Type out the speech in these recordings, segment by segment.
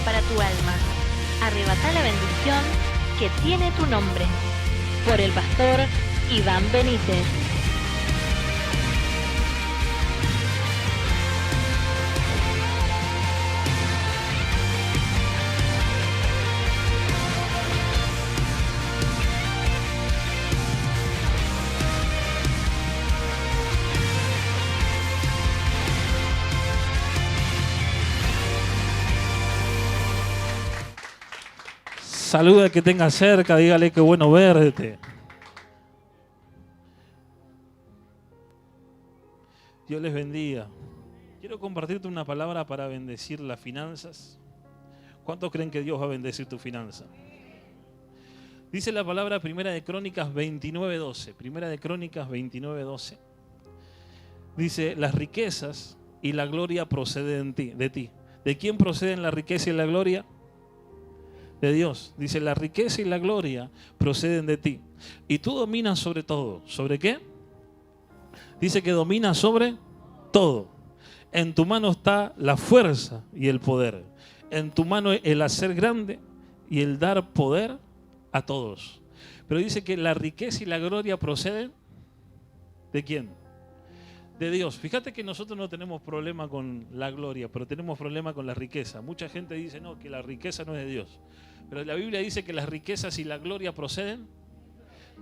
para tu alma. Arrebata la bendición que tiene tu nombre. Por el pastor Iván Benítez. Saluda al que tenga cerca, dígale qué bueno verte. Dios les bendiga. Quiero compartirte una palabra para bendecir las finanzas. ¿Cuántos creen que Dios va a bendecir tu finanza? Dice la palabra Primera de Crónicas 29:12. Primera de Crónicas 29:12. Dice, las riquezas y la gloria proceden de ti. ¿De quién proceden la riqueza y la gloria? De Dios. Dice, la riqueza y la gloria proceden de ti. Y tú dominas sobre todo. ¿Sobre qué? Dice que dominas sobre todo. En tu mano está la fuerza y el poder. En tu mano el hacer grande y el dar poder a todos. Pero dice que la riqueza y la gloria proceden ¿de quién? De Dios. Fíjate que nosotros no tenemos problema con la gloria, pero tenemos problema con la riqueza. Mucha gente dice, no, que la riqueza no es de Dios. Pero la Biblia dice que las riquezas y la gloria proceden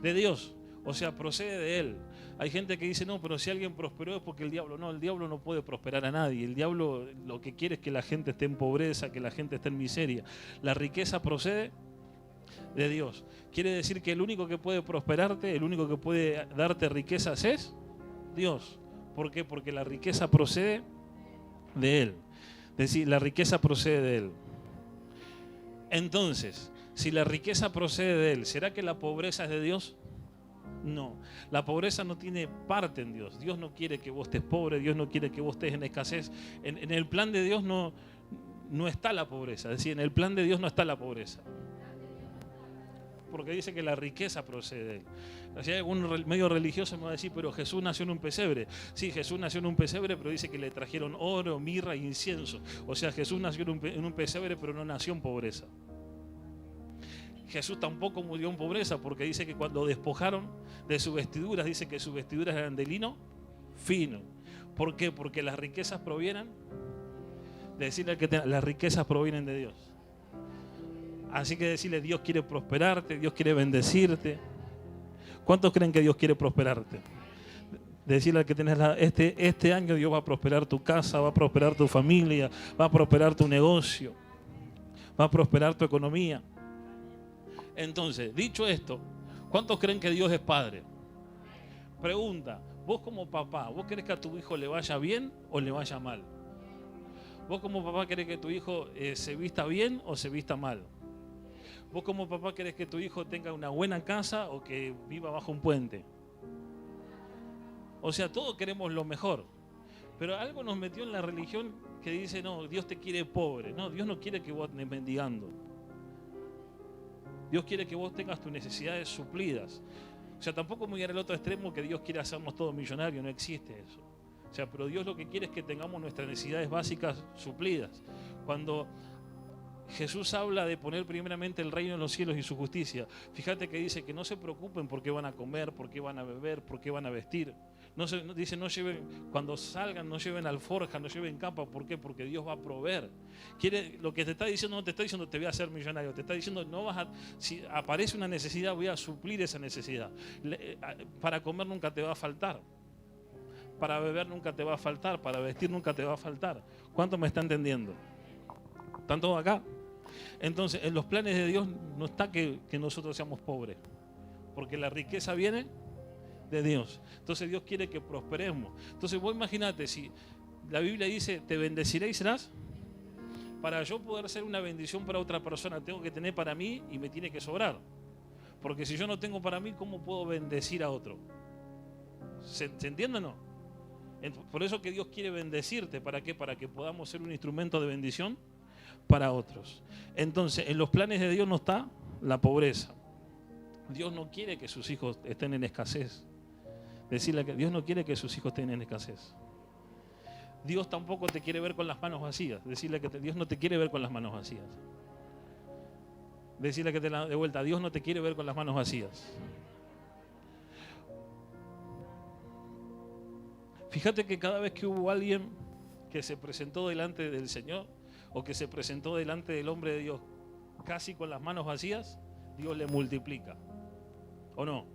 de Dios. O sea, procede de Él. Hay gente que dice, no, pero si alguien prosperó es porque el diablo no puede prosperar a nadie. El diablo lo que quiere es que la gente esté en pobreza, que la gente esté en miseria. La riqueza procede de Dios. Quiere decir que el único que puede prosperarte, el único que puede darte riquezas es Dios. ¿Por qué? Porque la riqueza procede de Él. Es decir, la riqueza procede de Él. Entonces, si la riqueza procede de Él, ¿será que la pobreza es de Dios? No, la pobreza no tiene parte en Dios. Dios no quiere que vos estés pobre, Dios no quiere que vos estés en escasez. En el plan de Dios no está la pobreza. Es decir, en el plan de Dios no está la pobreza. Porque dice que la riqueza procede de Él. Si hay algún medio religioso me va a decir, pero Jesús nació en un pesebre. Sí, Jesús nació en un pesebre, pero dice que le trajeron oro, mirra e incienso. O sea, Jesús nació en un pesebre, pero no nació en pobreza. Jesús tampoco murió en pobreza, porque dice que cuando despojaron de sus vestiduras, dice que sus vestiduras eran de lino fino. ¿Por qué? Porque las riquezas provienen de decirle al que las riquezas provienen de Dios. Así que decirle, Dios quiere prosperarte, Dios quiere bendecirte. ¿Cuántos creen que Dios quiere prosperarte? Decirle al que tenés este año Dios va a prosperar tu casa, va a prosperar tu familia, va a prosperar tu negocio, va a prosperar tu economía. Entonces, dicho esto, ¿cuántos creen que Dios es Padre? Pregunta, vos como papá, ¿vos querés que a tu hijo le vaya bien o le vaya mal? ¿Vos como papá querés que tu hijo se vista bien o se vista mal? ¿Vos como papá querés que tu hijo tenga una buena casa o que viva bajo un puente? O sea, todos queremos lo mejor. Pero algo nos metió en la religión que dice, no, Dios te quiere pobre. No, Dios no quiere que vos estés mendigando. Dios quiere que vos tengas tus necesidades suplidas. O sea, tampoco muy al otro extremo que Dios quiere hacernos todos millonarios, no existe eso. O sea, pero Dios lo que quiere es que tengamos nuestras necesidades básicas suplidas. Cuando Jesús habla de poner primeramente el reino de los cielos y su justicia, fíjate que dice que no se preocupen por qué van a comer, por qué van a beber, por qué van a vestir. Dice, no lleven, cuando salgan, no lleven alforja, no lleven capa. ¿Por qué? Porque Dios va a proveer. Lo que te está diciendo, no te está diciendo te voy a hacer millonario, te está diciendo si aparece una necesidad, voy a suplir esa necesidad. Para comer nunca te va a faltar. Para beber nunca te va a faltar. Para vestir nunca te va a faltar. ¿Cuánto me está entendiendo? ¿Están todos acá? Entonces, en los planes de Dios no está que nosotros seamos pobres. Porque la riqueza viene de Dios. Entonces Dios quiere que prosperemos. Entonces vos imaginate, si la Biblia dice, te bendeciré y serás. Para yo poder ser una bendición para otra persona, tengo que tener para mí y me tiene que sobrar. Porque si yo no tengo para mí, ¿cómo puedo bendecir a otro? ¿Se entiende o no? Por eso que Dios quiere bendecirte. ¿Para qué? Para que podamos ser un instrumento de bendición para otros. Entonces, en los planes de Dios no está la pobreza. Dios no quiere que sus hijos estén en escasez. Decirle que Dios no quiere que sus hijos estén en escasez. Dios tampoco te quiere ver con las manos vacías. Decirle que Dios no te quiere ver con las manos vacías. Decirle que de vuelta, Dios no te quiere ver con las manos vacías. Fíjate que cada vez que hubo alguien que se presentó delante del Señor o que se presentó delante del hombre de Dios casi con las manos vacías, Dios le multiplica. ¿O no?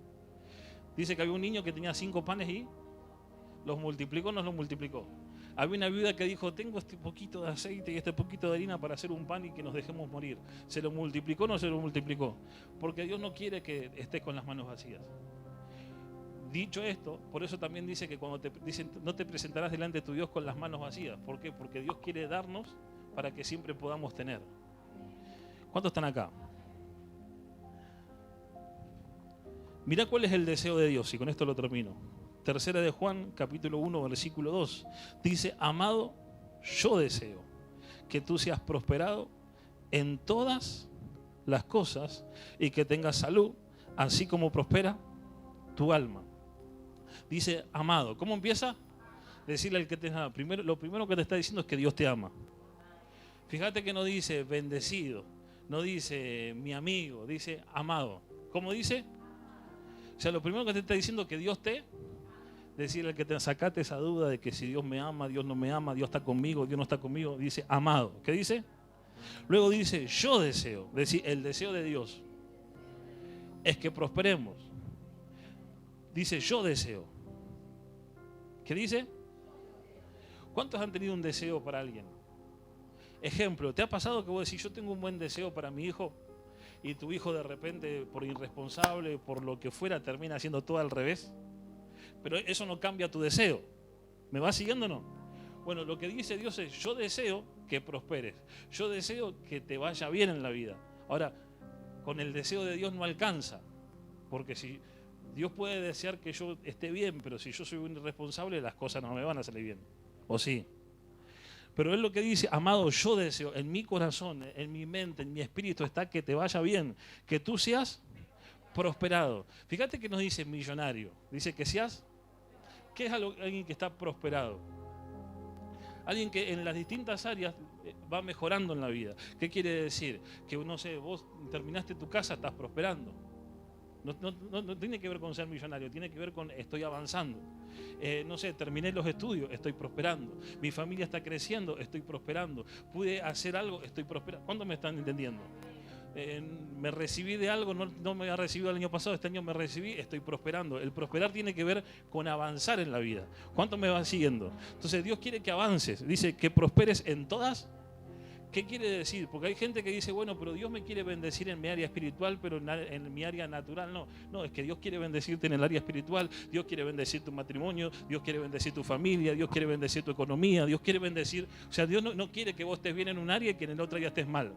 Dice que había un niño que tenía 5 panes y los multiplicó, no los multiplicó. Había una viuda que dijo, tengo este poquito de aceite y este poquito de harina para hacer un pan y que nos dejemos morir. ¿Se lo multiplicó o no se lo multiplicó? Porque Dios no quiere que estés con las manos vacías. Dicho esto, por eso también dice que cuando te dicen no te presentarás delante de tu Dios con las manos vacías. ¿Por qué? Porque Dios quiere darnos para que siempre podamos tener. ¿Cuántos están acá? Mirá cuál es el deseo de Dios y con esto lo termino. Tercera de Juan, capítulo 1, versículo 2. Dice, amado, yo deseo que tú seas prosperado en todas las cosas y que tengas salud, así como prospera tu alma. Dice, amado. ¿Cómo empieza? Decirle al que te ama. Lo primero que te está diciendo es que Dios te ama. Fíjate que no dice bendecido, no dice mi amigo, dice amado. ¿Cómo dice? O sea, lo primero que te está diciendo es que Dios te... Decirle al que te sacate esa duda de que si Dios me ama, Dios no me ama, Dios está conmigo, Dios no está conmigo. Dice amado. ¿Qué dice? Luego dice yo deseo. Decir, el deseo de Dios es que prosperemos. Dice yo deseo. ¿Qué dice? ¿Cuántos han tenido un deseo para alguien? Ejemplo, ¿te ha pasado que vos decís yo tengo un buen deseo para mi hijo y tu hijo de repente por irresponsable, por lo que fuera, termina haciendo todo al revés? Pero eso no cambia tu deseo. ¿Me vas siguiendo o no? Bueno, lo que dice Dios es yo deseo que prosperes. Yo deseo que te vaya bien en la vida. Ahora, con el deseo de Dios no alcanza. Porque si Dios puede desear que yo esté bien, pero si yo soy un irresponsable, las cosas no me van a salir bien. ¿O sí? Pero Él lo que dice, amado, yo deseo, en mi corazón, en mi mente, en mi espíritu está que te vaya bien, que tú seas prosperado. Fíjate que nos dice millonario. Dice que seas... ¿Qué es alguien que está prosperado? Alguien que en las distintas áreas va mejorando en la vida. ¿Qué quiere decir? Que, no sé, vos terminaste tu casa, estás prosperando. No tiene que ver con ser millonario, tiene que ver con estoy avanzando. No sé, terminé los estudios, estoy prosperando. Mi familia está creciendo, estoy prosperando. Pude hacer algo, estoy prosperando. ¿Cuántos me están entendiendo? Me recibí de algo, no me había recibido el año pasado, este año me recibí, estoy prosperando. El prosperar tiene que ver con avanzar en la vida. ¿Cuánto me van siguiendo? Entonces Dios quiere que avances, dice que prosperes en todas. ¿Qué quiere decir? Porque hay gente que dice, bueno, pero Dios me quiere bendecir en mi área espiritual, pero en mi área natural no. No, es que Dios quiere bendecirte en el área espiritual, Dios quiere bendecir tu matrimonio, Dios quiere bendecir tu familia, Dios quiere bendecir tu economía, Dios quiere bendecir... O sea, Dios no quiere que vos estés bien en un área y que en el otro área estés mal.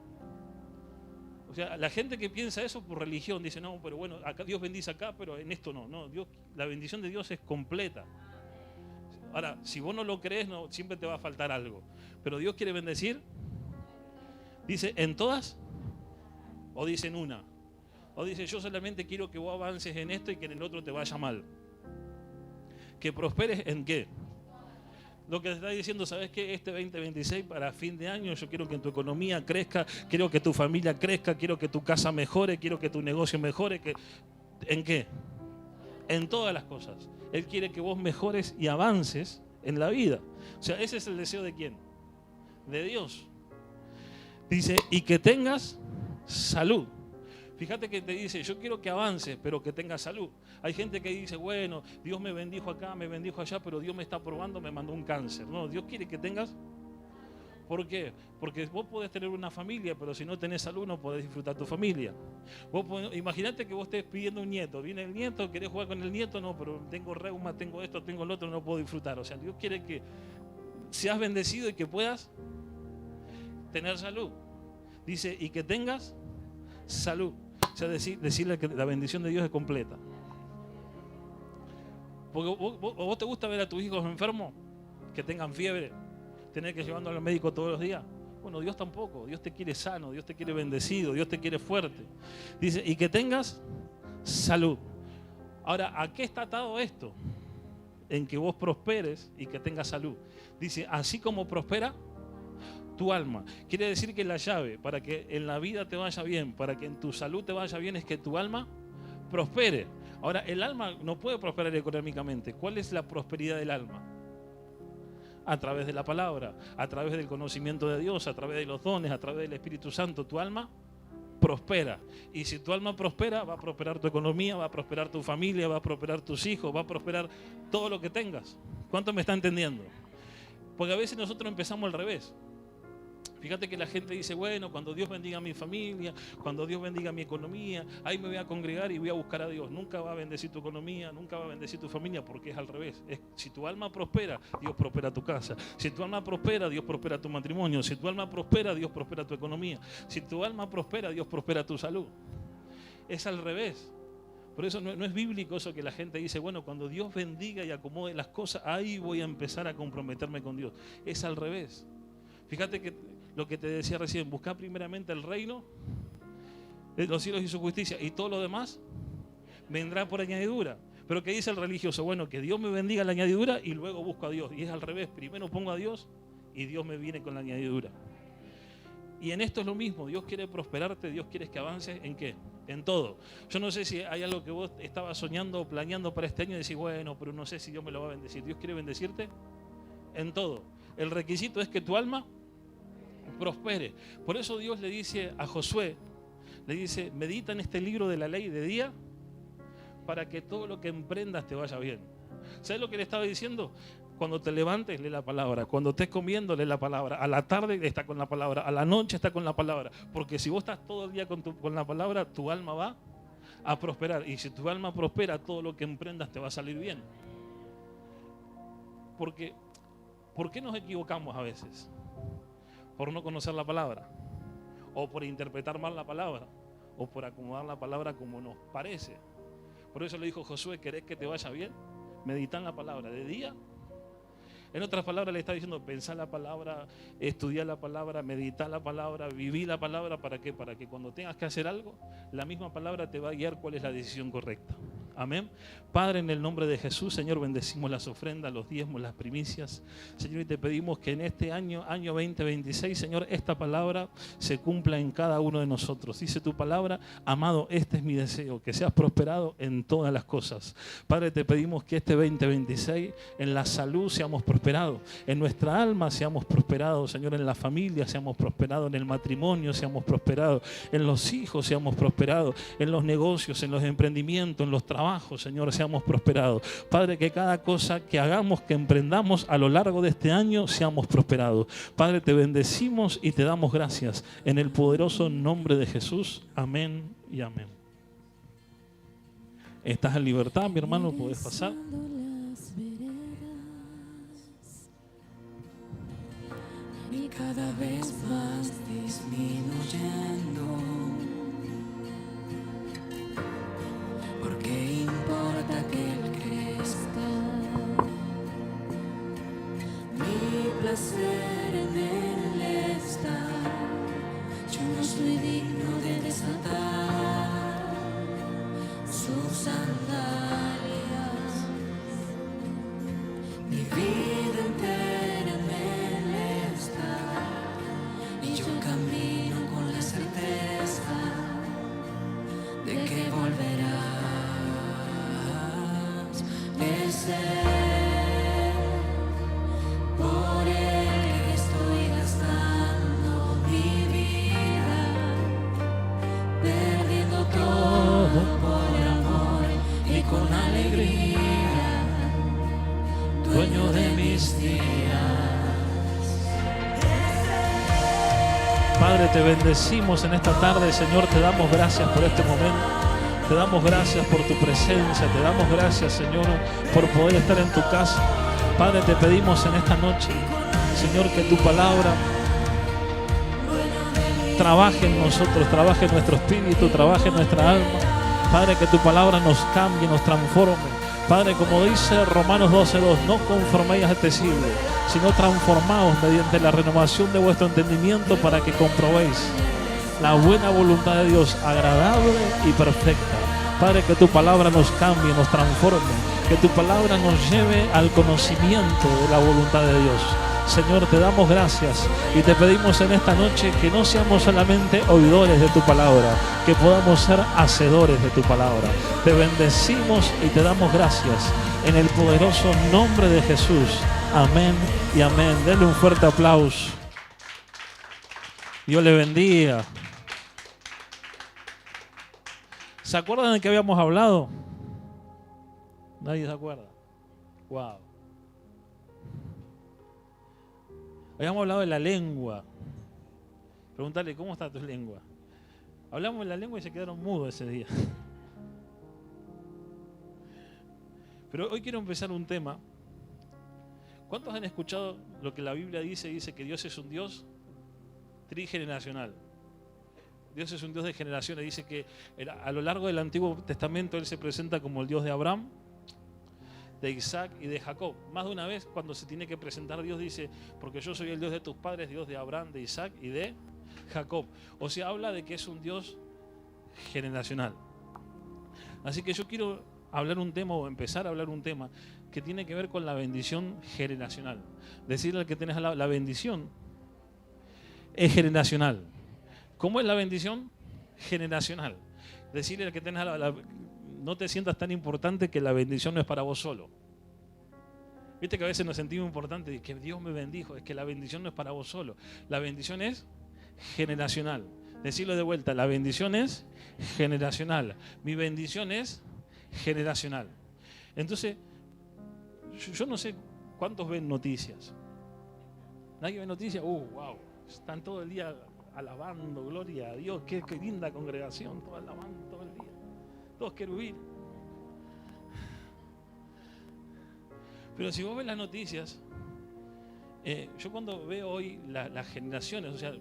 O sea, la gente que piensa eso por religión dice, no, pero bueno, acá Dios bendice acá, pero en esto no. No, Dios, la bendición de Dios es completa. Ahora, si vos no lo crees, no, siempre te va a faltar algo. Pero Dios quiere bendecir, dice, ¿en todas? ¿O dice en una? ¿O dice, yo solamente quiero que vos avances en esto y que en el otro te vaya mal? ¿Que prosperes en qué? Lo que te está diciendo, ¿sabes qué? Este 2026 para fin de año yo quiero que tu economía crezca, quiero que tu familia crezca, quiero que tu casa mejore, quiero que tu negocio mejore. ¿En qué? En todas las cosas. Él quiere que vos mejores y avances en la vida. O sea, ese es el deseo de ¿quién? De Dios. Dice, y que tengas salud. Fíjate que te dice, yo quiero que avances, pero que tengas salud. Hay gente que dice, bueno, Dios me bendijo acá, me bendijo allá, pero Dios me está probando, me mandó un cáncer. No, Dios quiere que tengas. ¿Por qué? Porque vos podés tener una familia, pero si no tenés salud no podés disfrutar tu familia. Imagínate que vos estés pidiendo un nieto. Viene el nieto, querés jugar con el nieto, no, pero tengo reuma, tengo esto, tengo lo otro, no puedo disfrutar. O sea, Dios quiere que seas bendecido y que puedas tener salud. Dice, y que tengas salud. O sea, decirle que la bendición de Dios es completa. Porque vos te gusta ver a tus hijos enfermos, que tengan fiebre, tener que llevarlo al médico todos los días. Bueno, Dios tampoco. Dios te quiere sano, Dios te quiere bendecido, Dios te quiere fuerte. Dice, y que tengas salud. Ahora, ¿a qué está atado esto? en que vos prosperes y que tengas salud. Dice, así como prospera tu alma. Quiere decir que la llave para que en la vida te vaya bien, para que en tu salud te vaya bien, es que tu alma prospere. Ahora, el alma no puede prosperar económicamente. ¿Cuál es la prosperidad del alma? A través de la palabra, a través del conocimiento de Dios, a través de los dones, a través del Espíritu Santo. Tu alma prospera. Y si tu alma prospera, va a prosperar tu economía, va a prosperar tu familia, va a prosperar tus hijos, va a prosperar todo lo que tengas. ¿Cuánto me está entendiendo? Porque a veces nosotros empezamos al revés. Fíjate que la gente dice, bueno, cuando Dios bendiga a mi familia, cuando Dios bendiga mi economía, ahí me voy a congregar y voy a buscar a Dios. Nunca va a bendecir tu economía, nunca va a bendecir tu familia, porque es al revés. Si tu alma prospera, Dios prospera tu casa. Si tu alma prospera, Dios prospera tu matrimonio. Si tu alma prospera, Dios prospera tu economía. Si tu alma prospera, Dios prospera tu salud. Es al revés. Por eso no es bíblico eso que la gente dice, bueno, cuando Dios bendiga y acomode las cosas, ahí voy a empezar a comprometerme con Dios. Es al revés. Fíjate que lo que te decía recién, buscar primeramente el reino de los cielos y su justicia, y todo lo demás vendrá por añadidura. Pero ¿qué dice el religioso? Bueno, que Dios me bendiga la añadidura y luego busco a Dios. Y es al revés, primero pongo a Dios y Dios me viene con la añadidura. Y en esto es lo mismo, Dios quiere prosperarte, Dios quiere que avances ¿en qué? En todo. Yo no sé si hay algo que vos estabas soñando o planeando para este año y decís, bueno, pero no sé si Dios me lo va a bendecir. Dios quiere bendecirte en todo. El requisito es que tu alma prospere. Por eso Dios le dice a Josué, le dice, medita en este libro de la ley de día para que todo lo que emprendas te vaya bien. ¿Sabes lo que le estaba diciendo? Cuando te levantes, lee la palabra. Cuando estés comiendo, lee la palabra. A la tarde está con la palabra. A la noche está con la palabra. Porque si vos estás todo el día con la palabra, tu alma va a prosperar. Y si tu alma prospera, todo lo que emprendas te va a salir bien. Porque, ¿por qué nos equivocamos a veces? Por no conocer la palabra, o por interpretar mal la palabra, o por acomodar la palabra como nos parece. Por eso le dijo Josué, ¿querés que te vaya bien? Medita en la palabra de día. En otras palabras le está diciendo, pensá la palabra, estudiá la palabra, meditá la palabra, viví la palabra. ¿Para qué? Para que cuando tengas que hacer algo, la misma palabra te va a guiar cuál es la decisión correcta. Amén. Padre, en el nombre de Jesús, Señor, bendecimos las ofrendas, los diezmos, las primicias. Señor, y te pedimos que en este año 2026, Señor, esta palabra se cumpla en cada uno de nosotros. Dice tu palabra, amado, este es mi deseo, que seas prosperado en todas las cosas. Padre, te pedimos que este 2026 en la salud seamos prosperados, en nuestra alma seamos prosperados, Señor, en la familia seamos prosperados, en el matrimonio seamos prosperados, en los hijos seamos prosperados, en los negocios, en los emprendimientos, en los trabajos, Señor, seamos prosperados. Padre, que cada cosa que hagamos, que emprendamos a lo largo de este año, seamos prosperados. Padre, te bendecimos y te damos gracias en el poderoso nombre de Jesús. Amén y amén. Estás en libertad, mi hermano, podés pasar. Y cada vez más disminuyendo. Porque importa que Él crezca. Mi placer en Él está. Yo no soy digno de desatar sus sandalias. Mi vida entera en Él está. Y yo camino con la certeza de que volverás. Es Él, por Él que estoy gastando mi vida, perdiendo todo por amor y con alegría, dueño de mis días. Padre, te bendecimos en esta tarde, Señor, te damos gracias por este momento. Te damos gracias por tu presencia, te damos gracias, Señor, por poder estar en tu casa. Padre, te pedimos en esta noche, Señor, que tu palabra trabaje en nosotros, trabaje en nuestro espíritu, trabaje en nuestra alma. Padre, que tu palabra nos cambie, nos transforme. Padre, como dice Romanos 12:2, no conforméis a este siglo, sino transformaos mediante la renovación de vuestro entendimiento para que comprobéis la buena voluntad de Dios, agradable y perfecta. Padre, que tu palabra nos cambie, nos transforme, Que tu palabra nos lleve al conocimiento de la voluntad de Dios. Señor, te damos gracias y te pedimos en esta noche que no seamos solamente oidores de tu palabra, que podamos ser hacedores de tu palabra. Te bendecimos y te damos gracias en el poderoso nombre de Jesús. Amén y amén. Denle un fuerte aplauso. Dios le bendiga. ¿Se acuerdan de que habíamos hablado? Nadie se acuerda. Wow. Habíamos hablado de la lengua. Preguntarle, ¿cómo está tu lengua? Hablamos de la lengua y se quedaron mudos ese día. Pero hoy quiero empezar un tema. ¿Cuántos han escuchado lo que la Biblia dice? Dice que Dios es un Dios trigeneracional. Dios es un Dios de generaciones. Dice que a lo largo del Antiguo Testamento Él se presenta como el Dios de Abraham, de Isaac y de Jacob. Más de una vez cuando se tiene que presentar Dios dice, porque yo soy el Dios de tus padres, Dios de Abraham, de Isaac y de Jacob. O sea, habla de que es un Dios generacional. Así que yo quiero hablar un tema o empezar a hablar un tema que tiene que ver con la bendición generacional. Decirle al que tenés al lado, la bendición es generacional. ¿Cómo es la bendición? Generacional. Decirle al que tenés al lado, no te sientas tan importante que la bendición no es para vos solo. Viste que a veces nos sentimos importantes y que Dios me bendijo. Es que la bendición no es para vos solo. La bendición es generacional. Decirlo de vuelta, la bendición es generacional. Mi bendición es generacional. Entonces, yo no sé cuántos ven noticias. ¿Nadie ve noticias? Wow. Están todo el día alabando, gloria a Dios. Qué linda congregación, todos alabando todo el día. Todos querubines. Pero si vos ves las noticias, yo cuando veo hoy las generaciones, o sea,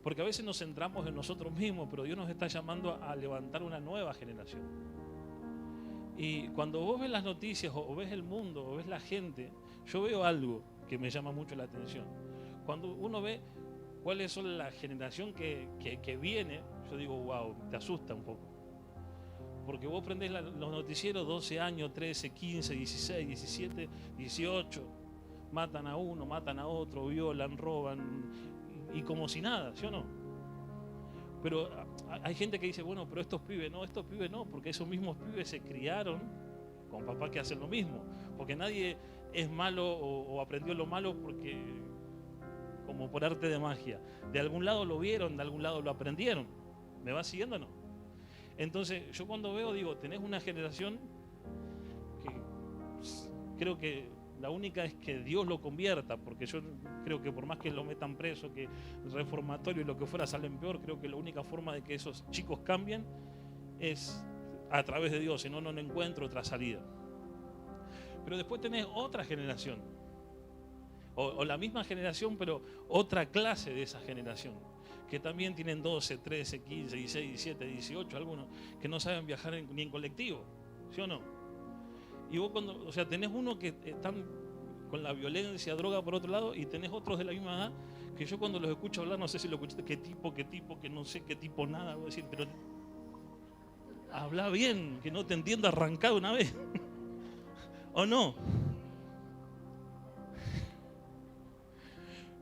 porque a veces nos centramos en nosotros mismos, pero Dios nos está llamando a levantar una nueva generación. Y cuando vos ves las noticias o ves el mundo o ves la gente, yo veo algo que me llama mucho la atención. Cuando uno ve cuáles son la generación que viene, yo digo, wow, te asusta un poco. Porque vos prendés los noticieros, 12 años, 13, 15, 16, 17, 18, matan a uno, matan a otro, violan, roban, y como si nada, ¿sí o no? Pero hay gente que dice, bueno, pero estos pibes no, porque esos mismos pibes se criaron con papás que hacen lo mismo. Porque nadie es malo o aprendió lo malo porque, como por arte de magia. De algún lado lo vieron, de algún lado lo aprendieron. ¿Me va siguiendo o no? Entonces, yo cuando veo, digo, tenés una generación que creo que la única es que Dios lo convierta, porque yo creo que por más que lo metan preso, que el reformatorio y lo que fuera salen peor, creo que la única forma de que esos chicos cambien es a través de Dios, si no, no encuentro otra salida. Pero después tenés otra generación, o la misma generación, pero otra clase de esa generación, que también tienen 12, 13, 15, 16, 17, 18, algunos que no saben viajar ni en colectivo, ¿sí o no? Y vos cuando, o sea, tenés uno que están con la violencia, droga por otro lado, y tenés otros de la misma edad, que yo cuando los escucho hablar, no sé si lo escuchaste, qué tipo, que no sé qué tipo nada, voy a decir, pero habla bien, que no te entienda arrancado una vez, ¿o no?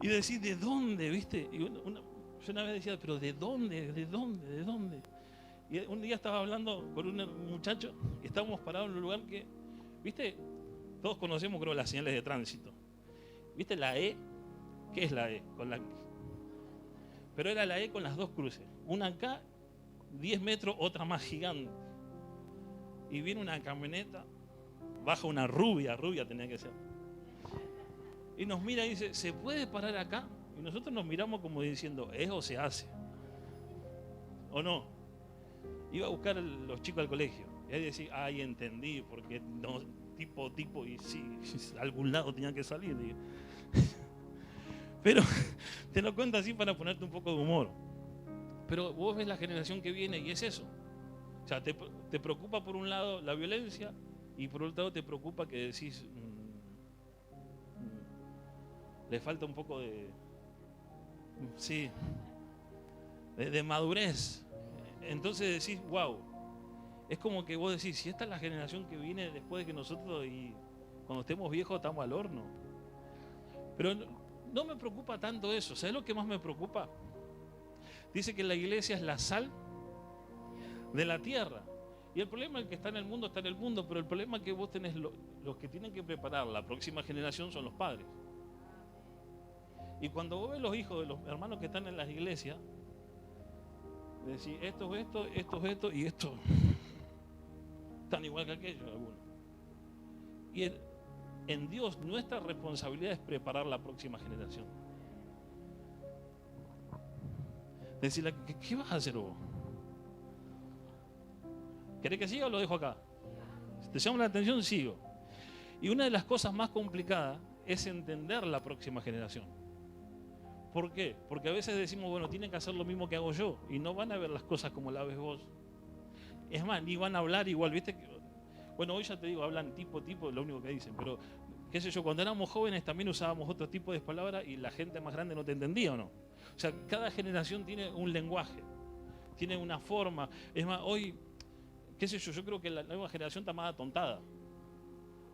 Y decís, ¿de dónde, viste? Y yo una vez decía, pero ¿de dónde? Y un día estaba hablando con un muchacho y estábamos parados en un lugar que, ¿viste? Todos conocemos, creo, las señales de tránsito. ¿Viste la E? ¿Qué es la E? Pero era la E con las dos cruces. Una acá, 10 metros, otra más gigante. Y viene una camioneta, baja una rubia tenía que ser. Y nos mira y dice, ¿se puede parar acá? Y nosotros nos miramos como diciendo, ¿es o se hace? ¿O no? Iba a buscar a los chicos al colegio. Y ahí decía, ay, entendí, porque no, tipo, y sí, a algún lado tenía que salir. Digo. Pero te lo cuento así para ponerte un poco de humor. Pero vos ves la generación que viene y es eso. O sea, te preocupa por un lado la violencia y por otro lado te preocupa que decís, le falta un poco de, de madurez. Entonces decís, wow. Es como que vos decís, si esta es la generación que viene después de que nosotros, y cuando estemos viejos estamos al horno. Pero no me preocupa tanto eso. ¿Sabes lo que más me preocupa? Dice que la iglesia es la sal de la tierra. Y el problema es que está en el mundo, pero el problema es que vos tenés los que tienen que preparar la próxima generación son los padres. Y cuando vos ves los hijos de los hermanos que están en las iglesias, decís, esto y esto están igual que aquellos algunos. Y en Dios nuestra responsabilidad es preparar la próxima generación. Decirle, ¿qué vas a hacer vos? ¿Querés que siga o lo dejo acá? Si te llama la atención, sigo. Y una de las cosas más complicadas es entender la próxima generación. ¿Por qué? Porque a veces decimos, bueno, tienen que hacer lo mismo que hago yo, y no van a ver las cosas como las ves vos. Es más, ni van a hablar igual, ¿viste? Bueno, hoy ya te digo, hablan tipo, lo único que dicen, pero qué sé yo, cuando éramos jóvenes también usábamos otro tipo de palabras y la gente más grande no te entendía, ¿o no? O sea, cada generación tiene un lenguaje, tiene una forma. Es más, hoy, qué sé yo creo que la nueva generación está más atontada.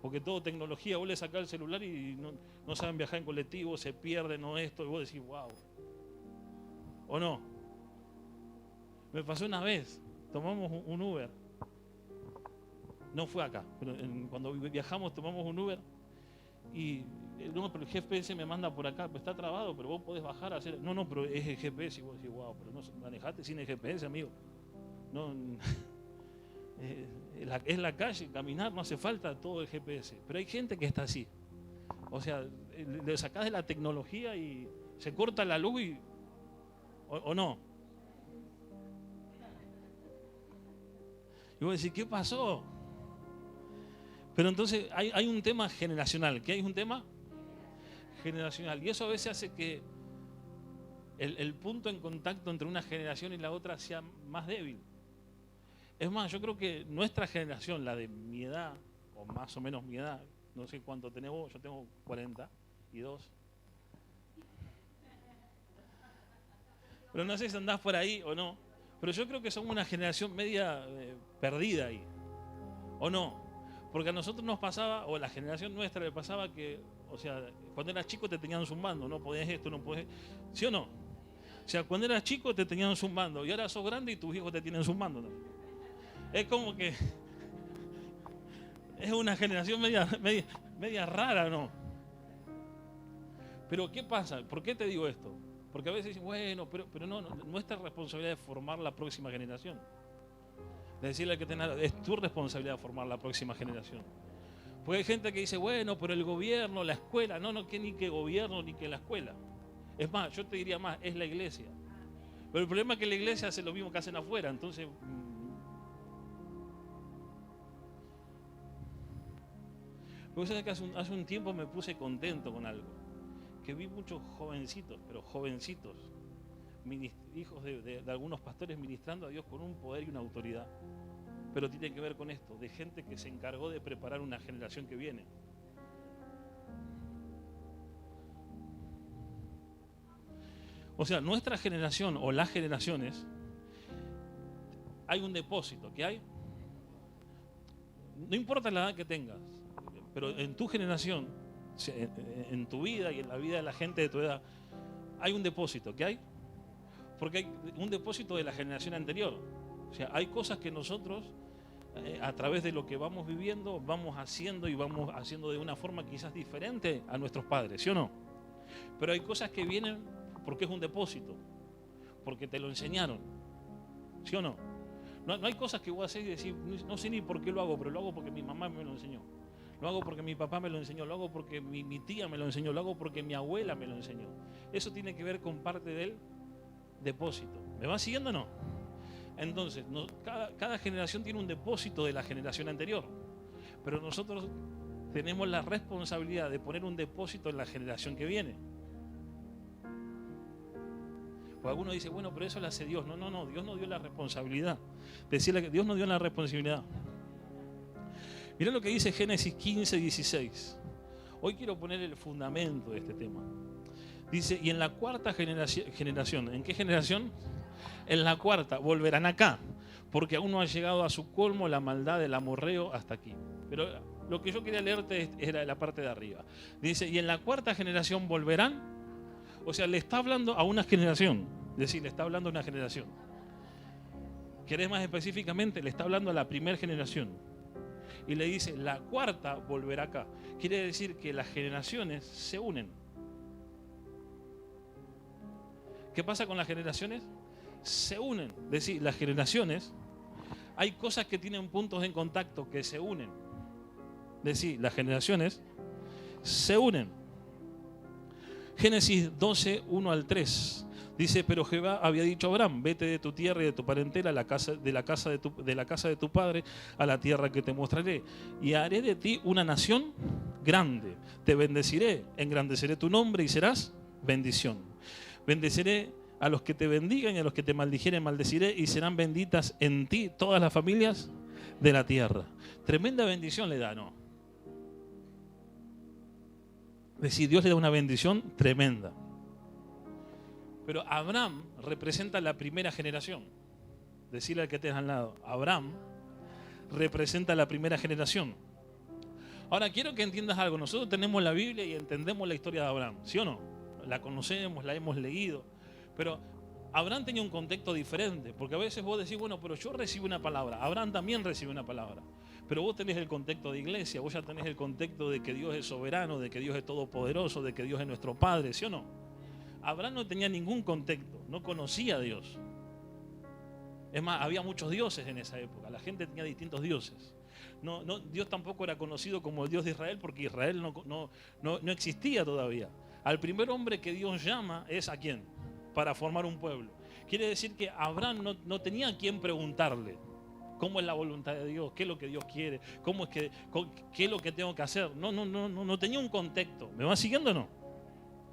Porque todo tecnología, vos le sacás el celular y no saben viajar en colectivo, se pierden o esto, y vos decís, wow. ¿O no? Me pasó una vez, tomamos un Uber. No fue acá, pero cuando viajamos tomamos un Uber y no, pero el GPS me manda por acá, pero está trabado, pero vos podés bajar a hacer. No, pero es el GPS y vos decís, wow, pero no manejaste sin el GPS, amigo. No. Es la calle, caminar, no hace falta todo el GPS. Pero hay gente que está así. O sea, le sacás de la tecnología y se corta la luz o no. Y vos decís, ¿qué pasó? Pero entonces hay un tema generacional. ¿Qué hay? Un tema generacional. Y eso a veces hace que el punto en contacto entre una generación y la otra sea más débil. Es más, yo creo que nuestra generación, la de mi edad, o más o menos mi edad, no sé cuánto tenés vos, yo tengo 42. Pero no sé si andás por ahí o no. Pero yo creo que somos una generación media perdida ahí. ¿O no? Porque a nosotros nos pasaba, o a la generación nuestra le pasaba que, o sea, cuando eras chico te tenían zumbando, no podés esto, no podés. ¿Sí o no? O sea, cuando eras chico te tenían zumbando y ahora sos grande y tus hijos te tienen zumbando, ¿no? Es como que es una generación media rara, ¿no? Pero ¿qué pasa? ¿Por qué te digo esto? Porque a veces dicen, bueno, pero no, nuestra responsabilidad es formar la próxima generación. De decirle que es tu responsabilidad formar la próxima generación. Porque hay gente que dice, bueno, pero el gobierno, la escuela, no, que ni que gobierno ni que la escuela. Es más, yo te diría más, es la iglesia. Pero el problema es que la iglesia hace lo mismo que hacen afuera, entonces. Porque sabes que hace un tiempo me puse contento con algo. Que vi muchos jovencitos, pero jovencitos, hijos de algunos pastores ministrando a Dios con un poder y una autoridad. Pero tiene que ver con esto, de gente que se encargó de preparar una generación que viene. O sea, nuestra generación o las generaciones, hay un depósito, ¿qué hay? No importa la edad que tengas, pero en tu generación, en tu vida y en la vida de la gente de tu edad, hay un depósito, ¿qué hay? Porque hay un depósito de la generación anterior. O sea, hay cosas que nosotros, a través de lo que vamos viviendo, vamos haciendo y vamos haciendo de una forma quizás diferente a nuestros padres, ¿sí o no? Pero hay cosas que vienen porque es un depósito, porque te lo enseñaron, ¿sí o no? No hay cosas que vos haces y decís, no sé ni por qué lo hago, pero lo hago porque mi mamá me lo enseñó. Lo hago porque mi papá me lo enseñó, lo hago porque mi tía me lo enseñó, lo hago porque mi abuela me lo enseñó. Eso tiene que ver con parte del depósito. ¿Me van siguiendo o no? Entonces, cada generación tiene un depósito de la generación anterior, pero nosotros tenemos la responsabilidad de poner un depósito en la generación que viene. Pues alguno dice, bueno, pero eso lo hace Dios. No, Dios no dio la responsabilidad. Decirle que Dios no dio la responsabilidad. Mirá lo que dice Génesis 15, 16. Hoy quiero poner el fundamento de este tema. Dice, y en la cuarta generación, ¿en qué generación? En la cuarta, volverán acá, porque aún no ha llegado a su colmo la maldad del amorreo hasta aquí. Pero lo que yo quería leerte era la parte de arriba. Dice, y en la cuarta generación volverán. O sea, le está hablando a una generación. Es decir, le está hablando a una generación. ¿Querés más específicamente? Le está hablando a la primera generación. Y le dice, la cuarta volverá acá. Quiere decir que las generaciones se unen. ¿Qué pasa con las generaciones? Se unen. Es decir, las generaciones, hay cosas que tienen puntos en contacto que se unen. Es decir, las generaciones se unen. Génesis 12, 1 al 3. Dice, pero Jehová había dicho a Abraham, vete de tu tierra y de tu parentela a la casa de tu padre, a la tierra que te mostraré. Y haré de ti una nación grande. Te bendeciré, engrandeceré tu nombre y serás bendición. Bendeciré a los que te bendigan y a los que te maldijeren maldeciré, y serán benditas en ti todas las familias de la tierra. Tremenda bendición le da, ¿no? Es decir, Dios le da una bendición tremenda. Pero Abraham representa la primera generación. Decirle al que estés al lado, Abraham representa la primera generación. Ahora quiero que entiendas algo. Nosotros tenemos la Biblia y entendemos la historia de Abraham, ¿sí o no? La conocemos, la hemos leído. Pero Abraham tenía un contexto diferente. Porque a veces vos decís, bueno, pero yo recibo una palabra. Abraham también recibe una palabra. Pero vos tenés el contexto de iglesia, vos ya tenés el contexto de que Dios es soberano, de que Dios es todopoderoso, de que Dios es nuestro Padre, ¿sí o no? Abraham no tenía ningún contexto, no conocía a Dios. Es más, había muchos dioses en esa época, la gente tenía distintos dioses. Dios tampoco era conocido como el Dios de Israel, porque Israel no existía todavía. Al primer hombre que Dios llama es ¿a quién? Para formar un pueblo. Quiere decir que Abraham no tenía a quién preguntarle cómo es la voluntad de Dios, qué es lo que Dios quiere, qué es lo que tengo que hacer. No tenía un contexto. ¿Me va siguiendo o no?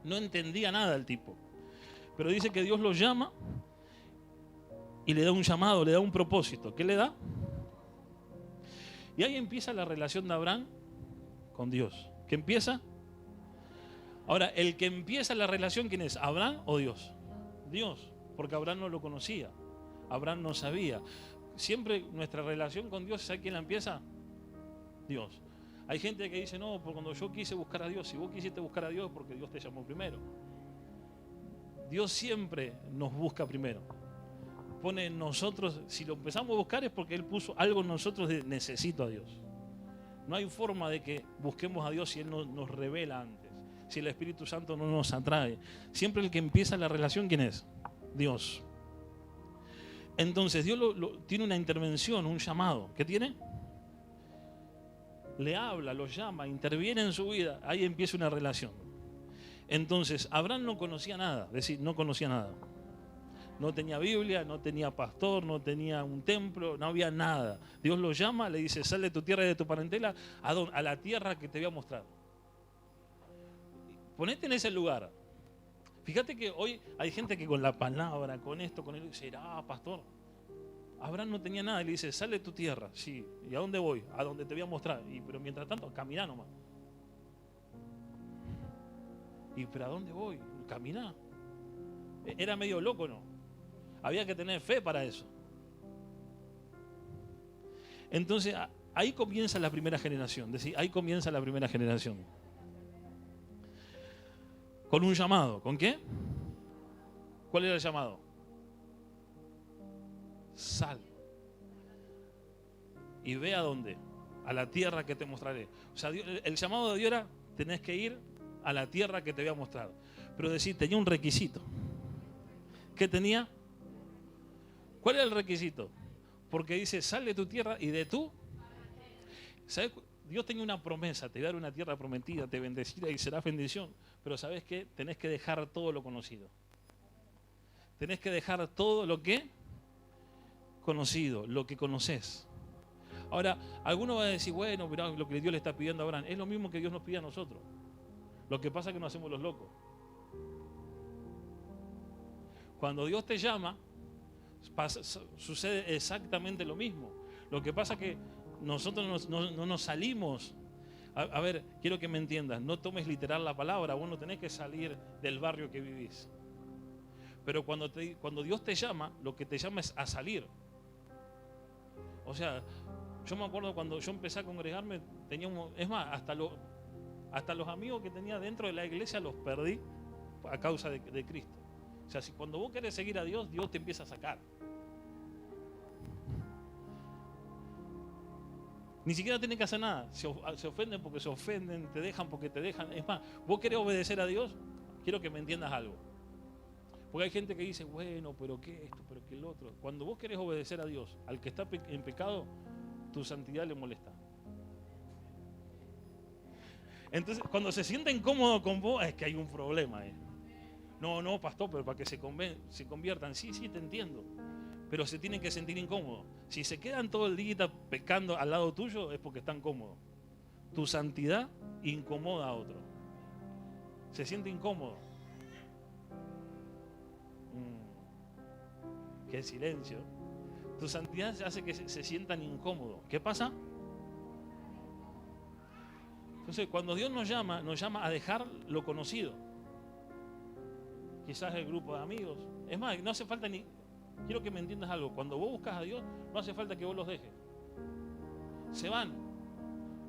No entendía nada el tipo. Pero dice que Dios lo llama y le da un llamado, le da un propósito. ¿Qué le da? Y ahí empieza la relación de Abraham con Dios. ¿Qué empieza? Ahora, el que empieza la relación, ¿quién es? ¿Abraham o Dios? Dios, porque Abraham no lo conocía. Abraham no sabía. Siempre nuestra relación con Dios, ¿sabe quién la empieza? Dios. Hay gente que dice, no, porque cuando yo quise buscar a Dios, si vos quisiste buscar a Dios es porque Dios te llamó primero. Dios siempre nos busca primero. Pone en nosotros, si lo empezamos a buscar es porque Él puso algo en nosotros de necesito a Dios. No hay forma de que busquemos a Dios si Él no nos revela antes, si el Espíritu Santo no nos atrae. Siempre el que empieza la relación, ¿quién es? Dios. Entonces Dios tiene una intervención, un llamado. ¿Qué tiene? Le habla, lo llama, interviene en su vida. Ahí empieza una relación. Entonces Abraham no conocía nada, es decir, no conocía nada. No tenía Biblia, no tenía pastor, no tenía un templo, no había nada. Dios lo llama, le dice, sal de tu tierra y de tu parentela a la tierra que te voy a mostrar. Ponete en ese lugar. Fíjate que hoy hay gente que con la palabra, con esto, con él, dice, pastor, Abraham no tenía nada, y le dice, sal de tu tierra. Sí, ¿y a dónde voy? A donde te voy a mostrar. Pero mientras tanto, caminá nomás. ¿Pero a dónde voy? Caminá. Era medio loco, ¿no? Había que tener fe para eso. Entonces, ahí comienza la primera generación. Es decir, ahí comienza la primera generación. Con un llamado. ¿Con qué? ¿Cuál era el llamado? Sal. Y ve a dónde. A la tierra que te mostraré. O sea, el llamado de Dios era, tenés que ir a la tierra que te voy a mostrar. Pero decir, tenía un requisito. ¿Qué tenía? ¿Cuál era el requisito? Porque dice, sal de tu tierra y de tú. ¿Sabes? Dios tenía una promesa, te voy a dar una tierra prometida, te bendecirá y será bendición. Pero ¿sabes qué? Tenés que dejar todo lo conocido. Tenés que dejar todo lo que conocido, lo que conoces. Ahora, alguno va a decir, bueno, mirá lo que Dios le está pidiendo a Abraham. Es lo mismo que Dios nos pide a nosotros. Lo que pasa es que nos hacemos los locos. Cuando Dios te llama, sucede exactamente lo mismo. Lo que pasa es que nosotros no nos salimos. A ver, quiero que me entiendas. No tomes literal la palabra. Vos no tenés que salir del barrio que vivís. Pero cuando Dios te llama, lo que te llama es a salir. O sea, yo me acuerdo cuando yo empecé a congregarme, es más, hasta los amigos que tenía dentro de la iglesia los perdí a causa de Cristo. O sea, si cuando vos querés seguir a Dios, Dios te empieza a sacar. Ni siquiera tenés que hacer nada. Se ofenden porque se ofenden, te dejan porque te dejan. Es más, vos querés obedecer a Dios, quiero que me entiendas algo. Porque hay gente que dice, bueno, pero qué esto, pero qué el otro. Cuando vos querés obedecer a Dios, al que está en pecado, tu santidad le molesta. Entonces, cuando se siente incómodo con vos, es que hay un problema. No, pastor, pero para que se conviertan. Sí, te entiendo. Pero se tienen que sentir incómodos. Si se quedan todo el día pecando al lado tuyo, es porque están cómodos. Tu santidad incomoda a otro. Se siente incómodo. Qué silencio. Tu santidad hace que se sientan incómodos. ¿Qué pasa? Entonces, cuando Dios nos llama a dejar lo conocido. Quizás el grupo de amigos. Es más, no hace falta ni... Quiero que me entiendas algo. Cuando vos buscas a Dios, no hace falta que vos los dejes. Se van.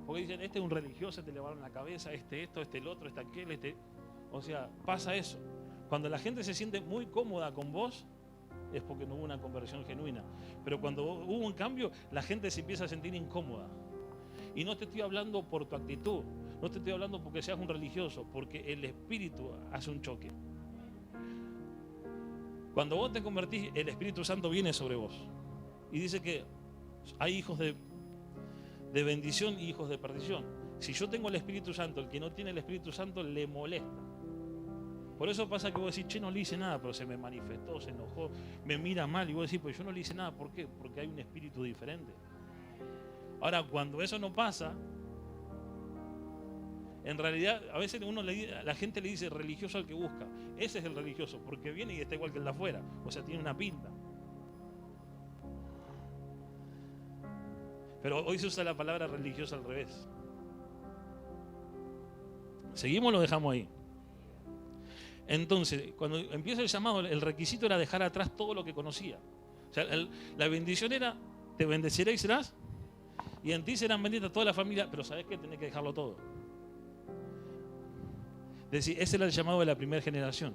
Porque dicen, este es un religioso, te levaron la cabeza, esto, el otro, aquel, O sea, pasa eso. Cuando la gente se siente muy cómoda con vos, es porque no hubo una conversión genuina. Pero cuando hubo un cambio, la gente se empieza a sentir incómoda. Y no te estoy hablando por tu actitud, no te estoy hablando porque seas un religioso, porque el Espíritu hace un choque. Cuando vos te convertís, el Espíritu Santo viene sobre vos. Y dice que hay hijos de bendición y hijos de perdición. Si yo tengo el Espíritu Santo, el que no tiene el Espíritu Santo le molesta. Por eso pasa que vos decís, che, no le hice nada, pero se me manifestó, se enojó, me mira mal. Y vos decís, pues yo no le hice nada. ¿Por qué? Porque hay un espíritu diferente. Ahora, cuando eso no pasa, en realidad, a veces la gente le dice religioso al que busca. Ese es el religioso, porque viene y está igual que el de afuera. O sea, tiene una pinta. Pero hoy se usa la palabra religioso al revés. ¿Seguimos o lo dejamos ahí? Entonces, cuando empieza el llamado, el requisito era dejar atrás todo lo que conocía. O sea, la bendición era, te bendeciré y serás, y en ti serán benditas toda la familia, pero ¿sabes qué? Tenés que dejarlo todo. Es decir, ese era el llamado de la primera generación.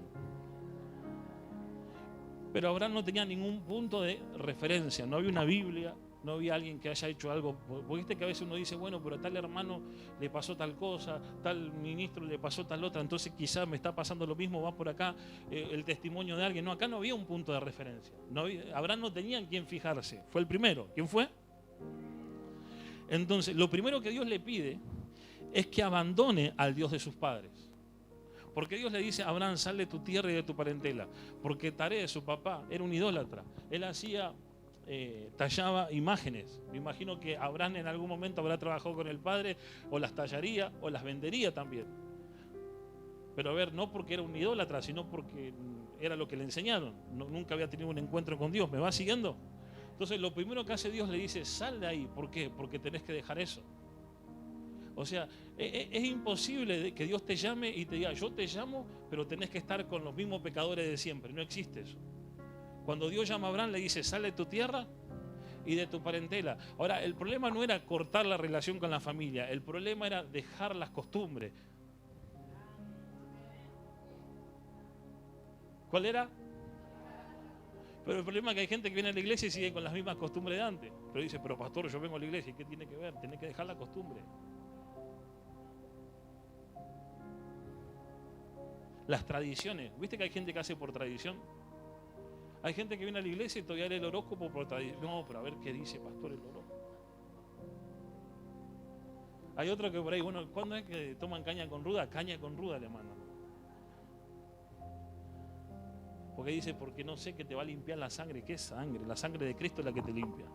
Pero Abraham no tenía ningún punto de referencia, no había una Biblia, no había alguien que haya hecho algo. Porque viste que a veces uno dice, bueno, pero a tal hermano le pasó tal cosa, tal ministro le pasó tal otra, entonces quizás me está pasando lo mismo, va por acá el testimonio de alguien. No, acá no había un punto de referencia. Abraham no tenía en quién fijarse, fue el primero. ¿Quién fue? Entonces, lo primero que Dios le pide es que abandone al Dios de sus padres. Porque Dios le dice a Abraham, sal de tu tierra y de tu parentela. Porque Taré, su papá, era un idólatra. Él tallaba imágenes. Me imagino que Abraham en algún momento habrá trabajado con el padre, o las tallaría, o las vendería también. Pero a ver, no porque era un idólatra, sino porque era lo que le enseñaron. Nunca había tenido un encuentro con Dios. ¿Me va siguiendo? Entonces lo primero que hace Dios le dice, sal de ahí. ¿Por qué? Porque tenés que dejar eso. O sea, es imposible que Dios te llame y te diga, yo te llamo, pero tenés que estar con los mismos pecadores de siempre. No existe eso. Cuando Dios llama a Abraham, le dice, sal de tu tierra y de tu parentela. Ahora, el problema no era cortar la relación con la familia, el problema era dejar las costumbres. ¿Cuál era? Pero el problema es que hay gente que viene a la iglesia y sigue con las mismas costumbres de antes. Pero dice, pero pastor, yo vengo a la iglesia, ¿y qué tiene que ver? Tenés que dejar la costumbre. Las tradiciones. ¿Viste que hay gente que hace por tradición? Hay gente que viene a la iglesia y todavía lee el horóscopo por tradición. No, pero a ver qué dice, pastor, el horóscopo. Hay otro que por ahí, bueno, ¿cuándo es que toman caña con ruda? Caña con ruda le mandan. Porque dice, porque no sé que te va a limpiar la sangre. ¿Qué es sangre? La sangre de Cristo es la que te limpia.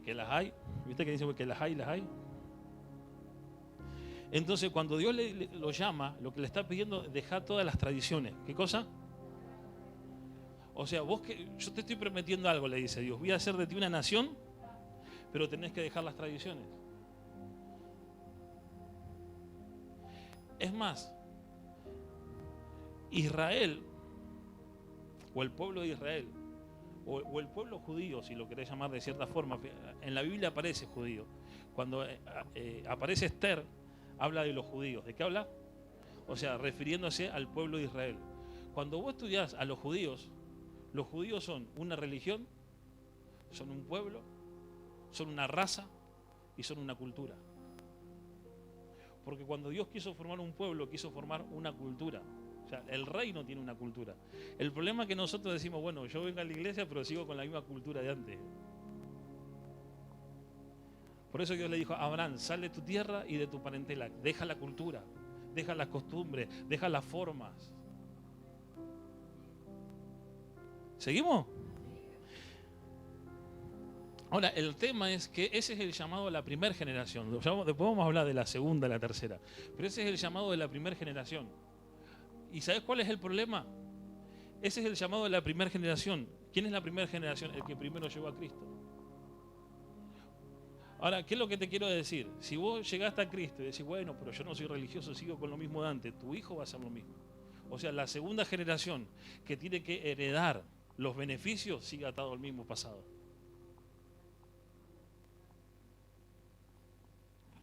Que las hay. ¿Viste que dice que las hay, las hay? Entonces, cuando Dios lo llama, lo que le está pidiendo es dejar todas las tradiciones. ¿Qué cosa? O sea, yo te estoy prometiendo algo, le dice Dios. Voy a hacer de ti una nación, pero tenés que dejar las tradiciones. Es más, Israel o el pueblo de Israel, o el pueblo judío, si lo querés llamar de cierta forma. En la Biblia aparece judío. Cuando aparece Esther, habla de los judíos. ¿De qué habla? O sea, refiriéndose al pueblo de Israel. Cuando vos estudiás a los judíos son una religión, son un pueblo, son una raza y son una cultura. Porque cuando Dios quiso formar un pueblo, quiso formar una cultura. O sea, el reino tiene una cultura. El problema es que nosotros decimos, bueno, yo vengo a la iglesia, pero sigo con la misma cultura de antes. Por eso Dios le dijo a Abraham, sal de tu tierra y de tu parentela, deja la cultura, deja las costumbres, deja las formas. ¿Seguimos? Ahora, el tema es que ese es el llamado de la primera generación. Después vamos a hablar de la segunda, la tercera. Pero ese es el llamado de la primera generación. ¿Y sabes cuál es el problema? Ese es el llamado de la primera generación. ¿Quién es la primera generación? El que primero llegó a Cristo. Ahora, ¿qué es lo que te quiero decir? Si vos llegaste a Cristo y decís, bueno, pero yo no soy religioso, sigo con lo mismo de antes, tu hijo va a hacer lo mismo. O sea, la segunda generación que tiene que heredar los beneficios sigue atado al mismo pasado.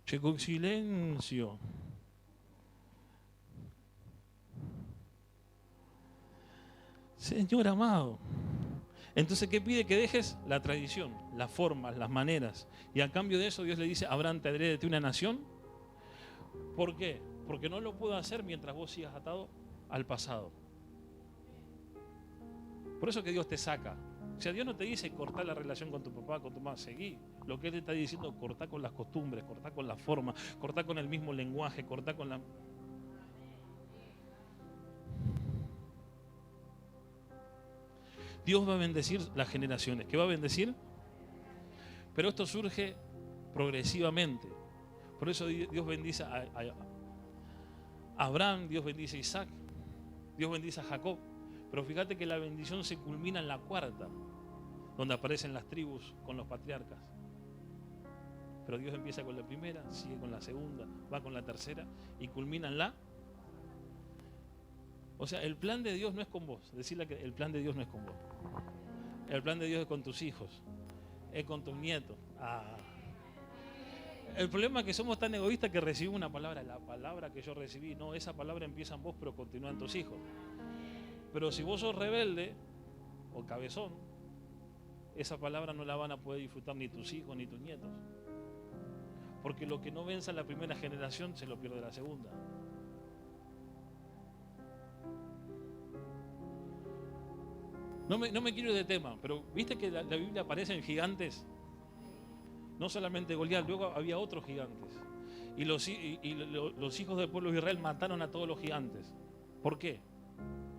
Che, con silencio. Señor amado. Entonces, ¿qué pide? Que dejes la tradición, las formas, las maneras. Y a cambio de eso Dios le dice, Abraham, te haré de ti una nación. ¿Por qué? Porque no lo puedo hacer mientras vos sigas atado al pasado. Por eso que Dios te saca. O sea, Dios no te dice cortar la relación con tu papá, con tu mamá, seguí. Lo que Él te está diciendo, cortá con las costumbres, cortá con la forma, cortá con el mismo lenguaje, cortá con la... Dios va a bendecir las generaciones. ¿Qué va a bendecir? Pero esto surge progresivamente. Por eso Dios bendice a Abraham, Dios bendice a Isaac, Dios bendice a Jacob. Pero fíjate que la bendición se culmina en la cuarta, donde aparecen las tribus con los patriarcas. Pero Dios empieza con la primera, sigue con la segunda, va con la tercera y culmina en la... O sea, el plan de Dios no es con vos. Decirle que el plan de Dios no es con vos. El plan de Dios es con tus hijos, es con tus nietos. El problema es que somos tan egoístas que recibimos una palabra, la palabra que yo recibí. No, esa palabra empieza en vos, pero continúa en tus hijos. Pero si vos sos rebelde o cabezón, esa palabra no la van a poder disfrutar ni tus hijos ni tus nietos. Porque lo que no venza la primera generación se lo pierde la segunda. No me quiero ir de tema, pero viste que la Biblia aparecen gigantes. No solamente Goliat, luego había otros gigantes. Y los hijos del pueblo de Israel mataron a todos los gigantes. ¿Por qué?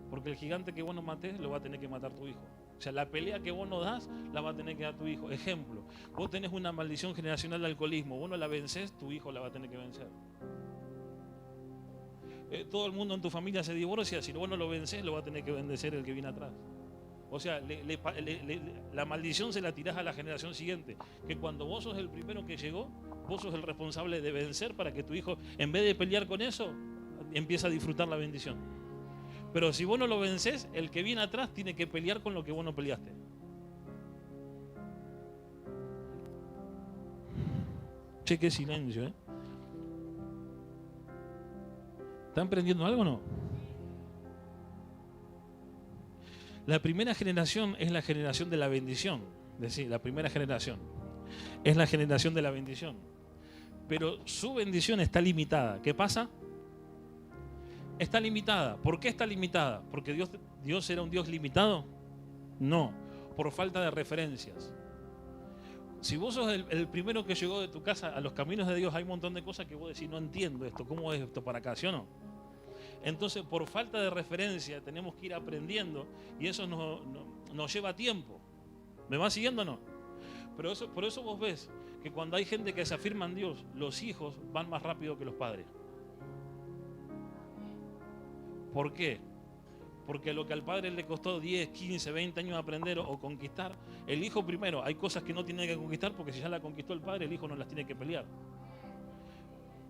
Porque el gigante que vos no matés lo va a tener que matar tu hijo. O sea, la pelea que vos no das la va a tener que dar tu hijo. Ejemplo, vos tenés una maldición generacional de alcoholismo, vos no la vencés, tu hijo la va a tener que vencer. Todo el mundo en tu familia se divorcia, si vos no lo vencés, lo va a tener que vencer el que viene atrás. O sea, la maldición se la tirás a la generación siguiente. Que cuando vos sos el primero que llegó, vos sos el responsable de vencer para que tu hijo, en vez de pelear con eso, empiece a disfrutar la bendición. Pero si vos no lo vencés, el que viene atrás tiene que pelear con lo que vos no peleaste. Che, qué silencio, ¿eh? ¿Están aprendiendo algo o no? La primera generación es la generación de la bendición. Es decir, la primera generación es la generación de la bendición. Pero su bendición está limitada. ¿Qué pasa? Está limitada. ¿Por qué está limitada? ¿Porque Dios era un Dios limitado? No, por falta de referencias. Si vos sos el primero que llegó de tu casa a los caminos de Dios, hay un montón de cosas que vos decís, no entiendo esto, ¿cómo es esto para acá? ¿Sí o no? Entonces, por falta de referencia, tenemos que ir aprendiendo y eso nos lleva tiempo. ¿Me va siguiendo o no? Pero por eso vos ves que cuando hay gente que se afirma en Dios, los hijos van más rápido que los padres. ¿Por qué? Porque lo que al padre le costó 10, 15, 20 años aprender o conquistar, el hijo primero, hay cosas que no tiene que conquistar porque si ya la conquistó el padre, el hijo no las tiene que pelear.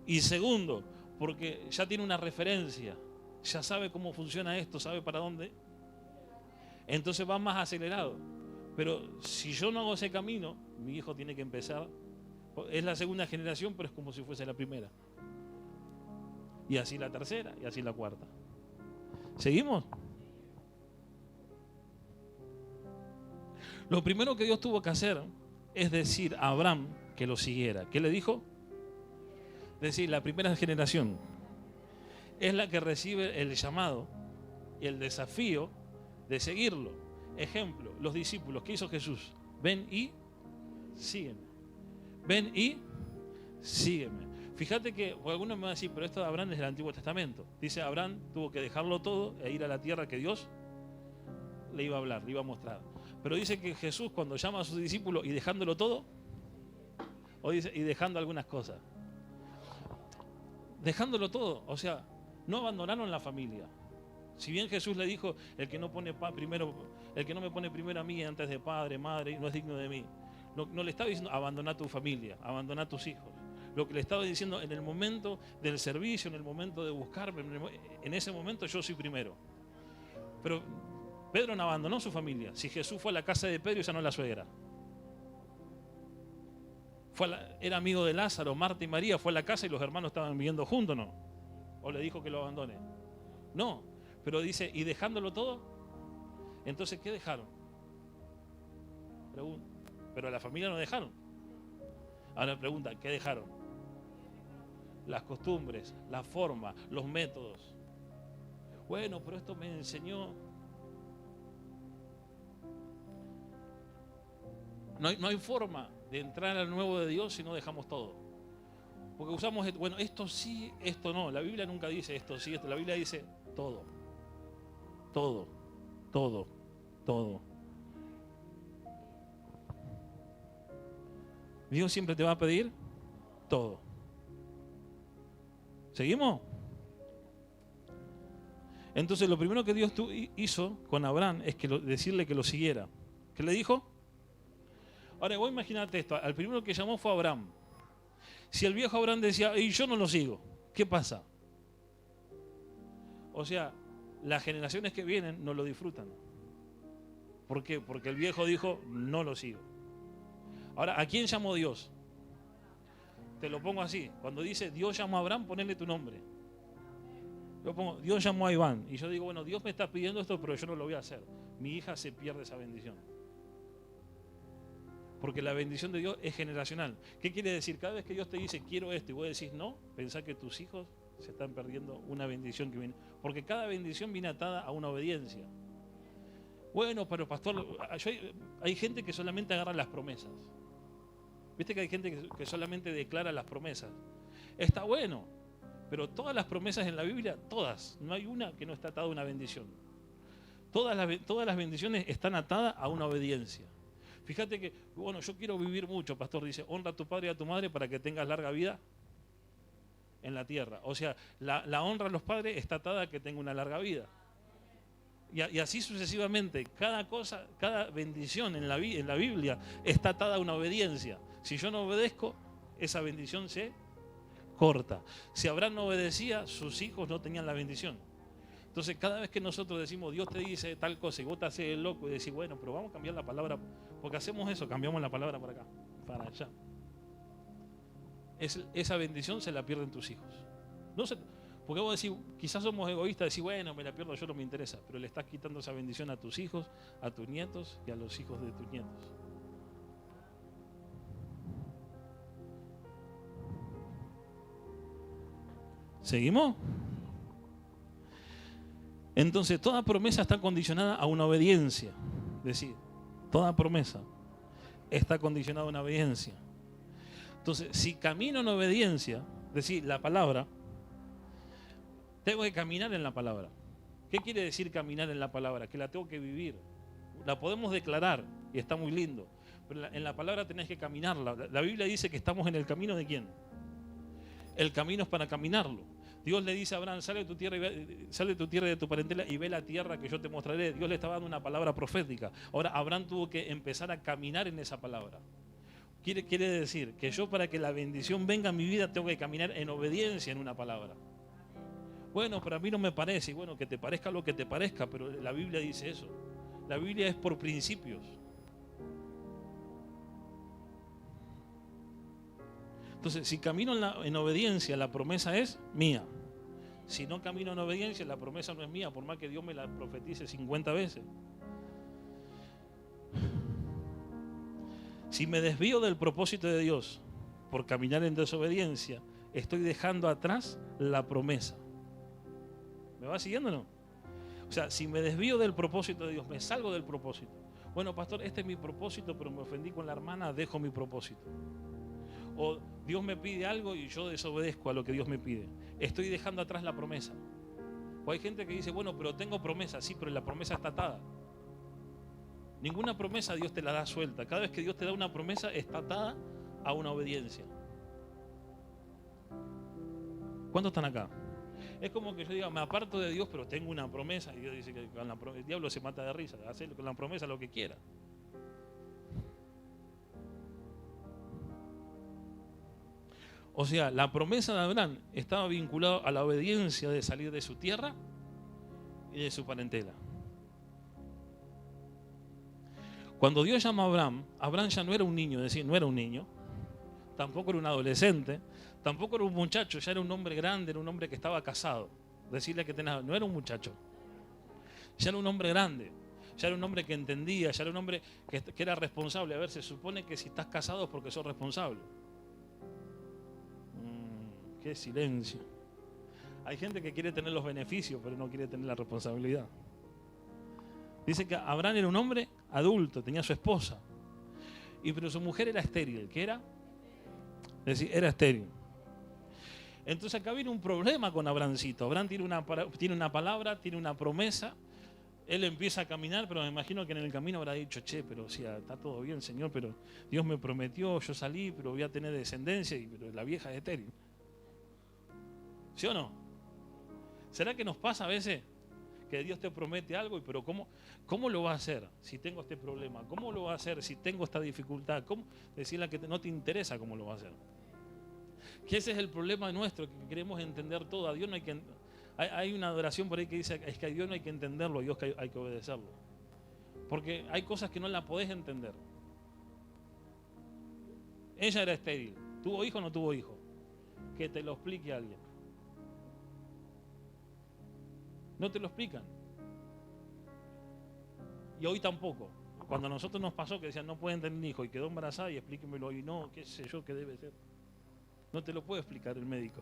Y segundo, porque ya tiene una referencia, ya sabe cómo funciona esto, sabe para dónde. entonces va más acelerado. Pero si yo no hago ese camino, mi hijo tiene que empezar. Es la segunda generación, pero es como si fuese la primera. Y así la tercera, y así la cuarta. ¿Seguimos? Lo primero que Dios tuvo que hacer es decir a Abraham que lo siguiera. ¿Qué le dijo? Decir, la primera generación es la que recibe el llamado y el desafío de seguirlo. Ejemplo, los discípulos, ¿qué hizo Jesús? Ven y sígueme. Ven y sígueme. Fíjate que algunos me van a decir, pero esto de Abraham es del Antiguo Testamento. Dice, Abraham tuvo que dejarlo todo e ir a la tierra que Dios le iba a hablar, le iba a mostrar. Pero dice que Jesús, cuando llama a sus discípulos y dejándolo todo, o dice, y dejando algunas cosas. Dejándolo todo, o sea, no abandonaron la familia. Si bien Jesús le dijo, el que no me pone primero a mí antes de padre, madre, no es digno de mí. No le estaba diciendo abandonar tu familia, abandonar tus hijos. Lo que le estaba diciendo, en el momento del servicio, en el momento de buscarme, en ese momento yo soy primero. Pero Pedro no abandonó su familia. Si Jesús fue a la casa de Pedro, esa no es la suegra. Era amigo de Lázaro, Marta y María, fue a la casa y los hermanos estaban viviendo juntos, ¿no? ¿O le dijo que lo abandone? No, pero dice, ¿y dejándolo todo? Entonces, ¿qué dejaron? Pero a la familia no dejaron. Ahora pregunta, ¿qué dejaron? Las costumbres, la forma, los métodos. Bueno, pero esto me enseñó. No hay forma de entrar al nuevo de Dios si no dejamos todo. Porque usamos, bueno, esto sí, esto no. La Biblia nunca dice esto sí, esto. La Biblia dice todo. Todo. Todo. Todo. Dios siempre te va a pedir todo. ¿Seguimos? Entonces lo primero que Dios hizo con Abraham es decirle que lo siguiera. ¿Qué le dijo? Ahora vos imaginate esto, al primero que llamó fue Abraham. Si el viejo Abraham decía, y yo no lo sigo, ¿qué pasa? O sea, las generaciones que vienen no lo disfrutan. ¿Por qué? Porque el viejo dijo, no lo sigo. Ahora, ¿a quién llamó Dios? Te lo pongo así. Cuando dice Dios llamó a Abraham, ponele tu nombre. Yo pongo, Dios llamó a Iván. Y yo digo, bueno, Dios me está pidiendo esto, pero yo no lo voy a hacer. Mi hija se pierde esa bendición. Porque la bendición de Dios es generacional. ¿Qué quiere decir? Cada vez que Dios te dice, quiero esto, y vos decís no, pensá que tus hijos se están perdiendo una bendición que viene. Porque cada bendición viene atada a una obediencia. Bueno, pero pastor, hay gente que solamente agarra las promesas. Viste que hay gente que solamente declara las promesas. Está bueno, pero todas las promesas en la Biblia, todas, no hay una que no está atada a una bendición. Todas las bendiciones están atadas a una obediencia. Fíjate que, bueno, yo quiero vivir mucho, pastor dice, honra a tu padre y a tu madre para que tengas larga vida en la tierra. O sea, la honra a los padres está atada a que tenga una larga vida. Y así sucesivamente, cada bendición en la Biblia está atada a una obediencia. Si yo no obedezco, esa bendición se corta. Si Abraham no obedecía, sus hijos no tenían la bendición. Entonces, cada vez que nosotros decimos, Dios te dice tal cosa y vos te haces el loco y decís, bueno, pero vamos a cambiar la palabra, porque hacemos eso, cambiamos la palabra para acá, para allá. Esa bendición se la pierden tus hijos. No sé, porque vos decís, quizás somos egoístas, decís, bueno, me la pierdo yo, no me interesa, pero le estás quitando esa bendición a tus hijos, a tus nietos y a los hijos de tus nietos. ¿Seguimos? Entonces, toda promesa está condicionada a una obediencia. Es decir, toda promesa está condicionada a una obediencia. Entonces, si camino en obediencia, es decir, la palabra, tengo que caminar en la palabra. ¿Qué quiere decir caminar en la palabra? Que la tengo que vivir. La podemos declarar y está muy lindo, pero en la palabra tenés que caminarla. La Biblia dice que estamos en el camino de ¿quién? El camino es para caminarlo. Dios le dice a Abraham, sale de tu tierra y de tu parentela y ve la tierra que yo te mostraré. Dios le estaba dando una palabra profética. Ahora Abraham tuvo que empezar a caminar en esa palabra. Quiere decir que yo, para que la bendición venga a mi vida, tengo que caminar en obediencia en una palabra. Bueno, pero a mí no me parece. Y bueno, que te parezca lo que te parezca, pero la Biblia dice eso. La Biblia es por principios. Entonces, si camino en obediencia, la promesa es mía. Si no camino en obediencia, la promesa no es mía, por más que Dios me la profetice 50 veces. Si me desvío del propósito de Dios por caminar en desobediencia, estoy dejando atrás la promesa. ¿Me va siguiendo o no? O sea, si me desvío del propósito de Dios, me salgo del propósito. Bueno, pastor, este es mi propósito, pero me ofendí con la hermana, dejo mi propósito. O Dios me pide algo y yo desobedezco a lo que Dios me pide. Estoy dejando atrás la promesa. O hay gente que dice, bueno, pero tengo promesa. Sí, pero la promesa está atada. Ninguna promesa Dios te la da suelta. Cada vez que Dios te da una promesa, está atada a una obediencia. ¿Cuántos están acá? Es como que yo diga, me aparto de Dios, pero tengo una promesa. Y Dios dice que el diablo se mata de risa. Hace con la promesa lo que quiera. O sea, la promesa de Abraham estaba vinculada a la obediencia de salir de su tierra y de su parentela. Cuando Dios llama a Abraham, Abraham ya no era un niño, es decir, no era un niño, tampoco era un adolescente, tampoco era un muchacho, ya era un hombre grande, era un hombre que estaba casado. Decirle que no era un muchacho, ya era un hombre grande, ya era un hombre que entendía, ya era un hombre que era responsable. A ver, se supone que si estás casado es porque sos responsable. Qué silencio. Hay gente que quiere tener los beneficios, pero no quiere tener la responsabilidad. Dice que Abraham era un hombre adulto, tenía su esposa, pero su mujer era estéril. ¿Qué era? Es decir, era estéril. Entonces acá viene un problema con Abrahamcito. Abraham tiene una palabra, tiene una promesa. Él empieza a caminar, pero me imagino que en el camino habrá dicho, che, pero o sea, está todo bien, Señor, pero Dios me prometió, yo salí, pero voy a tener descendencia, pero la vieja es estéril. ¿Sí o no? ¿Será que nos pasa a veces que Dios te promete algo, pero ¿cómo lo va a hacer si tengo este problema? ¿Cómo lo va a hacer si tengo esta dificultad? ¿Cómo decirle que no te interesa cómo lo va a hacer? Que ese es el problema nuestro, que queremos entender todo. A Dios no hay que... Hay una adoración por ahí que dice, es que a Dios no hay que entenderlo, a Dios hay que obedecerlo. Porque hay cosas que no la podés entender. Ella era estéril. ¿Tuvo hijo o no tuvo hijo? Que te lo explique alguien. No te lo explican. Y hoy tampoco. Cuando a nosotros nos pasó que decían no pueden tener hijo y quedó embarazada y explíquemelo y no, qué sé yo qué debe ser. No te lo puede explicar el médico.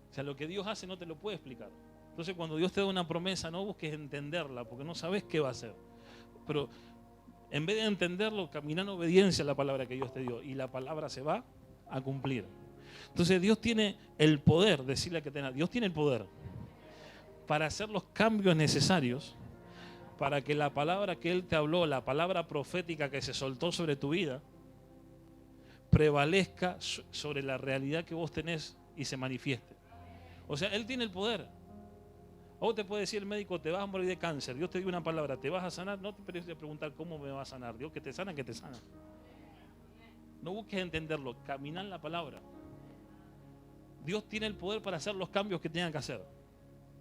O sea, lo que Dios hace no te lo puede explicar. Entonces cuando Dios te da una promesa no busques entenderla porque no sabes qué va a hacer. Pero en vez de entenderlo, caminar en obediencia a la palabra que Dios te dio y la palabra se va a cumplir. Entonces Dios tiene el poder, decirle que Dios tiene el poder para hacer los cambios necesarios para que la palabra que Él te habló, la palabra profética que se soltó sobre tu vida, prevalezca sobre la realidad que vos tenés y se manifieste. O sea, Él tiene el poder. O te puede decir el médico, te vas a morir de cáncer, Dios te dio una palabra, ¿te vas a sanar? No te empieces a preguntar cómo me va a sanar. Dios que te sana, que te sana. No busques entenderlo, camina en la palabra. Dios tiene el poder para hacer los cambios que tengan que hacer.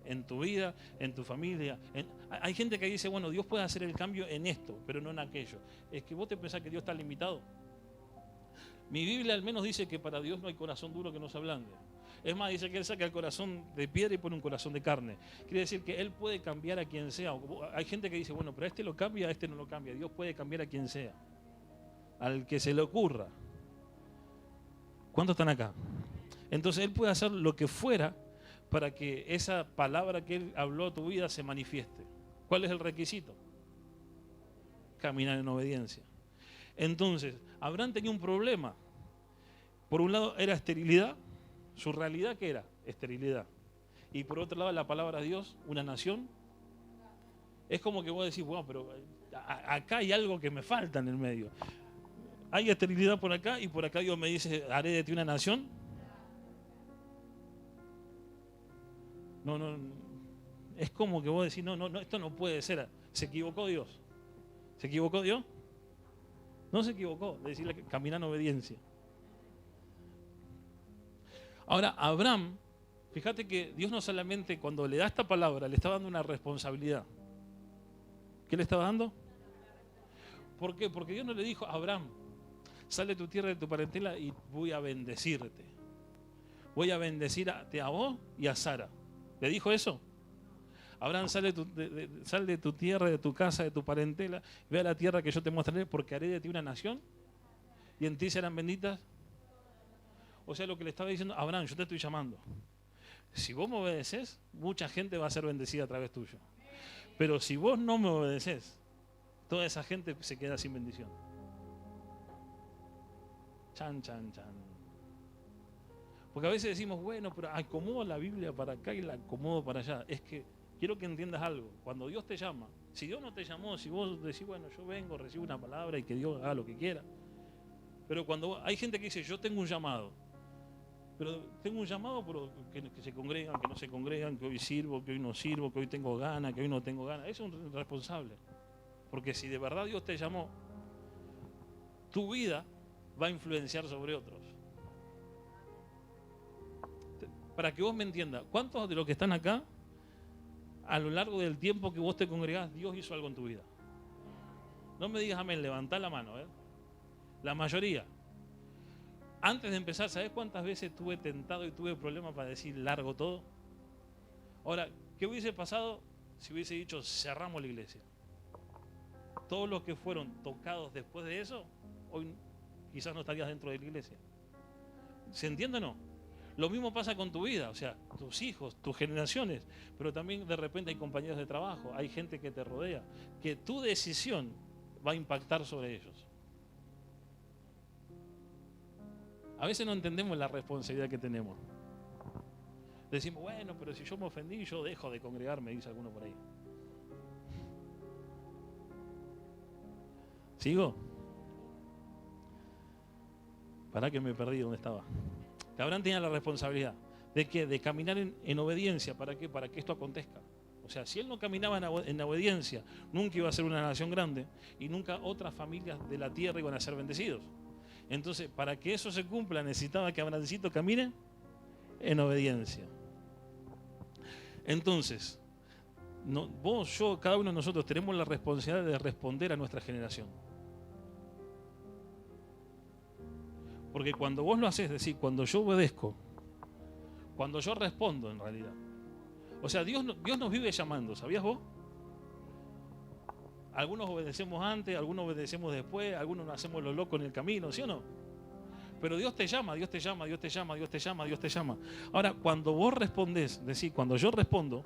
En tu vida, en tu familia. Hay gente que dice, bueno, Dios puede hacer el cambio en esto, pero no en aquello. Es que vos te pensás que Dios está limitado. Mi Biblia al menos dice que para Dios no hay corazón duro que no se ablande. Es más, dice que Él saca el corazón de piedra y pone un corazón de carne. Quiere decir que Él puede cambiar a quien sea. Hay gente que dice, bueno, pero este lo cambia, este no lo cambia. Dios puede cambiar a quien sea. Al que se le ocurra. ¿Cuántos están acá? Entonces Él puede hacer lo que fuera para que esa palabra que Él habló a tu vida se manifieste. ¿Cuál es el requisito? Caminar en obediencia. Entonces, Abraham tenía un problema. Por un lado era esterilidad. Su realidad, ¿qué era? Esterilidad. Y por otro lado, la palabra de Dios, una nación. Es como que vos decís, bueno, pero acá hay algo que me falta en el medio. Hay esterilidad por acá y por acá Dios me dice, haré de ti una nación. No, es como que vos decís, no, esto no puede ser. ¿Se equivocó Dios? ¿Se equivocó Dios? No se equivocó, de decirle que camina en obediencia. Ahora, Abraham, fíjate que Dios no solamente cuando le da esta palabra, le está dando una responsabilidad. ¿Qué le estaba dando? ¿Por qué? Porque Dios no le dijo a Abraham, sal de tu tierra, de tu parentela y voy a bendecirte. Voy a bendecirte a vos y a Sara. ¿Le dijo eso? Abraham, sal de tu tierra, de tu casa, de tu parentela, ve a la tierra que yo te mostraré, porque haré de ti una nación y en ti serán benditas. O sea, lo que le estaba diciendo, Abraham, yo te estoy llamando. Si vos me obedeces, mucha gente va a ser bendecida a través tuyo. Pero si vos no me obedeces, toda esa gente se queda sin bendición. Chan, chan, chan. Porque a veces decimos, bueno, pero acomodo la Biblia para acá y la acomodo para allá. Es que quiero que entiendas algo. Cuando Dios te llama, si Dios no te llamó, si vos decís, bueno, yo vengo, recibo una palabra y que Dios haga lo que quiera. Pero cuando hay gente que dice, yo tengo un llamado. Pero tengo un llamado por que se congregan, que no se congregan, que hoy sirvo, que hoy no sirvo, que hoy tengo ganas, que hoy no tengo ganas. Eso es un responsable. Porque si de verdad Dios te llamó, tu vida va a influenciar sobre otros. Para que vos me entiendas, ¿cuántos de los que están acá, a lo largo del tiempo que vos te congregás, Dios hizo algo en tu vida? No me digas amén, levantá la mano. La mayoría. Antes de empezar, ¿sabés cuántas veces estuve tentado y tuve problemas para decir largo todo? Ahora, ¿qué hubiese pasado si hubiese dicho cerramos la iglesia? Todos los que fueron tocados después de eso, hoy quizás no estarías dentro de la iglesia. ¿Se entiende o no? Lo mismo pasa con tu vida, o sea, tus hijos, tus generaciones, pero también de repente hay compañeros de trabajo, hay gente que te rodea, que tu decisión va a impactar sobre ellos. A veces no entendemos la responsabilidad que tenemos. Decimos, bueno, pero si yo me ofendí, yo dejo de congregarme, dice alguno por ahí. ¿Sigo? Pará que me perdí donde estaba. Abraham tenía la responsabilidad de que de caminar en obediencia. ¿Para qué? Para que esto acontezca. O sea, si él no caminaba en obediencia, nunca iba a ser una nación grande y nunca otras familias de la tierra iban a ser bendecidos. Entonces, para que eso se cumpla, necesitaba que Abrahamcito camine en obediencia. Entonces, vos, yo, cada uno de nosotros tenemos la responsabilidad de responder a nuestra generación. Porque cuando vos lo haces, es decir, cuando yo obedezco, cuando yo respondo en realidad. O sea, Dios nos vive llamando, ¿sabías vos? Algunos obedecemos antes, algunos obedecemos después, algunos nos hacemos los locos en el camino, ¿sí o no? Pero Dios te llama, Dios te llama, Dios te llama, Dios te llama, Dios te llama. Ahora, cuando vos respondés, es decir, cuando yo respondo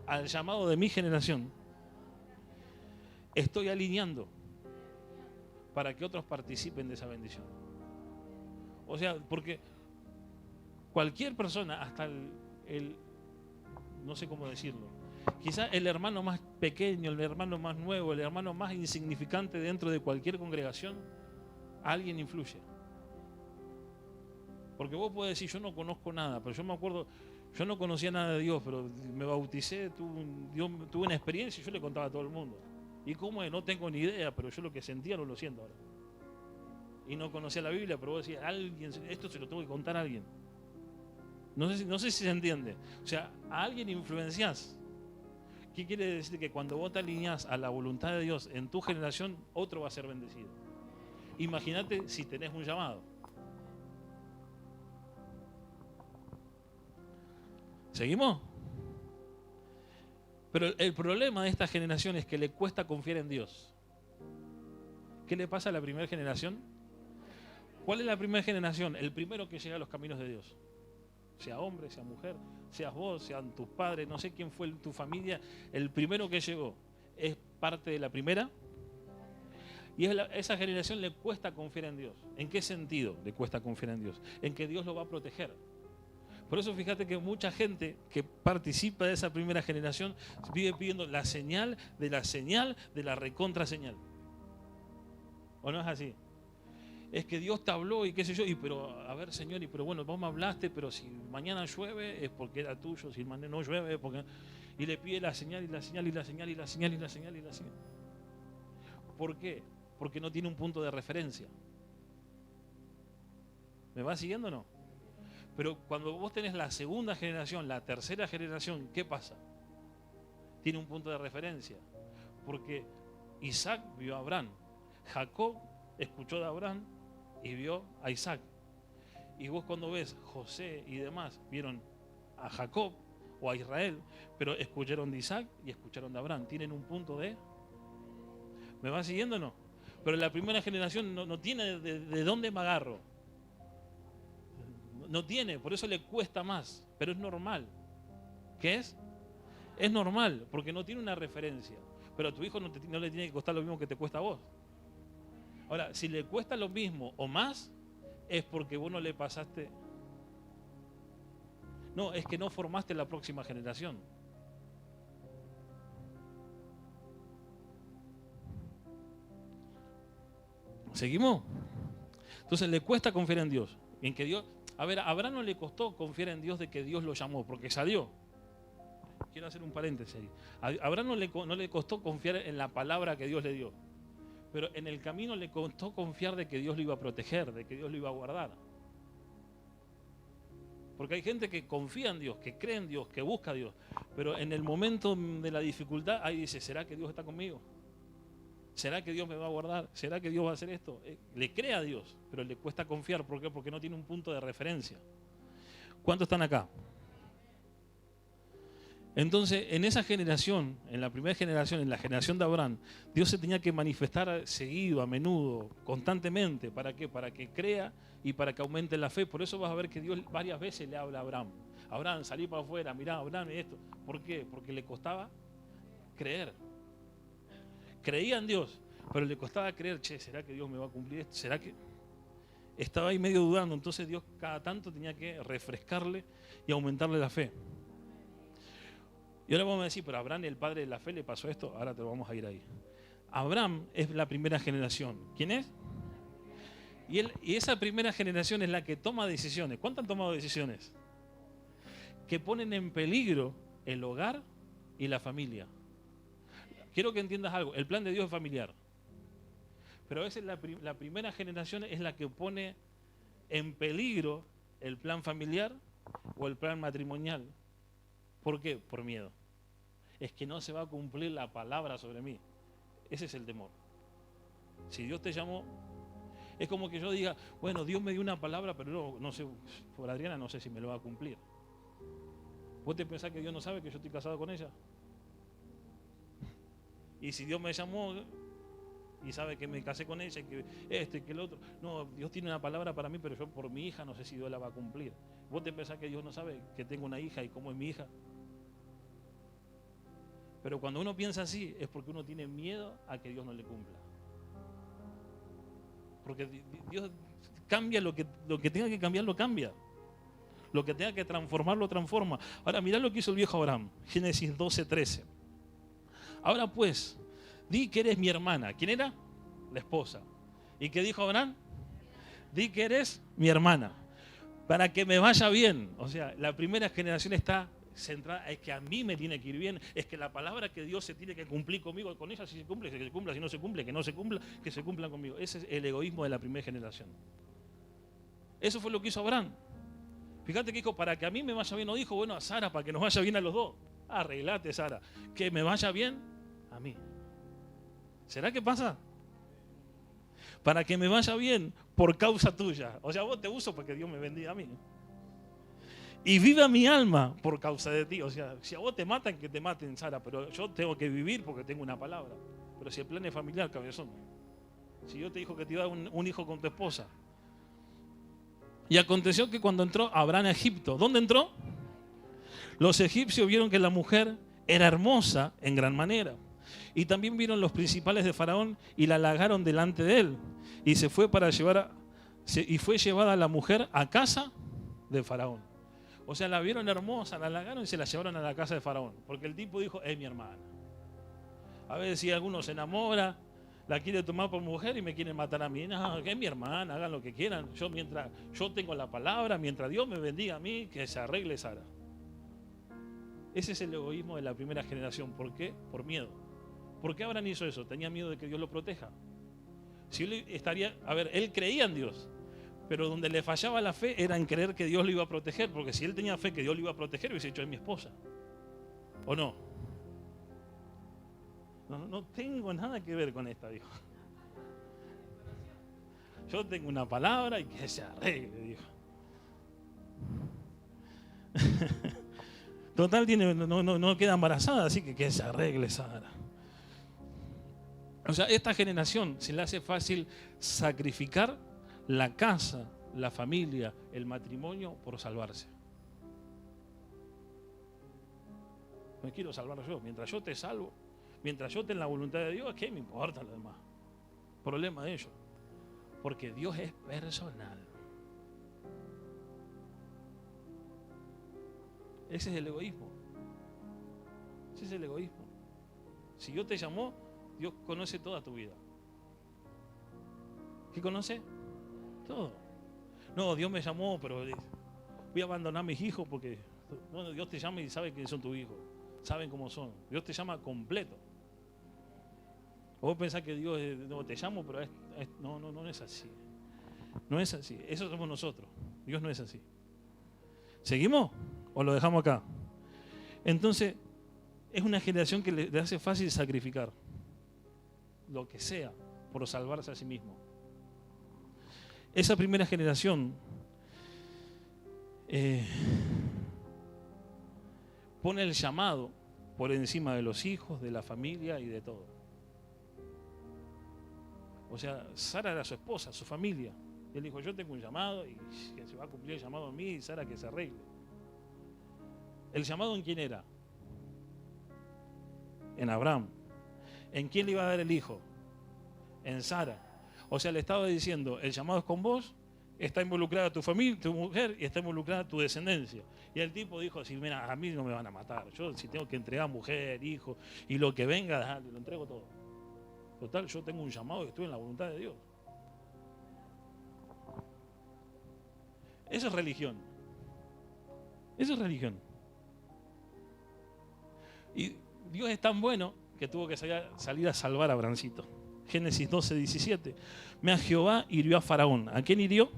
al llamado de mi generación, estoy alineando para que otros participen de esa bendición. O sea, porque cualquier persona, hasta el no sé cómo decirlo, quizás el hermano más pequeño, el hermano más nuevo, el hermano más insignificante dentro de cualquier congregación, alguien influye. Porque vos podés decir, yo no conozco nada, pero yo me acuerdo, yo no conocía nada de Dios, pero me bauticé, tuve una experiencia y yo le contaba a todo el mundo. ¿Y cómo es? No tengo ni idea, pero yo lo que sentía no lo siento ahora. Y no conocía la Biblia, pero vos decías, alguien, esto se lo tengo que contar a alguien. No sé si se entiende. O sea, a alguien influenciás. ¿Qué quiere decir? Que cuando vos te alineás a la voluntad de Dios en tu generación, otro va a ser bendecido. Imagínate si tenés un llamado. ¿Seguimos? Pero el problema de esta generación es que le cuesta confiar en Dios. ¿Qué le pasa a la primera generación? ¿Cuál es la primera generación? El primero que llega a los caminos de Dios. Sea hombre, sea mujer, seas vos, sean tus padres, no sé quién fue en tu familia, el primero que llegó es parte de la primera. Y esa generación le cuesta confiar en Dios. ¿En qué sentido le cuesta confiar en Dios? En que Dios lo va a proteger. Por eso fíjate que mucha gente que participa de esa primera generación vive pidiendo la señal de la recontra señal. ¿O no es así? Es que Dios te habló y qué sé yo, pero a ver Señor, pero bueno, vos me hablaste, pero si mañana llueve es porque era tuyo, si mañana no llueve es porque... Y le pide la señal y la señal y la señal y la señal y la señal y la señal. ¿Por qué? Porque no tiene un punto de referencia. ¿Me va siguiendo o no? Pero cuando vos tenés la segunda generación, la tercera generación, ¿qué pasa? Tiene un punto de referencia. Porque Isaac vio a Abraham. Jacob escuchó de Abraham y vio a Isaac. Y vos cuando ves José y demás, vieron a Jacob o a Israel, pero escucharon de Isaac y escucharon de Abraham. Tienen un punto de... ¿Me va siguiendo o no? Pero la primera generación no tiene de dónde me agarro. No tiene, por eso le cuesta más, pero es normal. ¿Qué es? Es normal, porque no tiene una referencia. Pero a tu hijo no le tiene que costar lo mismo que te cuesta a vos. Ahora, si le cuesta lo mismo o más, es porque vos no le pasaste. No, es que no formaste la próxima generación. ¿Seguimos? Entonces le cuesta confiar en Dios. En que Dios. A ver, a Abraham no le costó confiar en Dios de que Dios lo llamó, porque salió. Quiero hacer un paréntesis ahí. A Abraham no le costó confiar en la palabra que Dios le dio. Pero en el camino le costó confiar de que Dios lo iba a proteger, de que Dios lo iba a guardar. Porque hay gente que confía en Dios, que cree en Dios, que busca a Dios. Pero en el momento de la dificultad, ahí dice, ¿será que Dios está conmigo? ¿Será que Dios me va a guardar? ¿Será que Dios va a hacer esto? Le cree a Dios, pero le cuesta confiar. ¿Por qué? Porque no tiene un punto de referencia. ¿Cuántos están acá? Entonces, en esa generación, en la primera generación, en la generación de Abraham, Dios se tenía que manifestar seguido, a menudo, constantemente. ¿Para qué? Para que crea y para que aumente la fe. Por eso vas a ver que Dios varias veces le habla a Abraham. Abraham, salí para afuera, mirá, Abraham, esto. ¿Por qué? Porque le costaba creer. Creía en Dios, pero le costaba creer, ¿será que Dios me va a cumplir esto? ¿Será que...? Estaba ahí medio dudando, entonces Dios cada tanto tenía que refrescarle y aumentarle la fe. Y ahora vamos a decir, pero a Abraham, el padre de la fe, le pasó esto. Ahora te lo vamos a ir ahí. Abraham es la primera generación. ¿Quién es? Y esa primera generación es la que toma decisiones. ¿Cuántas han tomado decisiones? Que ponen en peligro el hogar y la familia. Quiero que entiendas algo. El plan de Dios es familiar. Pero a veces la primera generación es la que pone en peligro el plan familiar o el plan matrimonial. ¿Por qué? Por miedo. Es que no se va a cumplir la palabra sobre mí. Ese es el temor. Si Dios te llamó, es como que yo diga, bueno, Dios me dio una palabra, pero no sé, por Adriana no sé si me lo va a cumplir. ¿Vos te pensás que Dios no sabe que yo estoy casado con ella? Y si Dios me llamó y sabe que me casé con ella, que esto y que el otro, no, Dios tiene una palabra para mí, pero yo por mi hija no sé si Dios la va a cumplir. ¿Vos te pensás que Dios no sabe que tengo una hija y cómo es mi hija? Pero cuando uno piensa así es porque uno tiene miedo a que Dios no le cumpla. Porque Dios cambia lo que tenga que cambiar, lo cambia. Lo que tenga que transformar, lo transforma. Ahora mirá lo que hizo el viejo Abraham. Génesis 12:13. Ahora pues, di que eres mi hermana. ¿Quién era? La esposa. ¿Y qué dijo Abraham? Di que eres mi hermana. Para que me vaya bien. O sea, la primera generación está centrada, es que a mí me tiene que ir bien, es que la palabra que Dios se tiene que cumplir conmigo, con ella si se cumple, que se cumpla, si no se cumple, que no se cumpla, que se cumplan conmigo. Ese es el egoísmo de la primera generación. Eso fue lo que hizo Abraham. Fíjate que dijo, para que a mí me vaya bien, no dijo, bueno, a Sara, para que nos vaya bien a los dos. Arreglate, Sara, que me vaya bien a mí. ¿Será que pasa? Para que me vaya bien por causa tuya. O sea, vos te uso para que Dios me bendiga a mí. Y viva mi alma por causa de ti. O sea, si a vos te matan, que te maten, Sara, pero yo tengo que vivir porque tengo una palabra. Pero si el plan es familiar, cabezón. Si yo te dijo que te iba a dar un hijo con tu esposa. Y aconteció que cuando entró Abraham a Egipto, ¿dónde entró? Los egipcios vieron que la mujer era hermosa en gran manera. Y también vieron los principales de Faraón y la halagaron delante de él. Y fue llevada la mujer a casa de Faraón. O sea, la vieron hermosa, la halagaron y se la llevaron a la casa de Faraón. Porque el tipo dijo, es mi hermana. A veces si alguno se enamora, la quiere tomar por mujer y me quieren matar a mí. No, que es mi hermana, hagan lo que quieran. Mientras yo tengo la palabra, mientras Dios me bendiga a mí, que se arregle Sara. Ese es el egoísmo de la primera generación. ¿Por qué? Por miedo. ¿Por qué Abraham hizo eso? Tenía miedo de que Dios lo proteja. Si él él creía en Dios, pero donde le fallaba la fe era en creer que Dios lo iba a proteger, porque si él tenía fe que Dios lo iba a proteger, hubiese dicho, es mi esposa. ¿O no? No tengo nada que ver con esta, dijo. Yo tengo una palabra y que se arregle, dijo. Total, no queda embarazada, así que se arregle Sara. O sea, esta generación se le hace fácil sacrificar la casa, la familia, el matrimonio por salvarse. Me quiero salvar yo. Mientras yo te salvo, mientras yo esté en la voluntad de Dios, ¿qué me importa lo demás? Problema de ellos. Porque Dios es personal. Ese es el egoísmo. Ese es el egoísmo. Si Dios te llamó, Dios conoce toda tu vida. ¿Qué conoce? Todo. No, Dios me llamó, pero voy a abandonar a mis hijos porque no, Dios te llama y sabe que son tus hijos. Saben cómo son. Dios te llama completo. Vos pensás que Dios no te llamo, pero no es así. No es así. Eso somos nosotros. Dios no es así. ¿Seguimos? ¿O lo dejamos acá? Entonces, es una generación que le hace fácil sacrificar lo que sea por salvarse a sí mismo. Esa primera generación pone el llamado por encima de los hijos, de la familia y de todo. O sea, Sara era su esposa, su familia. Él dijo, yo tengo un llamado y que se va a cumplir el llamado a mí y Sara que se arregle. ¿El llamado en quién era? En Abraham. ¿En quién le iba a dar el hijo? En Sara. O sea, le estaba diciendo, el llamado es con vos, está involucrada tu familia, tu mujer, y está involucrada tu descendencia. Y el tipo dijo, sí, mira, a mí no me van a matar. Yo si tengo que entregar mujer, hijo, y lo que venga, dale, lo entrego todo. Total, yo tengo un llamado y estoy en la voluntad de Dios. Eso es religión. Eso es religión. Y Dios es tan bueno que tuvo que salir a salvar a Abrancito. Génesis 12:17. Me a Jehová hirió a Faraón. ¿A quién hirió?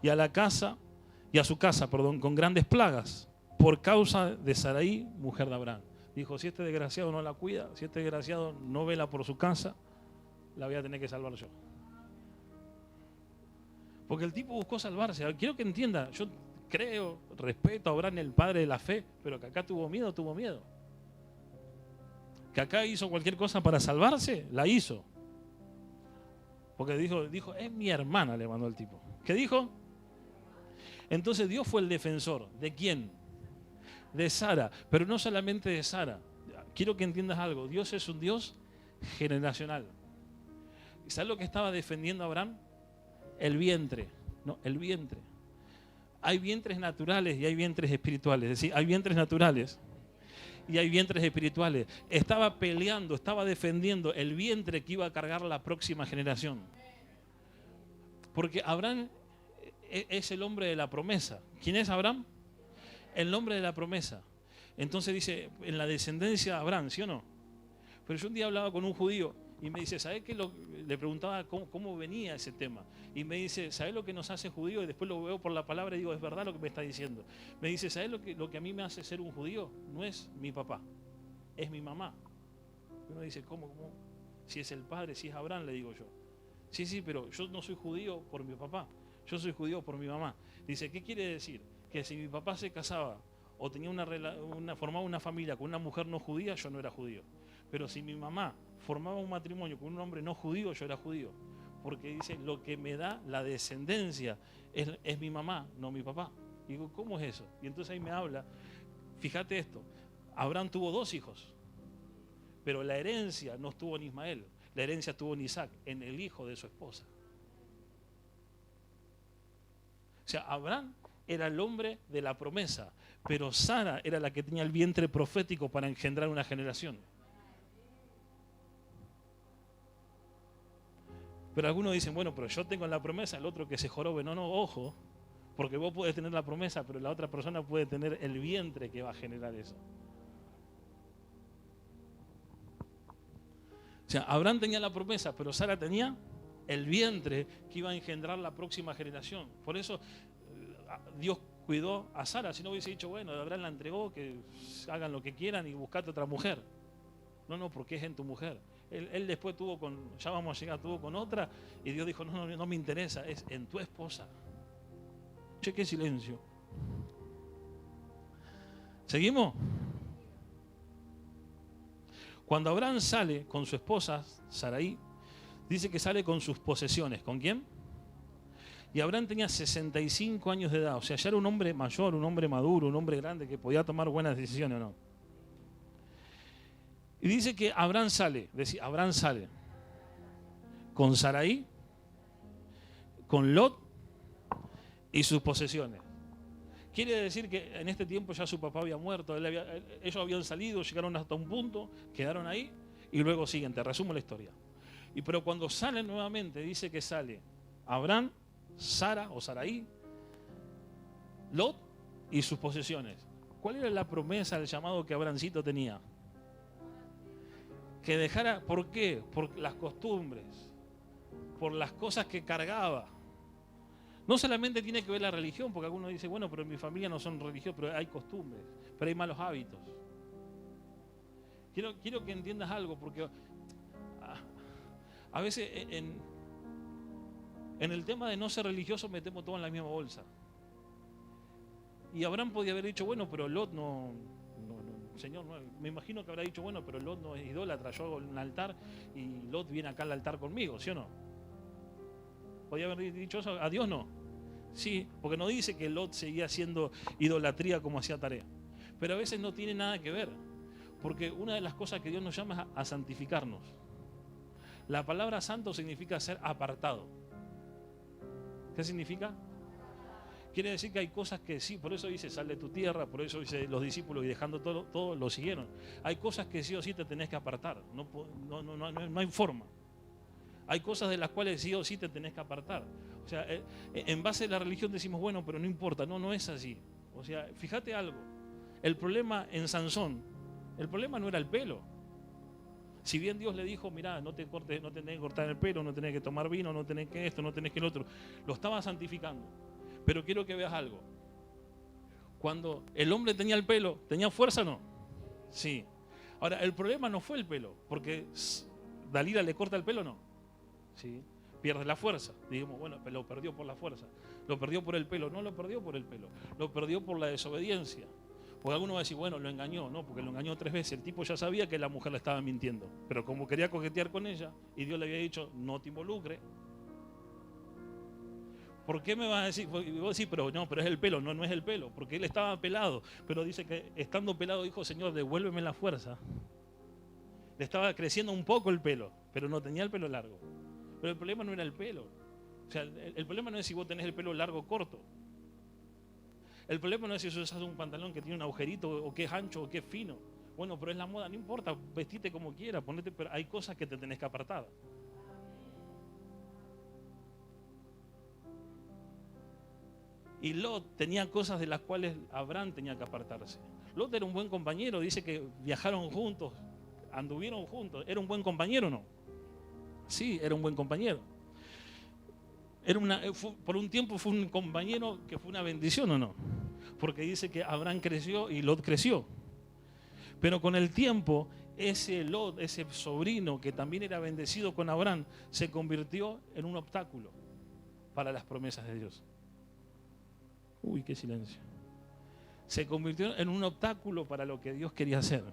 Y a su casa, con grandes plagas, por causa de Sarai, mujer de Abraham. Dijo, si este desgraciado no la cuida, si este desgraciado no vela por su casa, la voy a tener que salvar yo. Porque el tipo buscó salvarse. Quiero que entienda, yo creo, respeto a Abraham, el padre de la fe, pero que acá tuvo miedo. Que acá hizo cualquier cosa para salvarse, la hizo. Porque dijo, es mi hermana, le mandó el tipo. ¿Qué dijo? Entonces Dios fue el defensor. ¿De quién? De Sara. Pero no solamente de Sara. Quiero que entiendas algo. Dios es un Dios generacional. ¿Y sabes lo que estaba defendiendo Abraham? El vientre. No, el vientre. Hay vientres naturales y hay vientres espirituales. Es decir, hay vientres naturales y hay vientres espirituales. Estaba peleando, estaba defendiendo el vientre que iba a cargar la próxima generación. Porque Abraham es el hombre de la promesa. ¿Quién es Abraham? El hombre de la promesa. Entonces dice, en la descendencia de Abraham, ¿sí o no? Pero yo un día hablaba con un judío y me dice, ¿sabes qué? Le preguntaba cómo venía ese tema. Y me dice, ¿sabes lo que nos hace judío? Y después lo veo por la palabra y digo, es verdad lo que me está diciendo. Me dice, ¿sabes lo que a mí me hace ser un judío? No es mi papá, es mi mamá. Y uno dice, ¿cómo? Si es el padre, si es Abraham, le digo yo. Sí, pero yo no soy judío por mi papá, yo soy judío por mi mamá. Dice, ¿qué quiere decir? Que si mi papá se casaba o tenía formaba una familia con una mujer no judía, yo no era judío. Pero si mi mamá formaba un matrimonio con un hombre no judío, yo era judío. Porque dice, lo que me da la descendencia es mi mamá, no mi papá. Y digo, ¿cómo es eso? Y entonces ahí me habla, fíjate esto, Abraham tuvo 2 hijos, pero la herencia no estuvo en Ismael, la herencia estuvo en Isaac, en el hijo de su esposa. O sea, Abraham era el hombre de la promesa, pero Sara era la que tenía el vientre profético para engendrar una generación. Pero algunos dicen, bueno, pero yo tengo la promesa, el otro que se jorobe. No, ojo, porque vos podés tener la promesa, pero la otra persona puede tener el vientre que va a generar eso. O sea, Abraham tenía la promesa, pero Sara tenía el vientre que iba a engendrar la próxima generación. Por eso Dios cuidó a Sara. Si no hubiese dicho, bueno, Abraham la entregó, que hagan lo que quieran y buscate otra mujer. No, porque es en tu mujer. Él después ya vamos a llegar, tuvo con otra, y Dios dijo, no me interesa, es en tu esposa. Che, qué silencio. ¿Seguimos? Cuando Abraham sale con su esposa, Sarai, dice que sale con sus posesiones. ¿Con quién? Y Abraham tenía 65 años de edad, o sea, ya era un hombre mayor, un hombre maduro, un hombre grande que podía tomar buenas decisiones o no. Y dice que Abraham sale con Sarai, con Lot y sus posesiones. Quiere decir que en este tiempo ya su papá había muerto, ellos habían salido, llegaron hasta un punto, quedaron ahí y luego siguen. Te resumo la historia. Pero cuando salen nuevamente, dice que sale Abraham, Sara o Sarai, Lot y sus posesiones. ¿Cuál era la promesa, el llamado que Abrahamcito tenía? Que dejara, ¿por qué? Por las costumbres, por las cosas que cargaba. No solamente tiene que ver la religión, porque algunos dicen, bueno, pero en mi familia no son religiosos, pero hay costumbres, pero hay malos hábitos. Quiero que entiendas algo, porque a veces en el tema de no ser religioso metemos todo en la misma bolsa. Y Abraham podía haber dicho, bueno, pero Lot no, Señor, no, me imagino que habrá dicho, bueno, pero Lot no es idólatra, yo hago un altar y Lot viene acá al altar conmigo, ¿sí o no? ¿Podía haber dicho eso? ¿A Dios no? Sí, porque no dice que Lot seguía haciendo idolatría como hacía tarea. Pero a veces no tiene nada que ver, porque una de las cosas que Dios nos llama es a santificarnos. La palabra santo significa ser apartado. ¿Qué significa? Quiere decir que hay cosas que sí, por eso dice, sal de tu tierra, por eso dice los discípulos y dejando todo lo siguieron. Hay cosas que sí o sí te tenés que apartar, no hay forma. Hay cosas de las cuales sí o sí te tenés que apartar. O sea, en base a la religión decimos, bueno, pero no importa, no es así. O sea, fíjate algo, el problema en Sansón, el problema no era el pelo. Si bien Dios le dijo, mirá, no tenés que cortar el pelo, no tenés que tomar vino, no tenés que esto, no tenés que el otro, lo estaba santificando. Pero quiero que veas algo. Cuando el hombre tenía el pelo, ¿tenía fuerza o no? Sí. Ahora, el problema no fue el pelo, porque Dalila le corta el pelo o no. Sí. Pierde la fuerza. Digamos, bueno, lo perdió por la fuerza. Lo perdió por el pelo. No lo perdió por el pelo. Lo perdió por la desobediencia. Porque alguno va a decir, bueno, lo engañó. No, porque lo engañó 3 veces. El tipo ya sabía que la mujer le estaba mintiendo. Pero como quería coquetear con ella, y Dios le había dicho, no te involucre. ¿Por qué me vas a decir? Vos decís, pero es el pelo. No es el pelo, porque él estaba pelado. Pero dice que estando pelado dijo, Señor, devuélveme la fuerza. Le estaba creciendo un poco el pelo, pero no tenía el pelo largo. Pero el problema no era el pelo. O sea, el problema no es si vos tenés el pelo largo o corto. El problema no es si usas un pantalón que tiene un agujerito, o que es ancho, o que es fino. Bueno, pero es la moda, no importa, vestite como quieras, ponete, pero hay cosas que te tenés que apartar. Y Lot tenía cosas de las cuales Abraham tenía que apartarse. Lot era un buen compañero, dice que viajaron juntos, anduvieron juntos. ¿Era un buen compañero o no? Sí, era un buen compañero. Por un tiempo fue un compañero que fue una bendición o no. Porque dice que Abraham creció y Lot creció. Pero con el tiempo, ese Lot, ese sobrino que también era bendecido con Abraham, se convirtió en un obstáculo para las promesas de Dios. Uy, qué silencio. Se convirtió en un obstáculo para lo que Dios quería hacer.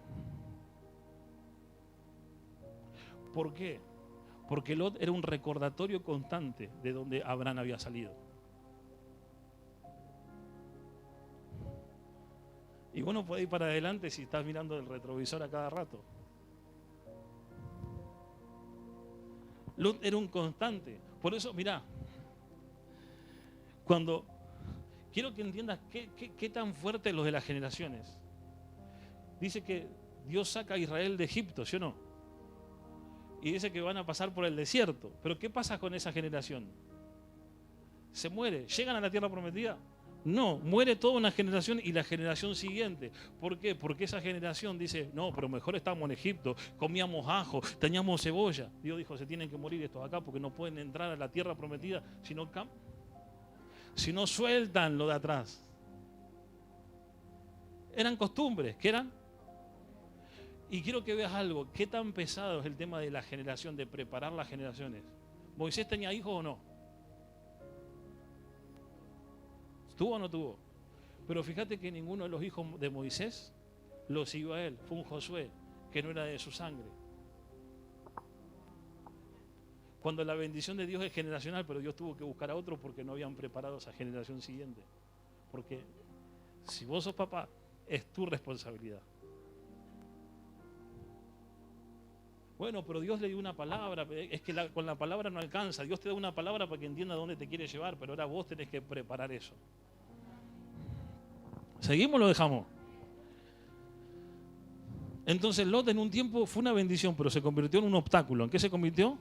¿Por qué? Porque Lot era un recordatorio constante de donde Abraham había salido. Y vos no podés ir para adelante si estás mirando el retrovisor a cada rato. Lot era un constante. Por eso, mirá, quiero que entiendas qué tan fuerte es lo de las generaciones. Dice que Dios saca a Israel de Egipto, ¿sí o no? Y dice que van a pasar por el desierto. Pero ¿qué pasa con esa generación? Se muere. ¿Llegan a la tierra prometida? No, muere toda una generación y la generación siguiente. ¿Por qué? Porque esa generación dice, no, pero mejor estábamos en Egipto, comíamos ajo, teníamos cebolla. Dios dijo, se tienen que morir estos acá porque no pueden entrar a la tierra prometida si no sueltan lo de atrás. Eran costumbres, ¿qué eran? Y quiero que veas algo, qué tan pesado es el tema de la generación, de preparar las generaciones. ¿Moisés tenía hijos o no? ¿Tuvo o no tuvo? Pero fíjate que ninguno de los hijos de Moisés lo siguió a él. Fue un Josué que no era de su sangre. Cuando la bendición de Dios es generacional, pero Dios tuvo que buscar a otro porque no habían preparado esa generación siguiente. Porque si vos sos papá, es tu responsabilidad. Bueno, pero Dios le dio una palabra, es que con la palabra no alcanza. Dios te da una palabra para que entienda dónde te quiere llevar, pero ahora vos tenés que preparar eso. ¿Seguimos o lo dejamos? Entonces Lot en un tiempo fue una bendición, pero se convirtió en un obstáculo. ¿En qué se convirtió?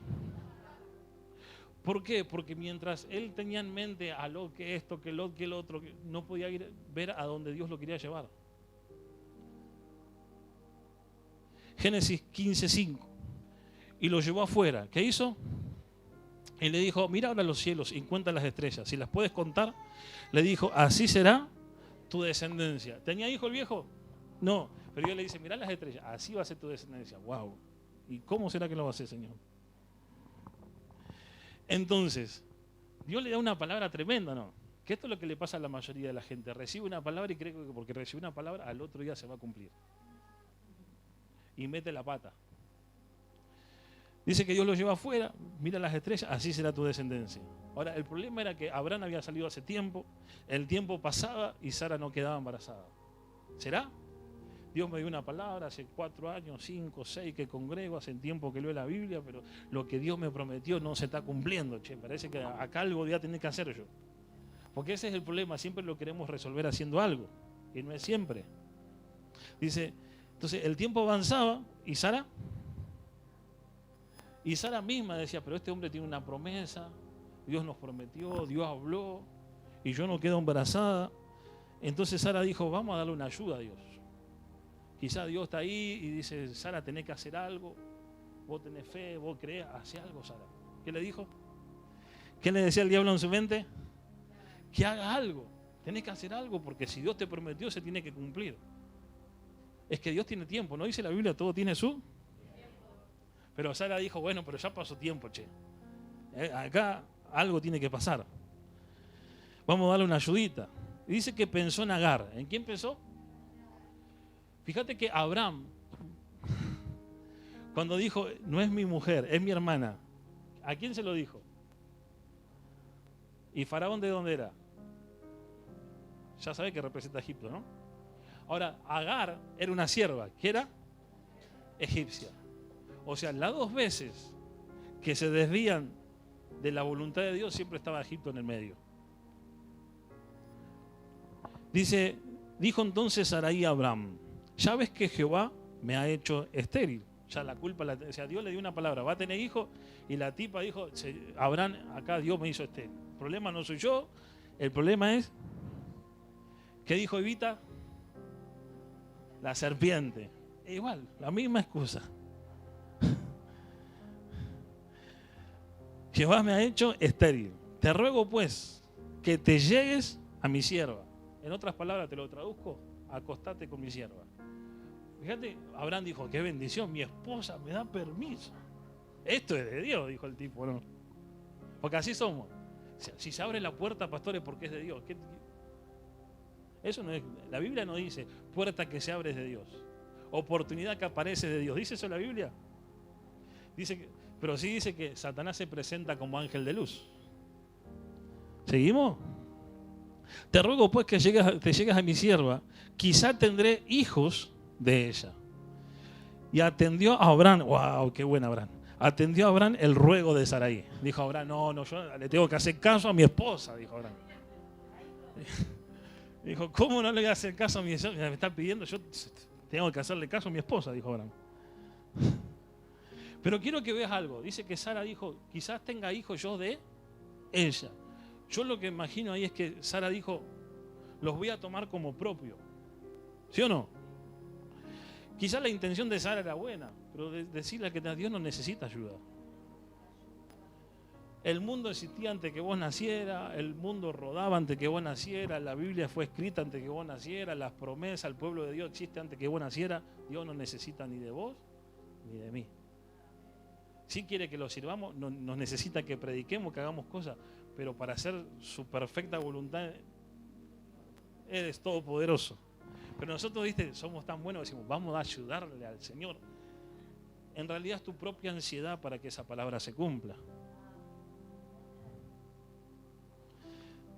¿Por qué? Porque mientras él tenía en mente a Lot que esto, que Lot, que el otro, no podía ver a donde Dios lo quería llevar. Génesis 15:5. Y lo llevó afuera. ¿Qué hizo? Y le dijo, mira ahora los cielos y cuenta las estrellas. Si las puedes contar, le dijo, así será tu descendencia. ¿Tenía hijo el viejo? No. Pero Dios le dice, mira las estrellas, así va a ser tu descendencia. Wow. ¿Y cómo será que lo va a hacer, Señor? Entonces, Dios le da una palabra tremenda, ¿no? Que esto es lo que le pasa a la mayoría de la gente. Recibe una palabra y cree que porque recibe una palabra, al otro día se va a cumplir. Y mete la pata. Dice que Dios lo lleva afuera, mira las estrellas, así será tu descendencia. Ahora, el problema era que Abraham había salido hace tiempo, el tiempo pasaba y Sara no quedaba embarazada. ¿Será? Dios me dio una palabra hace 4 años, 5, 6 que congrego, hace tiempo que leo la Biblia, pero lo que Dios me prometió no se está cumpliendo. Che, parece que acá algo voy a tener que hacer yo. Porque ese es el problema, siempre lo queremos resolver haciendo algo, y no es siempre. Dice, entonces el tiempo avanzaba y Sara misma decía, pero este hombre tiene una promesa, Dios nos prometió, Dios habló, y yo no quedo embarazada. Entonces Sara dijo, vamos a darle una ayuda a Dios. Quizá Dios está ahí y dice, Sara, tenés que hacer algo, vos tenés fe, vos creés, hace algo, Sara. ¿Qué le dijo? ¿Qué le decía el diablo en su mente? Que haga algo, tenés que hacer algo, porque si Dios te prometió, se tiene que cumplir. Es que Dios tiene tiempo, ¿no dice la Biblia, todo tiene su? Pero Sara dijo, bueno, pero ya pasó tiempo, che. Acá algo tiene que pasar. Vamos a darle una ayudita. Y dice que pensó en Agar. ¿En quién pensó? Fíjate que Abraham, cuando dijo, no es mi mujer, es mi hermana, ¿a quién se lo dijo? ¿Y Faraón de dónde era? Ya sabe que representa a Egipto, ¿no? Ahora, Agar era una sierva, ¿qué era? Egipcia. O sea, las 2 veces que se desvían de la voluntad de Dios, siempre estaba Egipto en el medio. Dijo entonces Sarai a Abraham, ya ves que Jehová me ha hecho estéril. Ya la culpa, o sea, Dios le dio una palabra, va a tener hijo, y la tipa dijo, Abraham, acá Dios me hizo estéril. El problema no soy yo, el problema es, ¿qué dijo Evita? La serpiente. Igual, la misma excusa. Jehová me ha hecho estéril. Te ruego pues que te llegues a mi sierva. En otras palabras te lo traduzco, acostate con mi sierva. Fíjate, Abraham dijo, qué bendición, mi esposa me da permiso. Esto es de Dios, dijo el tipo, ¿no? Porque así somos. Si se abre la puerta, pastores, porque es de Dios. Eso no es, la Biblia no dice puerta que se abre es de Dios. Oportunidad que aparece de Dios. ¿Dice eso la Biblia? Pero sí dice que Satanás se presenta como ángel de luz. ¿Seguimos? Te ruego pues que te llegues a mi sierva, quizá tendré hijos de ella. Y atendió a Abraham, wow, qué buen Abraham. Atendió a Abraham el ruego de Sarai. Dijo Abraham, no, yo le tengo que hacer caso a mi esposa, dijo Abraham. Dijo, ¿cómo no le voy a hacer caso a mi esposa? Me está pidiendo, yo tengo que hacerle caso a mi esposa, dijo Abraham. Pero quiero que veas algo. Dice que Sara dijo, quizás tenga hijos yo de ella. Yo lo que imagino ahí es que Sara dijo, los voy a tomar como propio. ¿Sí o no? Quizás la intención de Sara era buena, pero decirle que Dios no necesita ayuda. El mundo existía antes que vos nacieras, el mundo rodaba antes que vos nacieras, la Biblia fue escrita antes que vos nacieras, las promesas, el pueblo de Dios existe antes que vos nacieras. Dios no necesita ni de vos ni de mí. Sí quiere que lo sirvamos, nos necesita que prediquemos, que hagamos cosas, pero para hacer su perfecta voluntad, Él es todopoderoso. Pero nosotros, ¿viste? Somos tan buenos que decimos, vamos a ayudarle al Señor. En realidad es tu propia ansiedad para que esa palabra se cumpla.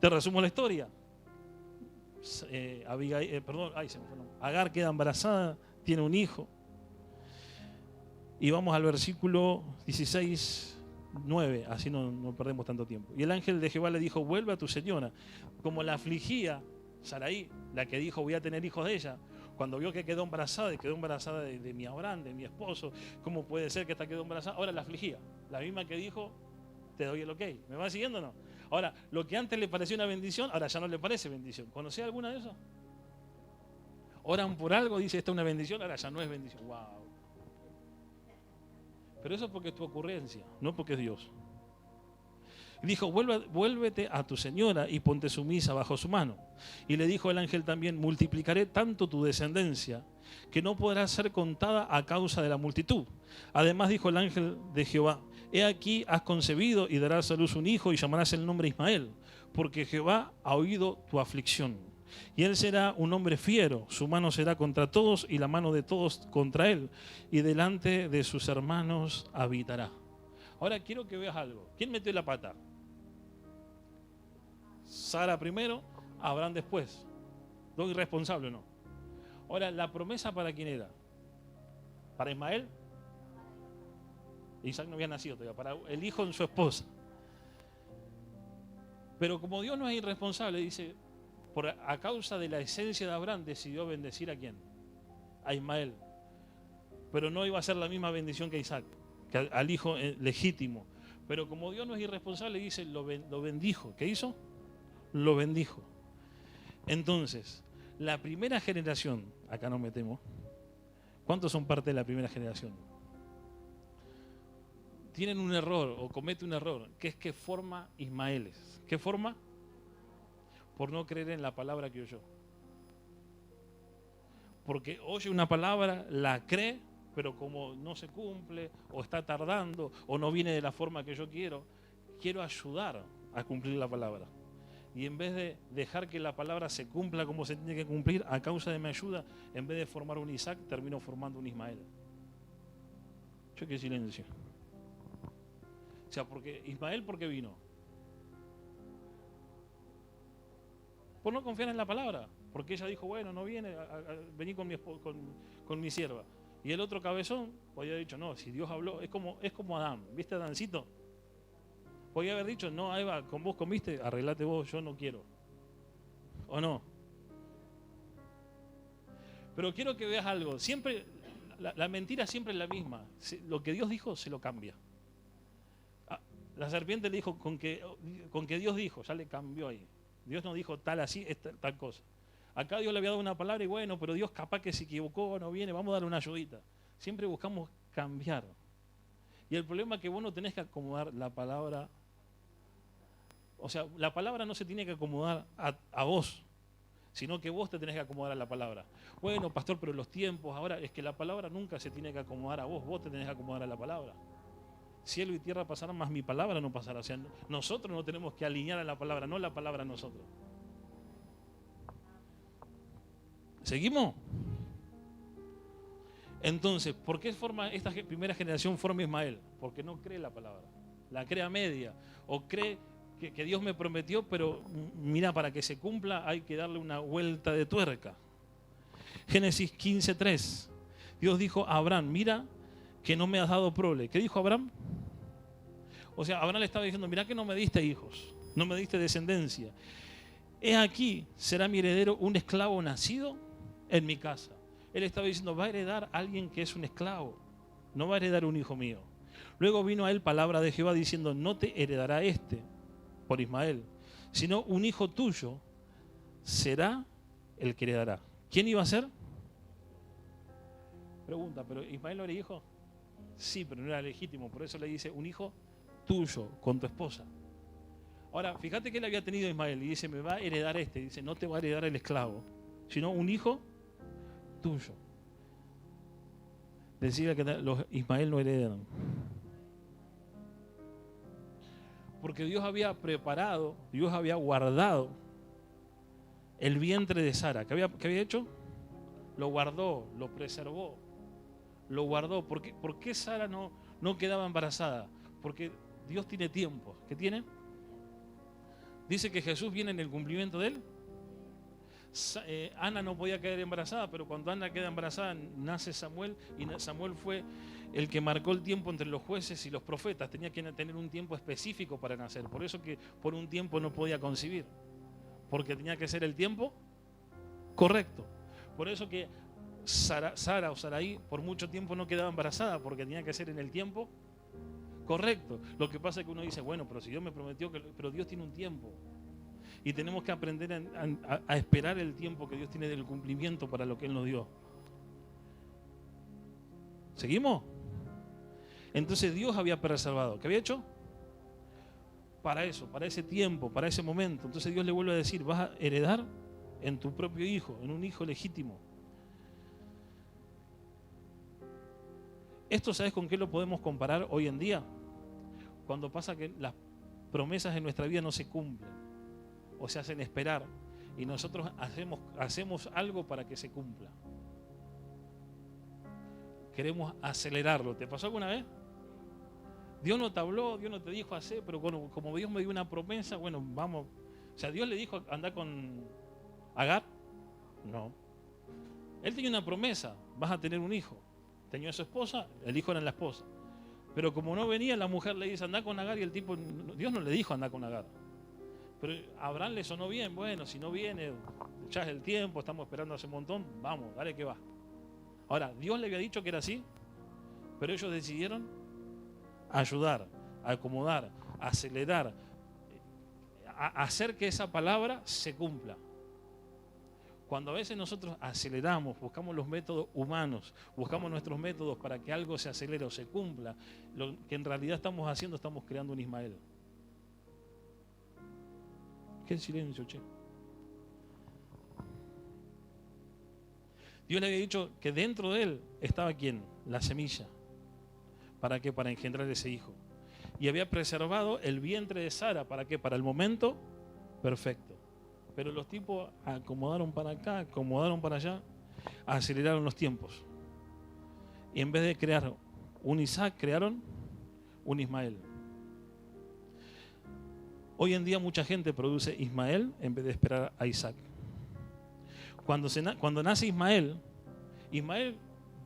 Te resumo la historia. Agar queda embarazada, tiene un hijo. Y vamos al versículo 16, 9, así no perdemos tanto tiempo. Y el ángel de Jehová le dijo, vuelve a tu señora. Como la afligía Sarai, la que dijo voy a tener hijos de ella, cuando vio que quedó embarazada y quedó embarazada de mi Abraham, de mi esposo, ¿cómo puede ser que esta quedó embarazada? Ahora la afligía, la misma que dijo, te doy el ok. ¿Me va siguiendo o no? Ahora, lo que antes le parecía una bendición, ahora ya no le parece bendición. ¿Conocés alguna de esas? Oran por algo, dice esta es una bendición, ahora ya no es bendición. Wow. Pero eso es porque es tu ocurrencia, no porque es Dios. Y dijo, vuélvete a tu señora y ponte sumisa bajo su mano. Y le dijo el ángel también, multiplicaré tanto tu descendencia que no podrá ser contada a causa de la multitud. Además dijo el ángel de Jehová, he aquí has concebido y darás a luz un hijo y llamarás el nombre Ismael, porque Jehová ha oído tu aflicción. Y él será un hombre fiero, su mano será contra todos y la mano de todos contra él, y delante de sus hermanos habitará. Ahora quiero que veas algo. ¿Quién metió la pata? Sara primero, Abraham después. ¿Dos irresponsables o no? Ahora, ¿la promesa para quién era? ¿Para Ismael? Isaac no había nacido todavía, para el hijo de su esposa. Pero como Dios no es irresponsable, dice, a causa de la esencia de Abraham decidió bendecir ¿a quién? A Ismael. Pero no iba a ser la misma bendición que Isaac, que al hijo legítimo. Pero como Dios no es irresponsable, dice, lo bendijo. ¿Qué hizo? Lo bendijo. Entonces, la primera generación, acá nos metemos, ¿cuántos son parte de la primera generación? Tienen un error o comete un error, que es que forma Ismaeles. ¿Qué forma? Por no creer en la palabra que oyó. Porque oye una palabra, la cree, pero como no se cumple, o está tardando, o no viene de la forma que yo quiero ayudar a cumplir la palabra. Y en vez de dejar que la palabra se cumpla como se tiene que cumplir, a causa de mi ayuda, en vez de formar un Isaac, termino formando un Ismael. Yo qué silencio. O sea, porque Ismael, ¿por qué vino? Por no confiar en la palabra. Porque ella dijo, bueno, no viene, vení con mi sierva. Y el otro cabezón podía haber dicho, no, si Dios habló, es como Adán. ¿Viste a Adancito? Podía haber dicho, no, Eva, con vos comiste, arreglate vos, yo no quiero. ¿O no? Pero quiero que veas algo. Siempre, la mentira siempre es la misma. Lo que Dios dijo, se lo cambia. La serpiente le dijo, con que Dios dijo, ya le cambió ahí. Dios no dijo tal así, es tal cosa. Acá Dios le había dado una palabra y bueno, pero Dios capaz que se equivocó, no viene, vamos a darle una ayudita. Siempre buscamos cambiar. Y el problema es que vos no tenés que acomodar la palabra. O sea, la palabra no se tiene que acomodar a vos, sino que vos te tenés que acomodar a la palabra. Bueno, pastor, pero los tiempos, ahora es que la palabra nunca se tiene que acomodar a vos te tenés que acomodar a la palabra. Cielo y tierra pasarán, más mi palabra no pasará. O sea, nosotros no tenemos que alinear a la palabra, no la palabra a nosotros. ¿Seguimos? Entonces, ¿por qué esta primera generación forma Ismael? Porque no cree la palabra, la cree a media, o cree que Dios me prometió, pero mira, para que se cumpla hay que darle una vuelta de tuerca. Génesis 15:3. Dios dijo a Abraham, mira que no me has dado prole. ¿Qué dijo Abraham? O sea, Abraham le estaba diciendo, mira que no me diste hijos, no me diste descendencia. He aquí, será mi heredero un esclavo nacido en mi casa. Él estaba diciendo, va a heredar a alguien que es un esclavo, no va a heredar un hijo mío. Luego vino a él palabra de Jehová diciendo, no te heredará por Ismael, sino un hijo tuyo será el que heredará. ¿Quién iba a ser? Pregunta, ¿pero Ismael no era hijo? Sí, pero no era legítimo, por eso le dice un hijo tuyo, con tu esposa. Ahora, fíjate que él había tenido a Ismael y dice, me va a heredar este. Dice, no te va a heredar el esclavo, sino un hijo tuyo. Decía que los Ismael no heredan. Porque Dios había preparado, Dios había guardado el vientre de Sara. ¿Qué había hecho? Lo guardó, lo preservó, lo guardó. ¿Por qué Sara no quedaba embarazada? Porque Dios tiene tiempo. ¿Qué tiene? Dice que Jesús viene en el cumplimiento de él. Ana no podía quedar embarazada, pero cuando Ana queda embarazada nace Samuel, y Samuel fue el que marcó el tiempo entre los jueces y los profetas. Tenía que tener un tiempo específico para nacer. Por eso que por un tiempo no podía concebir, porque tenía que ser el tiempo correcto. Por eso que Sara o Sarai por mucho tiempo no quedaba embarazada, porque tenía que ser en el tiempo correcto. Lo que pasa es que uno dice, bueno, pero si Dios me prometió pero Dios tiene un tiempo. Y tenemos que aprender a esperar el tiempo que Dios tiene del cumplimiento para lo que Él nos dio. ¿Seguimos? Entonces Dios había preservado. ¿Qué había hecho? Para eso, para ese tiempo, para ese momento. Entonces Dios le vuelve a decir, vas a heredar en tu propio hijo, en un hijo legítimo. Esto, ¿sabes con qué lo podemos comparar hoy en día? Cuando pasa que las promesas en nuestra vida no se cumplen o se hacen esperar y nosotros hacemos algo para que se cumpla. Queremos acelerarlo. ¿Te pasó alguna vez? Dios no te habló, Dios no te dijo hacer, pero como Dios me dio una promesa, bueno, vamos. O sea, Dios le dijo anda con Agar. No. Él tenía una promesa, vas a tener un hijo. Tenía a su esposa, el hijo era la esposa. Pero como no venía, la mujer le dice anda con Agar y el tipo, Dios no le dijo anda con Agar. Pero a Abraham le sonó bien, bueno, si no viene, ya es el tiempo, estamos esperando hace un montón, vamos, dale que va. Ahora, Dios le había dicho que era así, pero ellos decidieron ayudar, a acomodar, a acelerar, a hacer que esa palabra se cumpla. Cuando a veces nosotros aceleramos, buscamos los métodos humanos, buscamos nuestros métodos para que algo se acelere o se cumpla, lo que en realidad estamos haciendo, estamos creando un Ismael. ¿Qué silencio, che? Dios le había dicho que dentro de él estaba ¿quién? La semilla. ¿Para qué? Para engendrar ese hijo. Y había preservado el vientre de Sara. ¿Para qué? Para el momento perfecto. Pero los tipos acomodaron para acá, acomodaron para allá, aceleraron los tiempos. Y en vez de crear un Isaac, crearon un Ismael. Hoy en día mucha gente produce Ismael en vez de esperar a Isaac. Cuando nace Ismael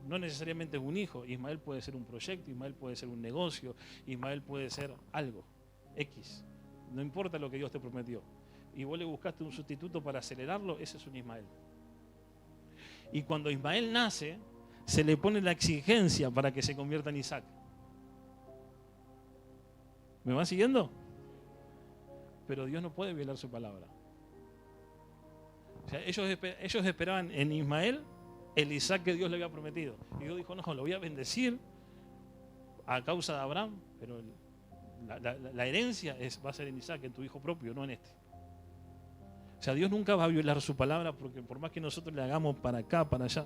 no necesariamente es un hijo. Ismael puede ser un proyecto, Ismael puede ser un negocio, Ismael puede ser algo, X. No importa lo que Dios te prometió. Y vos le buscaste un sustituto para acelerarlo, ese es un Ismael. Y cuando Ismael nace, se le pone la exigencia para que se convierta en Isaac. ¿Me van siguiendo? Pero Dios no puede violar su palabra. O sea, ellos esperaban en Ismael el Isaac que Dios le había prometido. Y Dios dijo, no, lo voy a bendecir a causa de Abraham, pero la herencia va a ser en Isaac, en tu hijo propio, no en este. O sea, Dios nunca va a violar su palabra, porque por más que nosotros le hagamos para acá, para allá.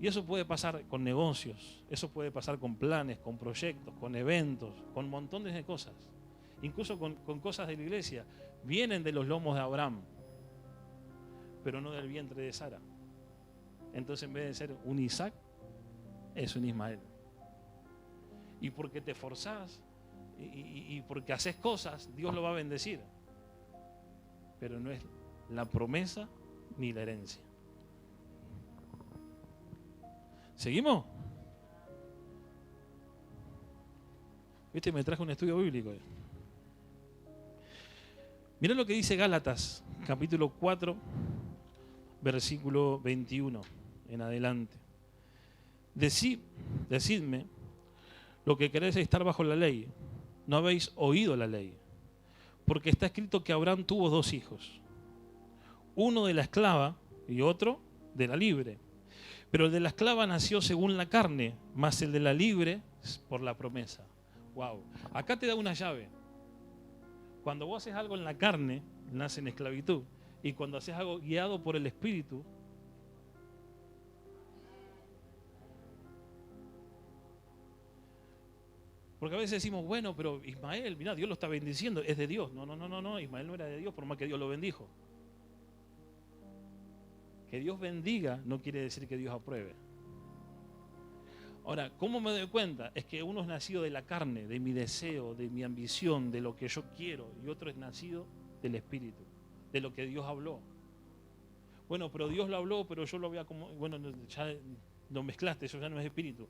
Y eso puede pasar con negocios, eso puede pasar con planes, con proyectos, con eventos, con montones de cosas. Incluso con cosas de la iglesia. Vienen de los lomos de Abraham, pero no del vientre de Sara. Entonces, en vez de ser un Isaac, es un Ismael. Y porque te forzás y porque haces cosas, Dios lo va a bendecir. Pero no es la promesa ni la herencia. ¿Seguimos? ¿Viste? Me traje un estudio bíblico. Mirá lo que dice Gálatas, capítulo 4, versículo 21 en adelante. Decidme lo que queréis estar bajo la ley. No habéis oído la ley. Porque está escrito que Abraham tuvo 2 hijos. Uno de la esclava y otro de la libre. Pero el de la esclava nació según la carne, más el de la libre por la promesa. Wow. Acá te da una llave. Cuando vos haces algo en la carne, nace en esclavitud. Y cuando haces algo guiado por el Espíritu, porque a veces decimos, bueno, pero Ismael, mira, Dios lo está bendiciendo, es de Dios. No, Ismael no era de Dios, por más que Dios lo bendijo. Que Dios bendiga no quiere decir que Dios apruebe. Ahora, ¿cómo me doy cuenta? Es que uno es nacido de la carne, de mi deseo, de mi ambición, de lo que yo quiero, y otro es nacido del Espíritu, de lo que Dios habló. Bueno, pero Dios lo habló, pero yo lo veía como, bueno, ya lo mezclaste, eso ya no es Espíritu.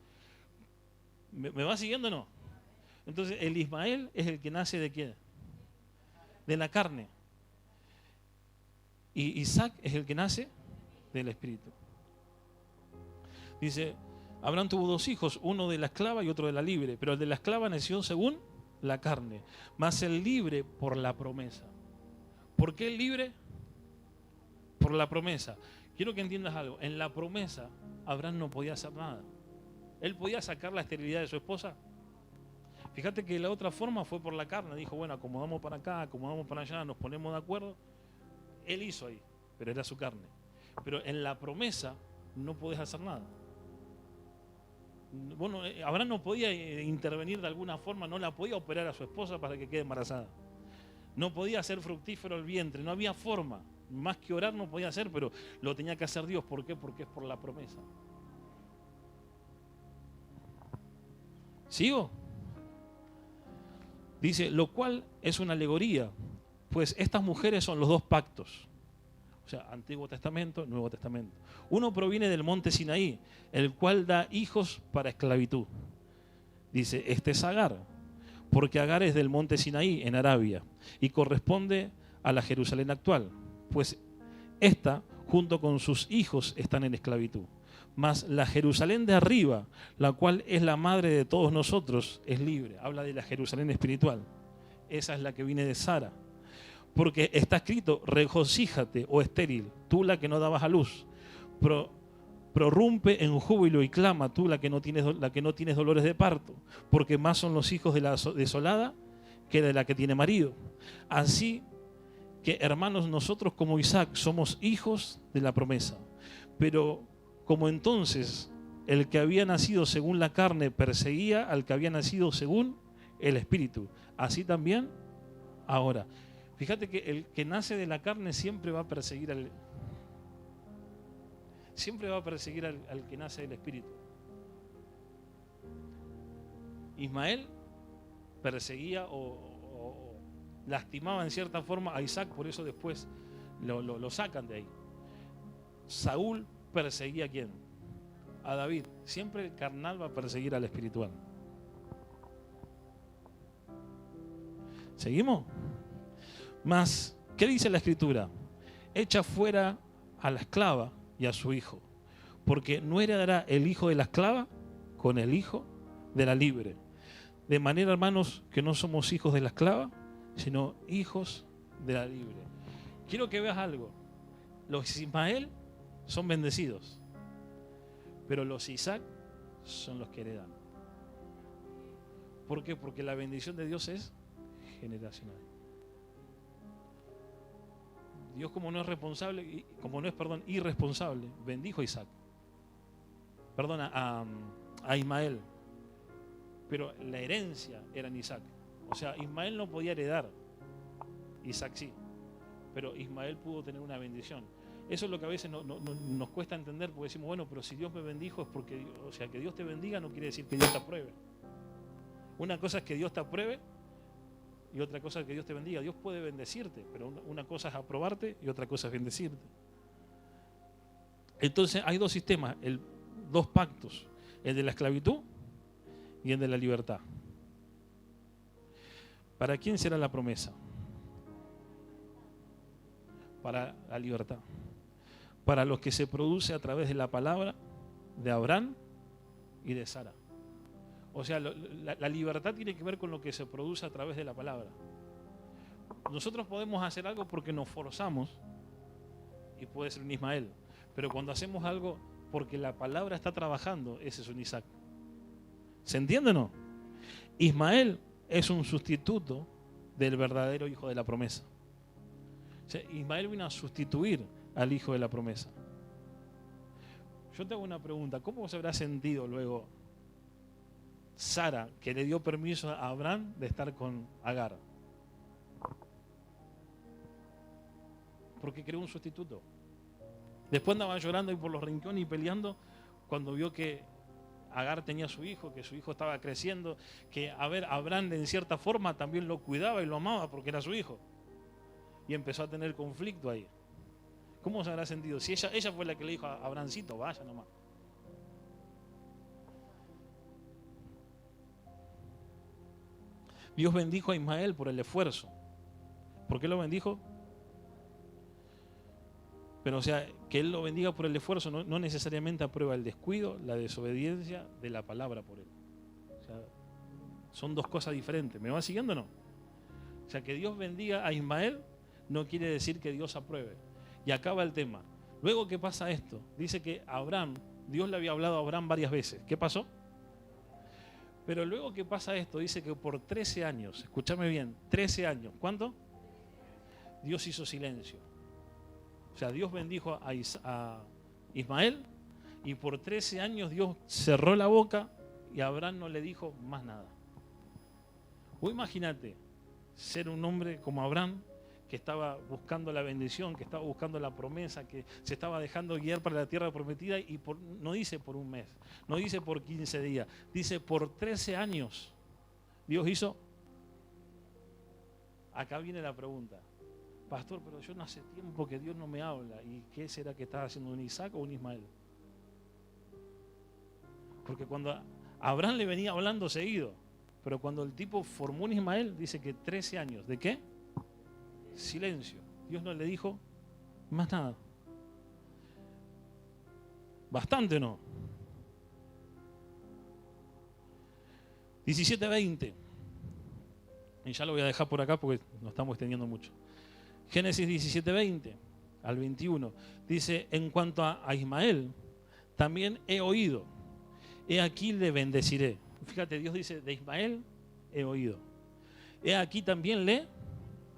¿Me va siguiendo o no? Entonces, el Ismael es el que nace ¿de quién? De la carne. Y Isaac es el que nace del Espíritu. Dice, Abraham tuvo 2 hijos, uno de la esclava y otro de la libre, pero el de la esclava nació según la carne, más el libre por la promesa. ¿Por qué el libre? Por la promesa. Quiero que entiendas algo, en la promesa Abraham no podía hacer nada. Él podía sacar la esterilidad de su esposa. Fíjate que la otra forma fue por la carne, dijo, bueno, acomodamos para acá, acomodamos para allá, nos ponemos de acuerdo. Él hizo ahí, pero era su carne. Pero en la promesa no podés hacer nada. Bueno, Abraham no podía intervenir de alguna forma, no la podía operar a su esposa para que quede embarazada. No podía hacer fructífero el vientre, no había forma. Más que orar no podía hacer, pero lo tenía que hacer Dios. ¿Por qué? Porque es por la promesa. ¿Sigo? Dice, lo cual es una alegoría, pues estas mujeres son los 2 pactos. O sea, Antiguo Testamento, Nuevo Testamento. Uno proviene del monte Sinaí, el cual da hijos para esclavitud. Dice, este es Agar, porque Agar es del monte Sinaí, en Arabia, y corresponde a la Jerusalén actual, pues esta, junto con sus hijos, están en esclavitud. Mas la Jerusalén de arriba, la cual es la madre de todos nosotros, es libre. Habla de la Jerusalén espiritual. Esa es la que viene de Sara. Porque está escrito, regocíjate, oh estéril, tú la que no dabas a luz. Prorrumpe en júbilo y clama, tú la que no tienes dolores de parto. Porque más son los hijos de la desolada que de la que tiene marido. Así que, hermanos, nosotros como Isaac somos hijos de la promesa. Pero como entonces el que había nacido según la carne perseguía al que había nacido según el Espíritu, así también ahora. Fíjate que el que nace de la carne siempre va a perseguir al que nace del Espíritu. Ismael perseguía o lastimaba en cierta forma a Isaac, por eso después lo sacan de ahí. Saúl perseguía ¿a quién? A David. Siempre el carnal va a perseguir al espiritual. ¿Seguimos? Mas, ¿qué dice la Escritura? Echa fuera a la esclava y a su hijo, porque no heredará el hijo de la esclava con el hijo de la libre. De manera, hermanos, que no somos hijos de la esclava, sino hijos de la libre. Quiero que veas algo. Los Ismael son bendecidos, pero los Isaac son los que heredan. ¿Por qué? Porque la bendición de Dios es generacional. Dios, como no es responsable, irresponsable, bendijo a Isaac. Perdona, a Ismael. Pero la herencia era en Isaac. O sea, Ismael no podía heredar, Isaac sí. Pero Ismael pudo tener una bendición. Eso es lo que a veces nos cuesta entender, porque decimos, bueno, pero si Dios me bendijo es porque, o sea, que Dios te bendiga no quiere decir que Dios te apruebe. Una cosa es que Dios te apruebe y otra cosa es que Dios te bendiga. Dios puede bendecirte, pero una cosa es aprobarte y otra cosa es bendecirte. Entonces hay 2 sistemas, 2 pactos, el de la esclavitud y el de la libertad. ¿Para quién será la promesa? Para la libertad. Para los que se produce a través de la palabra de Abraham y de Sara. O sea, la libertad tiene que ver con lo que se produce a través de la palabra. Nosotros podemos hacer algo porque nos forzamos y puede ser un Ismael. Pero cuando hacemos algo porque la palabra está trabajando, ese es un Isaac. ¿Se entiende o no? Ismael es un sustituto del verdadero hijo de la promesa. O sea, Ismael vino a sustituir al hijo de la promesa. Yo te hago una pregunta, ¿cómo se habrá sentido luego Sara, que le dio permiso a Abraham de estar con Agar? Porque creó un sustituto. Después andaba llorando ahí por los rincones y peleando cuando vio que Agar tenía su hijo, que su hijo estaba creciendo, que Abraham en cierta forma también lo cuidaba y lo amaba porque era su hijo. Y empezó a tener conflicto ahí. ¿Cómo se habrá sentido? Si ella fue la que le dijo a Abrahamcito, vaya nomás. Dios bendijo a Ismael por el esfuerzo. ¿Por qué lo bendijo? Pero o sea, que Él lo bendiga por el esfuerzo no necesariamente aprueba el descuido, la desobediencia de la palabra por Él. O sea, son dos cosas diferentes. ¿Me va siguiendo o no? O sea, que Dios bendiga a Ismael no quiere decir que Dios apruebe. Y acaba el tema. Luego que pasa esto, dice que Abraham, Dios le había hablado a Abraham varias veces. ¿Qué pasó? Pero luego que pasa esto, dice que por 13 años, escúchame bien, 13 años, ¿cuánto? Dios hizo silencio. O sea, Dios bendijo a Ismael y por 13 años Dios cerró la boca y Abraham no le dijo más nada. O imagínate ser un hombre como Abraham, que estaba buscando la bendición, que estaba buscando la promesa, que se estaba dejando guiar para la tierra prometida y no dice por un mes, no dice por 15 días, dice por 13 años. Dios hizo. Acá viene la pregunta. Pastor, pero yo no hace tiempo que Dios no me habla. ¿Y qué será que estaba haciendo, un Isaac o un Ismael? Porque cuando Abraham le venía hablando seguido, pero cuando el tipo formó un Ismael, dice que 13 años. ¿De qué? Silencio. Dios no le dijo más nada. ¿Bastante o no? 17:20. Y ya lo voy a dejar por acá porque nos estamos extendiendo mucho. Génesis 17:20 al 21. Dice, en cuanto a Ismael, también he oído. He aquí le bendeciré. Fíjate, Dios dice, de Ismael he oído. He aquí también le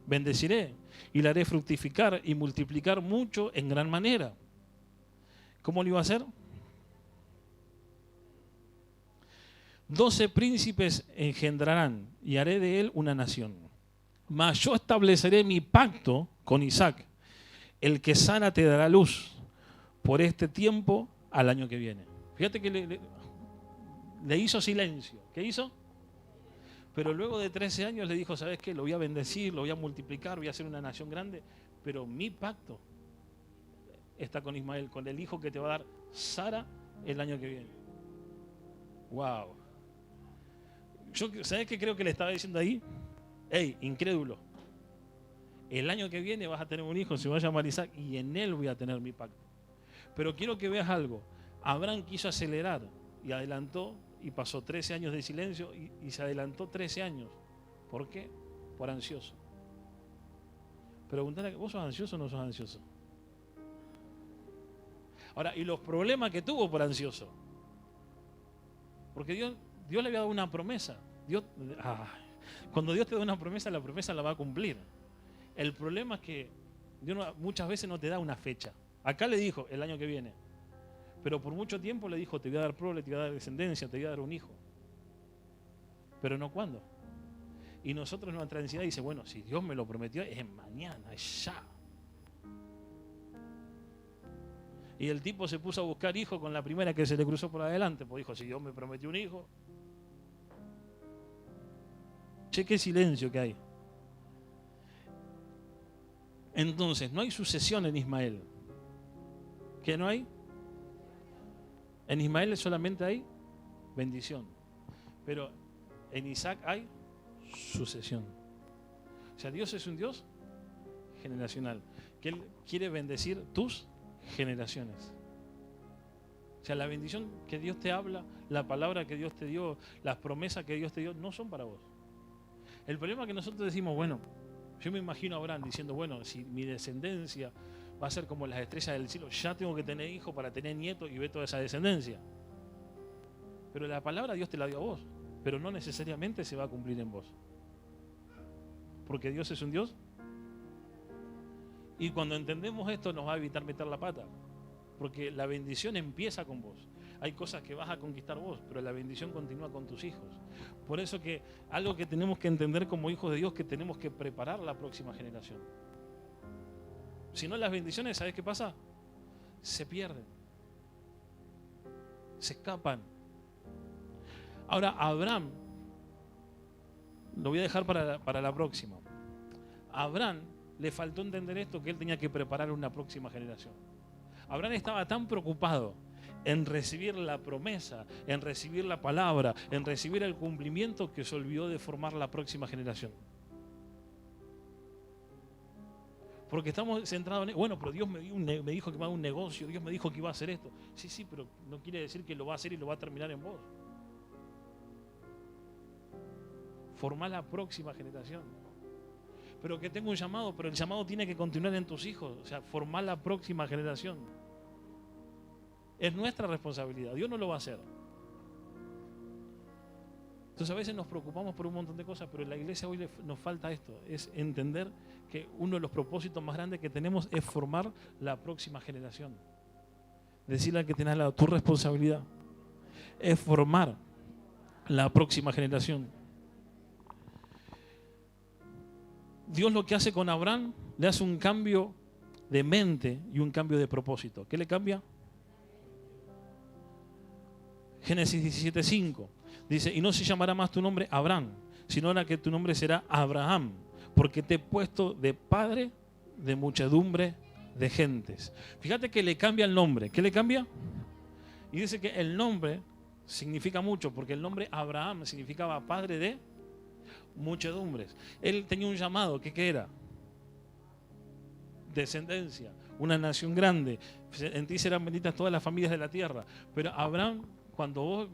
bendeciré y le haré fructificar y multiplicar mucho en gran manera. ¿Cómo lo iba a hacer? 12 príncipes engendrarán y haré de él una nación. Mas yo estableceré mi pacto con Isaac, el que Sara te dará luz por este tiempo al año que viene. Fíjate que le hizo silencio. ¿Qué hizo? Pero luego de 13 años le dijo, ¿sabes qué? Lo voy a bendecir, lo voy a multiplicar, voy a hacer una nación grande. Pero mi pacto está con Ismael, con el hijo que te va a dar Sara el año que viene. ¡Wow! ¿Sabes qué creo que le estaba diciendo ahí? ¡Ey, incrédulo! El año que viene vas a tener un hijo, se va a llamar Isaac, y en él voy a tener mi pacto. Pero quiero que veas algo. Abraham quiso acelerar y adelantó, y pasó 13 años de silencio y se adelantó 13 años. ¿Por qué? Por ansioso. Preguntale, ¿vos sos ansioso o no sos ansioso? Ahora, y los problemas que tuvo por ansioso. Porque Dios le había dado una promesa. Cuando Dios te da una promesa, la promesa la va a cumplir. El problema es que Dios muchas veces no te da una fecha. Acá le dijo el año que viene. Pero por mucho tiempo le dijo, te voy a dar prole, te voy a dar descendencia, te voy a dar un hijo. Pero no cuándo. Y nosotros nuestra ansiedad dice, bueno, si Dios me lo prometió, es mañana, es ya. Y el tipo se puso a buscar hijo con la primera que se le cruzó por adelante. Pues dijo, si Dios me prometió un hijo. Che, qué silencio que hay. Entonces, no hay sucesión en Ismael. ¿Qué no hay? En Ismael solamente hay bendición. Pero en Isaac hay sucesión. O sea, Dios es un Dios generacional. Que Él quiere bendecir tus generaciones. O sea, la bendición que Dios te habla, la palabra que Dios te dio, las promesas que Dios te dio, no son para vos. El problema es que nosotros decimos, bueno, yo me imagino a Abraham diciendo, bueno, si mi descendencia va a ser como las estrellas del cielo. Ya tengo que tener hijos para tener nietos y ver toda esa descendencia. Pero la palabra Dios te la dio a vos, pero no necesariamente se va a cumplir en vos. Porque Dios es un Dios. Y cuando entendemos esto nos va a evitar meter la pata. Porque la bendición empieza con vos. Hay cosas que vas a conquistar vos, pero la bendición continúa con tus hijos. Por eso que algo que tenemos que entender como hijos de Dios, que tenemos que preparar la próxima generación. Si no, las bendiciones, ¿sabes qué pasa? Se pierden. Se escapan. Ahora, Abraham, lo voy a dejar para la próxima. A Abraham le faltó entender esto, que él tenía que preparar una próxima generación. Abraham estaba tan preocupado en recibir la promesa, en recibir la palabra, en recibir el cumplimiento, que se olvidó de formar la próxima generación. Porque estamos centrados en, bueno, pero Dios me dijo que iba a un negocio, Dios me dijo que iba a hacer esto. Sí, pero no quiere decir que lo va a hacer y lo va a terminar en vos. Formar la próxima generación. Pero que tengo un llamado, pero el llamado tiene que continuar en tus hijos. O sea, formar la próxima generación. Es nuestra responsabilidad. Dios no lo va a hacer. Entonces a veces nos preocupamos por un montón de cosas, pero en la iglesia hoy nos falta esto. Es entender que uno de los propósitos más grandes que tenemos es formar la próxima generación. Decirle al que tenés al lado, tu responsabilidad es formar la próxima generación. Dios lo que hace con Abraham, le hace un cambio de mente y un cambio de propósito. ¿Qué le cambia? Génesis 17:5 dice, y no se llamará más tu nombre Abraham, sino ahora que tu nombre será Abraham, porque te he puesto de padre de muchedumbre de gentes. Fíjate que le cambia el nombre. ¿Qué le cambia? Y dice que el nombre significa mucho, porque el nombre Abraham significaba padre de muchedumbres. Él tenía un llamado, ¿qué era? Descendencia, una nación grande. En ti serán benditas todas las familias de la tierra. Pero Abraham, cuando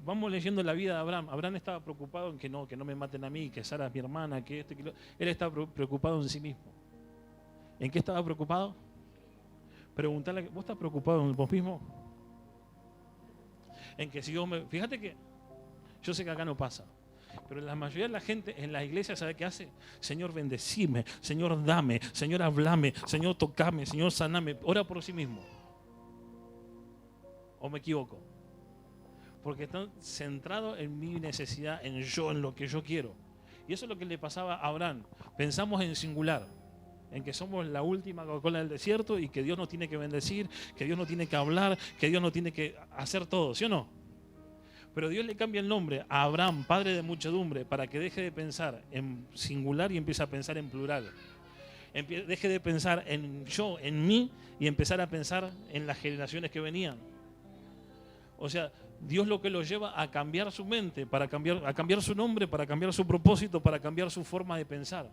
vamos leyendo la vida de Abraham, Abraham estaba preocupado en que no me maten a mí, que Sara es mi hermana, que esto, que lo. Él estaba preocupado en sí mismo. ¿En qué estaba preocupado? Preguntarle, ¿vos estás preocupado en vos mismo? En que si yo fíjate que yo sé que acá no pasa, pero la mayoría de la gente en la iglesia, ¿sabe qué hace? Señor, bendecime, Señor, dame, Señor, hablame, Señor, tocame, Señor, saname. Ora por sí mismo. ¿O me equivoco? Porque están centrados en mi necesidad, en yo, en lo que yo quiero. Y eso es lo que le pasaba a Abraham. Pensamos en singular, en que somos la última Coca-Cola del desierto y que Dios nos tiene que bendecir, que Dios nos tiene que hablar, que Dios nos tiene que hacer todo, ¿sí o no? Pero Dios le cambia el nombre a Abraham, padre de muchedumbre, para que deje de pensar en singular y empiece a pensar en plural. Deje de pensar en yo, en mí, y empezar a pensar en las generaciones que venían. O sea, Dios lo que lo lleva a cambiar su mente, a cambiar su nombre, para cambiar su propósito, para cambiar su forma de pensar.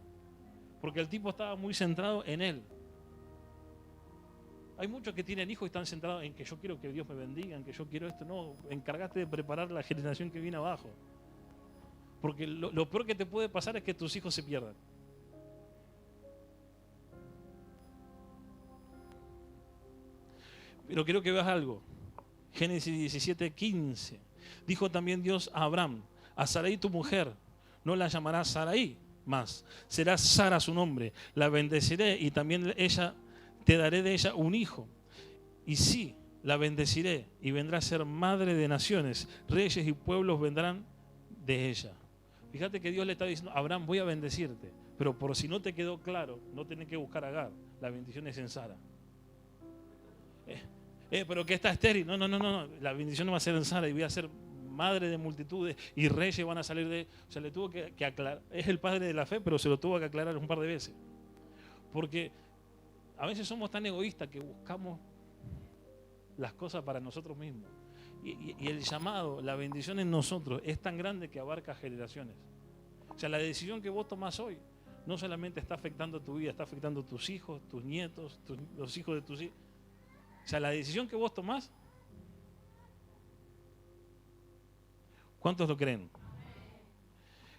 Porque el tipo estaba muy centrado en él. Hay muchos que tienen hijos y están centrados en que yo quiero que Dios me bendiga, en que yo quiero esto. No, encárgate de preparar la generación que viene abajo. Porque lo peor que te puede pasar es que tus hijos se pierdan. Pero quiero que veas algo. Génesis 17:15. Dijo también Dios a Abraham, a Sarai tu mujer, no la llamarás Sarai más, será Sara su nombre, la bendeciré y también te daré de ella un hijo. Y sí, la bendeciré y vendrá a ser madre de naciones, reyes y pueblos vendrán de ella. Fíjate que Dios le está diciendo, Abraham, voy a bendecirte, pero por si no te quedó claro, no tenés que buscar a Agar, la bendición es en Sara. Pero que está estéril. No, la bendición no va a ser en Sara y voy a ser madre de multitudes y reyes van a salir de. O sea, le tuvo que aclarar. Es el padre de la fe, pero se lo tuvo que aclarar un par de veces. Porque a veces somos tan egoístas que buscamos las cosas para nosotros mismos. Y el llamado, la bendición en nosotros es tan grande que abarca generaciones. O sea, la decisión que vos tomás hoy no solamente está afectando tu vida, está afectando tus hijos, tus nietos, los hijos de tus hijos. O sea, la decisión que vos tomás, ¿cuántos lo creen?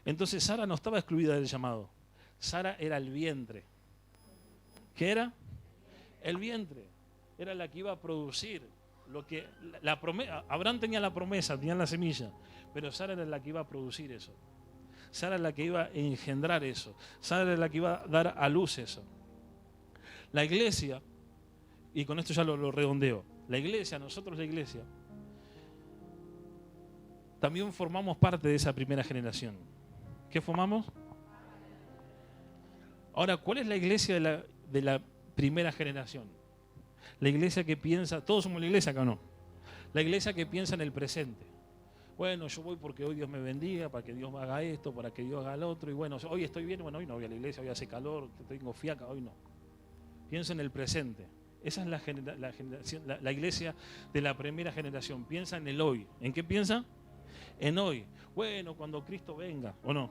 Entonces Sara no estaba excluida del llamado. Sara era el vientre. ¿Qué era? El vientre era la que iba a producir lo que la promesa. Abraham tenía la promesa, tenía la semilla, pero Sara era la que iba a producir eso. Sara era la que iba a engendrar eso. Sara era la que iba a dar a luz eso. La iglesia, y con esto ya lo redondeo, la iglesia, nosotros la iglesia, también formamos parte de esa primera generación. ¿Qué formamos? Ahora, ¿cuál es la iglesia de la primera generación? La iglesia que piensa, todos somos la iglesia acá, ¿no? La iglesia que piensa en el presente. Bueno, yo voy porque hoy Dios me bendiga, para que Dios me haga esto, para que Dios haga lo otro, y bueno, hoy estoy bien, bueno, hoy no voy a la iglesia, hoy hace calor, tengo fiaca, hoy no. Pienso en el presente. Esa es la iglesia de la primera generación. Piensa en el hoy. ¿En qué piensa? En hoy. Bueno, cuando Cristo venga, ¿o no?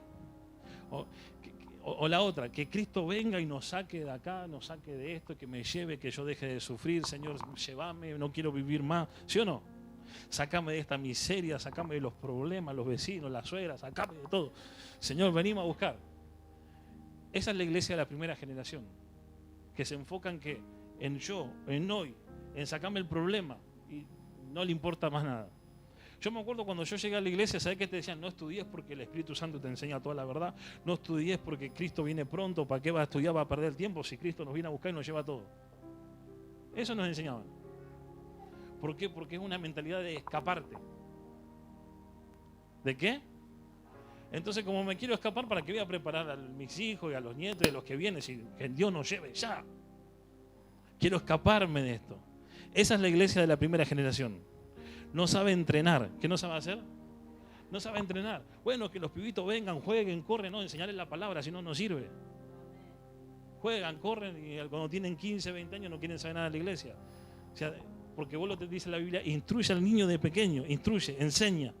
O la otra, que Cristo venga y nos saque de acá, nos saque de esto, que me lleve, que yo deje de sufrir. Señor, llévame, no quiero vivir más. ¿Sí o no? Sácame de esta miseria, sácame de los problemas, los vecinos, las suegras, sácame de todo. Señor, venimos a buscar. Esa es la iglesia de la primera generación, que se enfoca en qué, en yo, en hoy, en sacarme el problema y no le importa más nada. Yo me acuerdo cuando yo llegué a la iglesia, ¿sabes qué te decían? No estudies porque el Espíritu Santo te enseña toda la verdad. No estudies porque Cristo viene pronto. ¿Para qué vas a estudiar? Va a perder el tiempo si Cristo nos viene a buscar y nos lleva todo. Eso nos enseñaban. ¿Por qué? Porque es una mentalidad de escaparte. ¿De qué? Entonces, como me quiero escapar, ¿para qué voy a preparar a mis hijos y a los nietos y a los que vienen? Si que Dios nos lleve ya. Quiero escaparme de esto. Esa es la iglesia de la primera generación. No sabe entrenar. ¿Qué no sabe hacer? No sabe entrenar. Bueno, que los pibitos vengan, jueguen, corren, no, enseñarles la palabra, si no, no sirve. Juegan, corren y cuando tienen 15, 20 años no quieren saber nada de la iglesia. O sea, porque vos lo que dice la Biblia, instruye al niño de pequeño, instruye, enseña.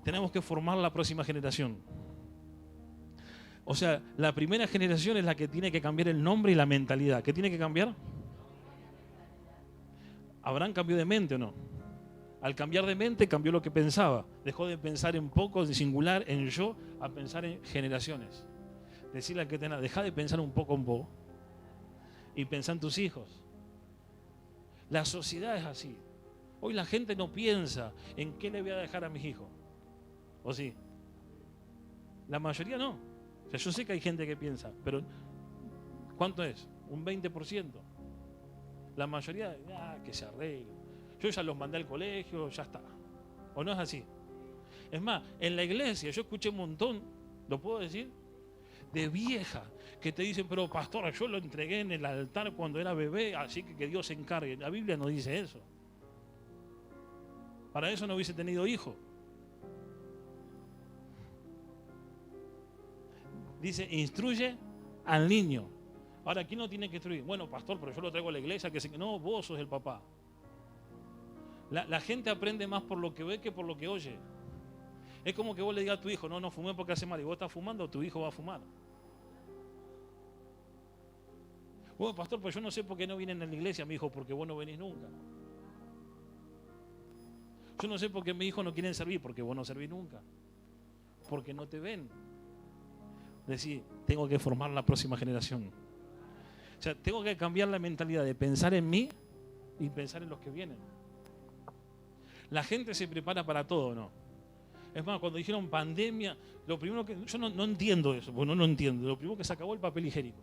Tenemos que formar la próxima generación. O sea, la primera generación es la que tiene que cambiar el nombre y la mentalidad. ¿Qué tiene que cambiar? ¿Abraham cambió de mente o no? Al cambiar de mente cambió lo que pensaba. Dejó de pensar en poco, de singular, en yo, a pensar en generaciones. Decirle al que tenga, deja de pensar un poco en vos y pensá en tus hijos. La sociedad es así. Hoy la gente no piensa en qué le voy a dejar a mis hijos. ¿O sí? La mayoría no. O sea, yo sé que hay gente que piensa, pero ¿cuánto es? Un 20%. La mayoría, que se arregle. Yo ya los mandé al colegio, ya está. ¿O no es así? Es más, en la iglesia yo escuché un montón, ¿lo puedo decir? De viejas que te dicen, pero pastor, yo lo entregué en el altar cuando era bebé, así que Dios se encargue. La Biblia no dice eso. Para eso no hubiese tenido hijo. Dice, instruye al niño. Ahora, ¿quién lo tiene que instruir? Bueno, pastor, pero yo lo traigo a la iglesia. No, vos sos el papá. La gente aprende más por lo que ve que por lo que oye. Es como que vos le digas a tu hijo, no fumé porque hace mal. Y vos estás fumando, tu hijo va a fumar. Bueno, pastor, pero yo no sé por qué no vienen a la iglesia, mi hijo, porque vos no venís nunca. Yo no sé por qué mis hijos no quieren servir, porque vos no servís nunca. Porque no te ven. Decir, tengo que formar la próxima generación. O sea, tengo que cambiar la mentalidad de pensar en mí y pensar en los que vienen. La gente se prepara para todo, ¿no? Es más, cuando dijeron pandemia, lo primero que... Yo no entiendo eso, porque no entiendo. Lo primero que se acabó el papel higiénico.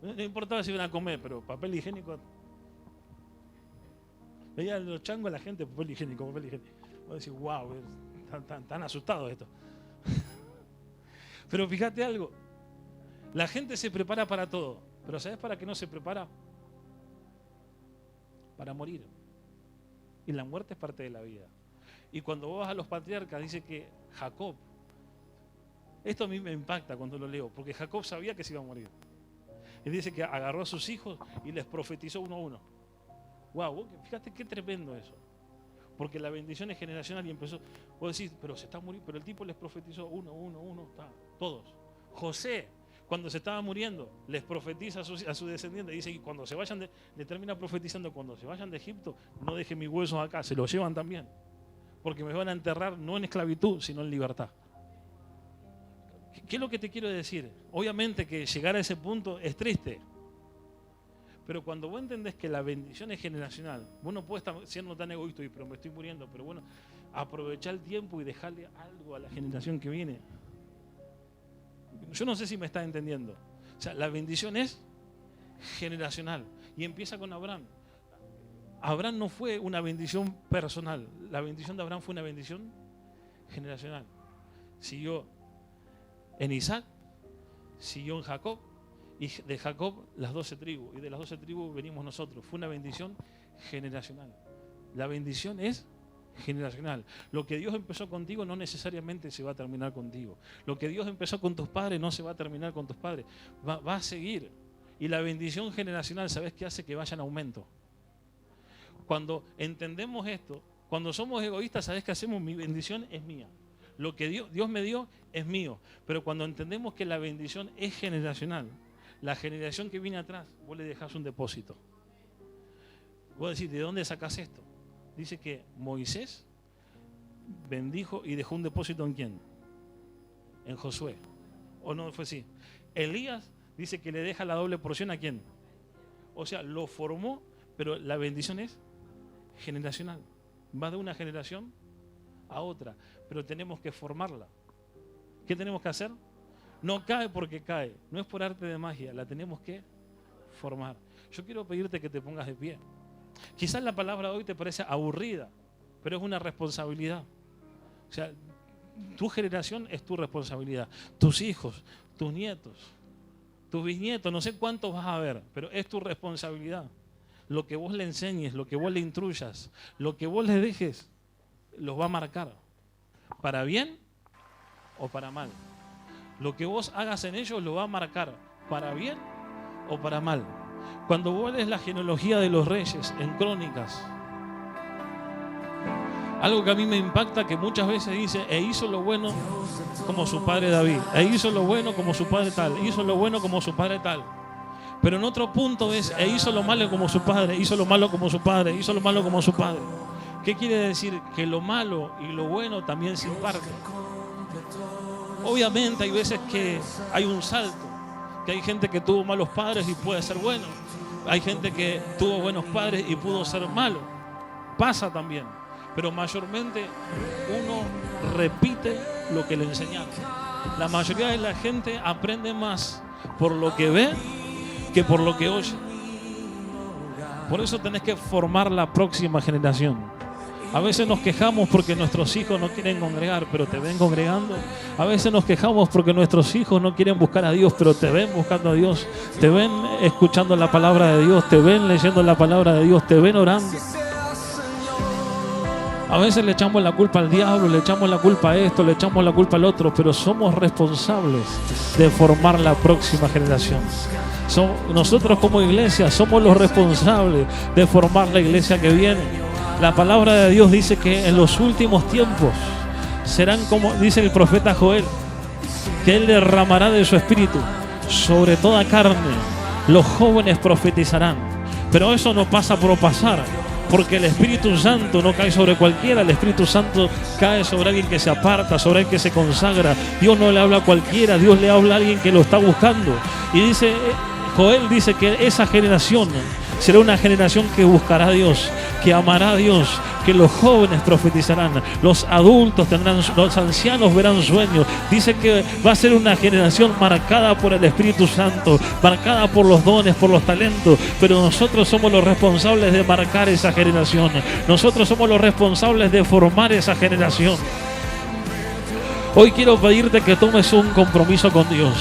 No importaba si iban a comer, pero papel higiénico... Veía los changos a la gente, papel higiénico. Vos decís, wow, están asustados esto. Pero fíjate algo. La gente se prepara para todo. Pero ¿sabes para qué no se prepara? Para morir. Y la muerte es parte de la vida. Y cuando vos vas a los patriarcas, dice que Jacob, esto a mí me impacta cuando lo leo, porque Jacob sabía que se iba a morir. Y dice que agarró a sus hijos y les profetizó uno a uno. Wow, fíjate qué tremendo eso. Porque la bendición es generacional y empezó. Vos decís, pero se está muriendo, pero el tipo les profetizó uno, todos. José, cuando se estaba muriendo, les profetiza a su descendiente. Dice que cuando se vayan, le termina profetizando, cuando se vayan de Egipto, no dejen mis huesos acá, se los llevan también. Porque me van a enterrar no en esclavitud, sino en libertad. ¿Qué es lo que te quiero decir? Obviamente que llegar a ese punto es triste. Pero cuando vos entendés que la bendición es generacional, vos no puedes estar siendo tan egoísta y pero me estoy muriendo, pero bueno, aprovechar el tiempo y dejarle algo a la generación que viene. Yo no sé si me estás entendiendo. O sea, la bendición es generacional y empieza con Abraham. Abraham no fue una bendición personal, la bendición de Abraham fue una bendición generacional. Siguió en Isaac, siguió en Jacob, y de Jacob las 12 tribus, y de las 12 tribus venimos nosotros. Fue una bendición generacional. La bendición es generacional. Lo que Dios empezó contigo no necesariamente se va a terminar contigo. Lo que Dios empezó con tus padres no se va a terminar con tus padres. Va a seguir. Y la bendición generacional, ¿sabes qué hace? Que vaya en aumento. Cuando entendemos esto, cuando somos egoístas, ¿sabes qué hacemos? Mi bendición es mía. Lo que Dios me dio es mío. Pero cuando entendemos que la bendición es generacional, la generación que viene atrás, vos le dejás un depósito. Vos decís, ¿de dónde sacás esto? Dice que Moisés bendijo y dejó un depósito ¿en quién? En Josué. ¿O no fue así? Elías dice que le deja la doble porción ¿a quién? O sea, lo formó, pero la bendición es generacional. Va de una generación a otra, pero tenemos que formarla. ¿Qué tenemos que hacer? No cae porque cae, no es por arte de magia, la tenemos que formar. Yo quiero pedirte que te pongas de pie. Quizás la palabra de hoy te parece aburrida, pero es una responsabilidad. O sea, tu generación es tu responsabilidad. Tus hijos, tus nietos, tus bisnietos, no sé cuántos vas a ver, pero es tu responsabilidad. Lo que vos le enseñes, lo que vos le instruyas, lo que vos le dejes, los va a marcar. Para bien o para mal. Lo que vos hagas en ellos lo va a marcar para bien o para mal. Cuando vos lees la genealogía de los reyes en Crónicas, algo que a mí me impacta que muchas veces dice, e hizo lo bueno como su padre David, e hizo lo bueno como su padre tal, hizo lo bueno como su padre tal. Pero en otro punto es, e hizo lo malo como su padre, hizo lo malo como su padre, hizo lo malo como su padre. ¿Qué quiere decir? Que lo malo y lo bueno también se imparten. Obviamente hay veces que hay un salto, que hay gente que tuvo malos padres y puede ser bueno. Hay gente que tuvo buenos padres y pudo ser malo. Pasa también. Pero mayormente uno repite lo que le enseñaron. La mayoría de la gente aprende más por lo que ve que por lo que oye. Por eso tenés que formar la próxima generación. A veces nos quejamos porque nuestros hijos no quieren congregar, pero te ven congregando. A veces nos quejamos porque nuestros hijos no quieren buscar a Dios, pero te ven buscando a Dios. Te ven escuchando la palabra de Dios, te ven leyendo la palabra de Dios, te ven orando. A veces le echamos la culpa al diablo, le echamos la culpa a esto, le echamos la culpa al otro, pero somos responsables de formar la próxima generación. Nosotros como iglesia somos los responsables de formar la iglesia que viene. La palabra de Dios dice que en los últimos tiempos serán como, dice el profeta Joel, que Él derramará de su espíritu sobre toda carne. Los jóvenes profetizarán. Pero eso no pasa por pasar, porque el Espíritu Santo no cae sobre cualquiera. El Espíritu Santo cae sobre alguien que se aparta, sobre alguien que se consagra. Dios no le habla a cualquiera, Dios le habla a alguien que lo está buscando. Y dice, Joel dice que esa generación será una generación que buscará a Dios, que amará a Dios, que los jóvenes profetizarán, los adultos tendrán, los ancianos verán sueños. Dice que va a ser una generación marcada por el Espíritu Santo, marcada por los dones, por los talentos, pero nosotros somos los responsables de marcar esa generación. Nosotros somos los responsables de formar esa generación. Hoy quiero pedirte que tomes un compromiso con Dios,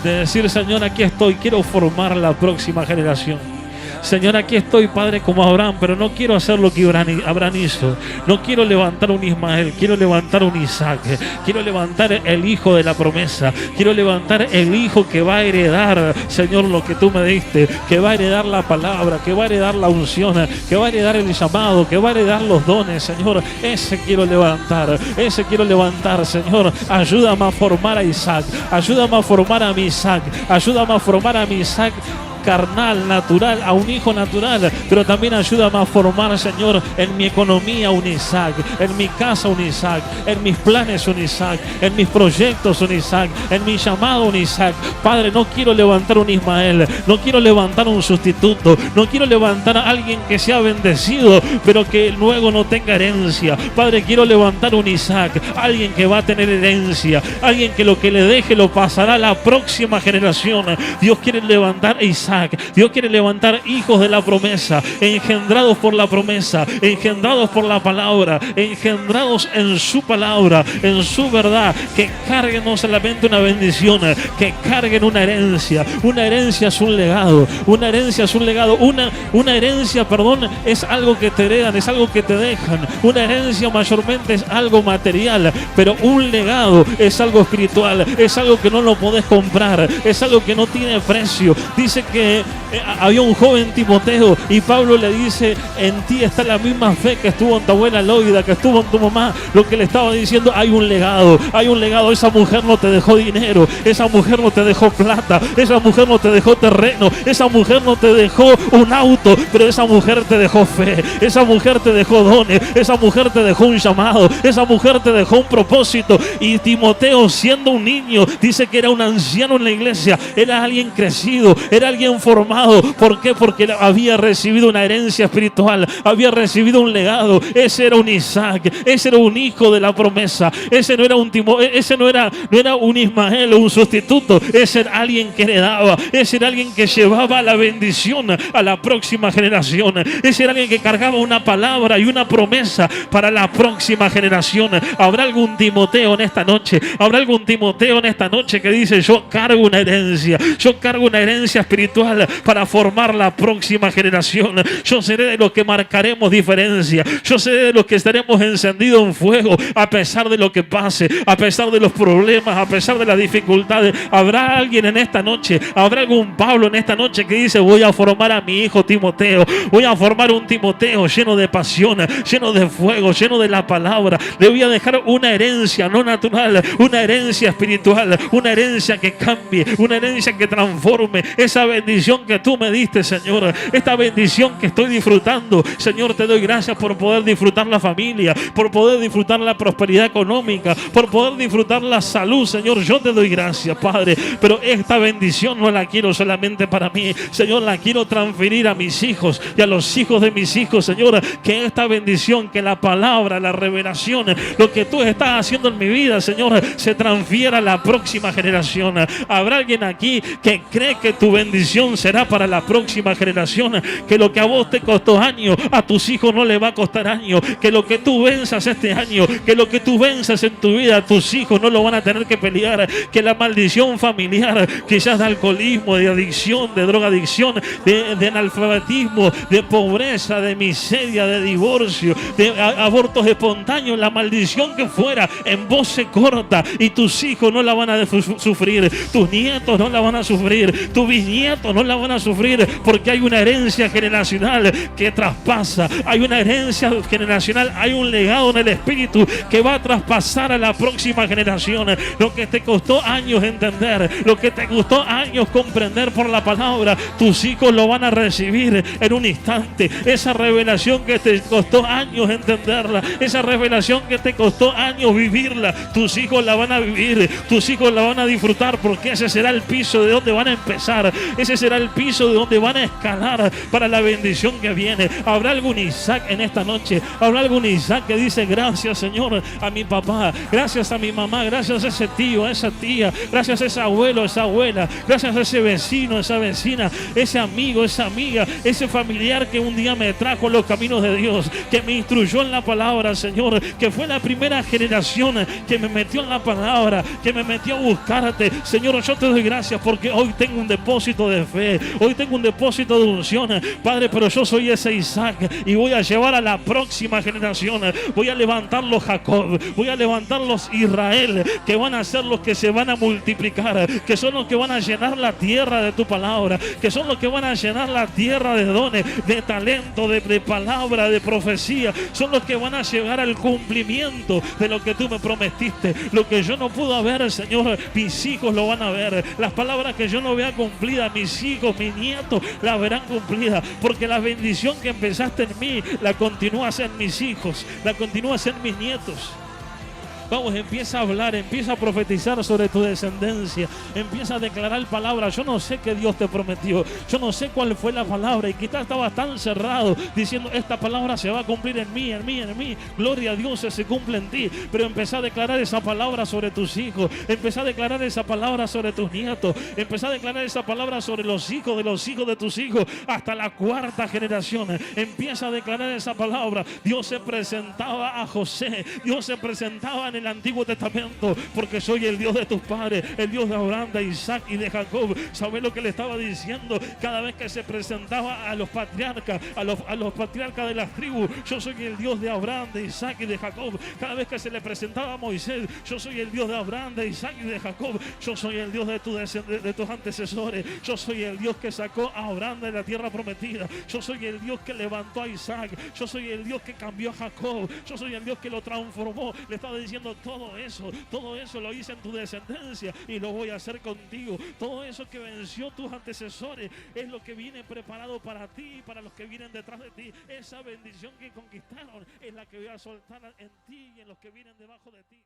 de decir, Señor, aquí estoy, quiero formar la próxima generación. Señor, aquí estoy, Padre, como Abraham, pero no quiero hacer lo que Abraham hizo. No quiero levantar un Ismael, quiero levantar un Isaac. Quiero levantar el hijo de la promesa. Quiero levantar el hijo que va a heredar, Señor, lo que tú me diste. Que va a heredar la palabra, que va a heredar la unción, que va a heredar el llamado, que va a heredar los dones, Señor. Ese quiero levantar, Señor. Ayúdame a formar a Isaac. Ayúdame a formar a mi Isaac. Ayúdame a formar a mi Isaac carnal, natural, a un hijo natural, pero también ayúdame a formar, Señor, en mi economía un Isaac, en mi casa un Isaac, en mis planes un Isaac, en mis proyectos un Isaac, en mi llamado un Isaac. Padre, no quiero levantar un Ismael, no quiero levantar un sustituto, no quiero levantar a alguien que sea bendecido, pero que luego no tenga herencia. Padre, quiero levantar un Isaac, alguien que va a tener herencia, alguien que lo que le deje lo pasará a la próxima generación. Dios quiere levantar a Isaac, Dios quiere levantar hijos de la promesa, engendrados por la promesa, engendrados por la palabra, engendrados en su palabra, en su verdad, que carguen no solamente una bendición, que carguen una herencia. Una herencia es un legado, una herencia es un legado, una herencia, perdón, es algo que te heredan, es algo que te dejan. Una herencia mayormente es algo material, pero un legado es algo espiritual, es algo que no lo podés comprar, es algo que no tiene precio. Dice que había un joven Timoteo y Pablo le dice: en ti está la misma fe que estuvo en tu abuela Loida, que estuvo en tu mamá. Lo que le estaba diciendo, hay un legado, hay un legado. Esa mujer no te dejó dinero, esa mujer no te dejó plata, esa mujer no te dejó terreno, esa mujer no te dejó un auto, pero esa mujer te dejó fe, esa mujer te dejó dones, esa mujer te dejó un llamado, esa mujer te dejó un propósito. Y Timoteo, siendo un niño, dice que era un anciano en la iglesia, era alguien crecido, era alguien formado. ¿Por qué? Porque había recibido una herencia espiritual, había recibido un legado. Ese era un Isaac, ese era un hijo de la promesa, ese no era un ese no era un Ismael o un sustituto, ese era alguien que heredaba, ese era alguien que llevaba la bendición a la próxima generación, ese era alguien que cargaba una palabra y una promesa para la próxima generación. ¿Habrá algún Timoteo en esta noche? ¿Habrá algún Timoteo en esta noche que dice: yo cargo una herencia, yo cargo una herencia espiritual para formar la próxima generación? Yo seré de los que marcaremos diferencia, yo seré de los que estaremos encendidos en fuego a pesar de lo que pase, a pesar de los problemas, a pesar de las dificultades. ¿Habrá alguien en esta noche? ¿Habrá algún Pablo en esta noche que dice: voy a formar a mi hijo Timoteo, voy a formar un Timoteo lleno de pasión, lleno de fuego, lleno de la palabra? Le voy a dejar una herencia no natural, una herencia espiritual, una herencia que cambie, una herencia que transforme. Esa bendición que tú me diste, Señor, esta bendición que estoy disfrutando, Señor, te doy gracias por poder disfrutar la familia, por poder disfrutar la prosperidad económica, por poder disfrutar la salud. Señor, yo te doy gracias, Padre, pero esta bendición no la quiero solamente para mí, Señor, la quiero transferir a mis hijos y a los hijos de mis hijos, Señor. Que esta bendición, que la palabra, la revelación, lo que tú estás haciendo en mi vida, Señor, se transfiera a la próxima generación. ¿Habrá alguien aquí que cree que tu bendición será para la próxima generación? Que lo que a vos te costó años, a tus hijos no le va a costar años. Que lo que tú venzas este año, que lo que tú venzas en tu vida, tus hijos no lo van a tener que pelear. Que la maldición familiar, quizás de alcoholismo, de adicción, de drogadicción, de analfabetismo, de pobreza, de miseria, de divorcio, de abortos espontáneos, la maldición que fuera, en vos se corta y tus hijos no la van a sufrir, tus nietos no la van a sufrir, tus bisnietos no la van a sufrir, porque hay una herencia generacional que traspasa, hay una herencia generacional, hay un legado en el espíritu que va a traspasar a la próxima generación. Lo que te costó años entender, lo que te costó años comprender por la palabra, tus hijos lo van a recibir en un instante. Esa revelación que te costó años entenderla, esa revelación que te costó años vivirla, tus hijos la van a vivir, tus hijos la van a disfrutar, porque ese será el piso de donde van a empezar, ese será el piso de donde van a escalar para la bendición que viene. ¿Habrá algún Isaac en esta noche? ¿Habrá algún Isaac que dice: gracias, Señor, a mi papá, gracias a mi mamá, gracias a ese tío, a esa tía, gracias a ese abuelo, a esa abuela, gracias a ese vecino, a esa vecina, ese amigo, esa amiga, ese familiar que un día me trajo en los caminos de Dios, que me instruyó en la palabra, Señor, que fue la primera generación que me metió en la palabra, que me metió a buscarte? Señor, yo te doy gracias porque hoy tengo un depósito de fe, hoy tengo un depósito de unción, Padre, pero yo soy ese Isaac y voy a llevar a la próxima generación, voy a levantar los Jacob, voy a levantar los Israel, que van a ser los que se van a multiplicar, que son los que van a llenar la tierra de tu palabra, que son los que van a llenar la tierra de dones, de talento, de palabra, de profecía, son los que van a llegar al cumplimiento de lo que tú me prometiste. Lo que yo no pude ver, Señor, mis hijos lo van a ver. Las palabras que yo no vea cumplidas, mis mis hijos, mis nietos la verán cumplida, porque la bendición que empezaste en mí la continúas en mis hijos, la continúas en mis nietos. Vamos, empieza a hablar, empieza a profetizar sobre tu descendencia, empieza a declarar palabras. Yo no sé qué Dios te prometió, yo no sé cuál fue la palabra, y quizás estabas tan cerrado diciendo esta palabra se va a cumplir en mí, en mí, en mí. Gloria a Dios, se cumple en ti. Pero empezá a declarar esa palabra sobre tus hijos, empezá a declarar esa palabra sobre tus nietos, empezá a declarar esa palabra sobre los hijos de tus hijos, hasta la cuarta generación. Empieza a declarar esa palabra. Dios se presentaba a José, Dios se presentaba en el Antiguo Testamento, porque soy el Dios de tus padres, el Dios de Abraham, de Isaac y de Jacob. ¿Sabes lo que le estaba diciendo? Cada vez que se presentaba a los patriarcas, a los patriarcas de las tribus, yo soy el Dios de Abraham, de Isaac y de Jacob. Cada vez que se le presentaba a Moisés, yo soy el Dios de Abraham, de Isaac y de Jacob. Yo soy el Dios de tus antecesores. Yo soy el Dios que sacó a Abraham de la tierra prometida. Yo soy el Dios que levantó a Isaac. Yo soy el Dios que cambió a Jacob. Yo soy el Dios que lo transformó. Le estaba diciendo: todo eso lo hice en tu descendencia y lo voy a hacer contigo. Todo eso que venció tus antecesores es lo que viene preparado para ti y para los que vienen detrás de ti. Esa bendición que conquistaron es la que voy a soltar en ti y en los que vienen debajo de ti.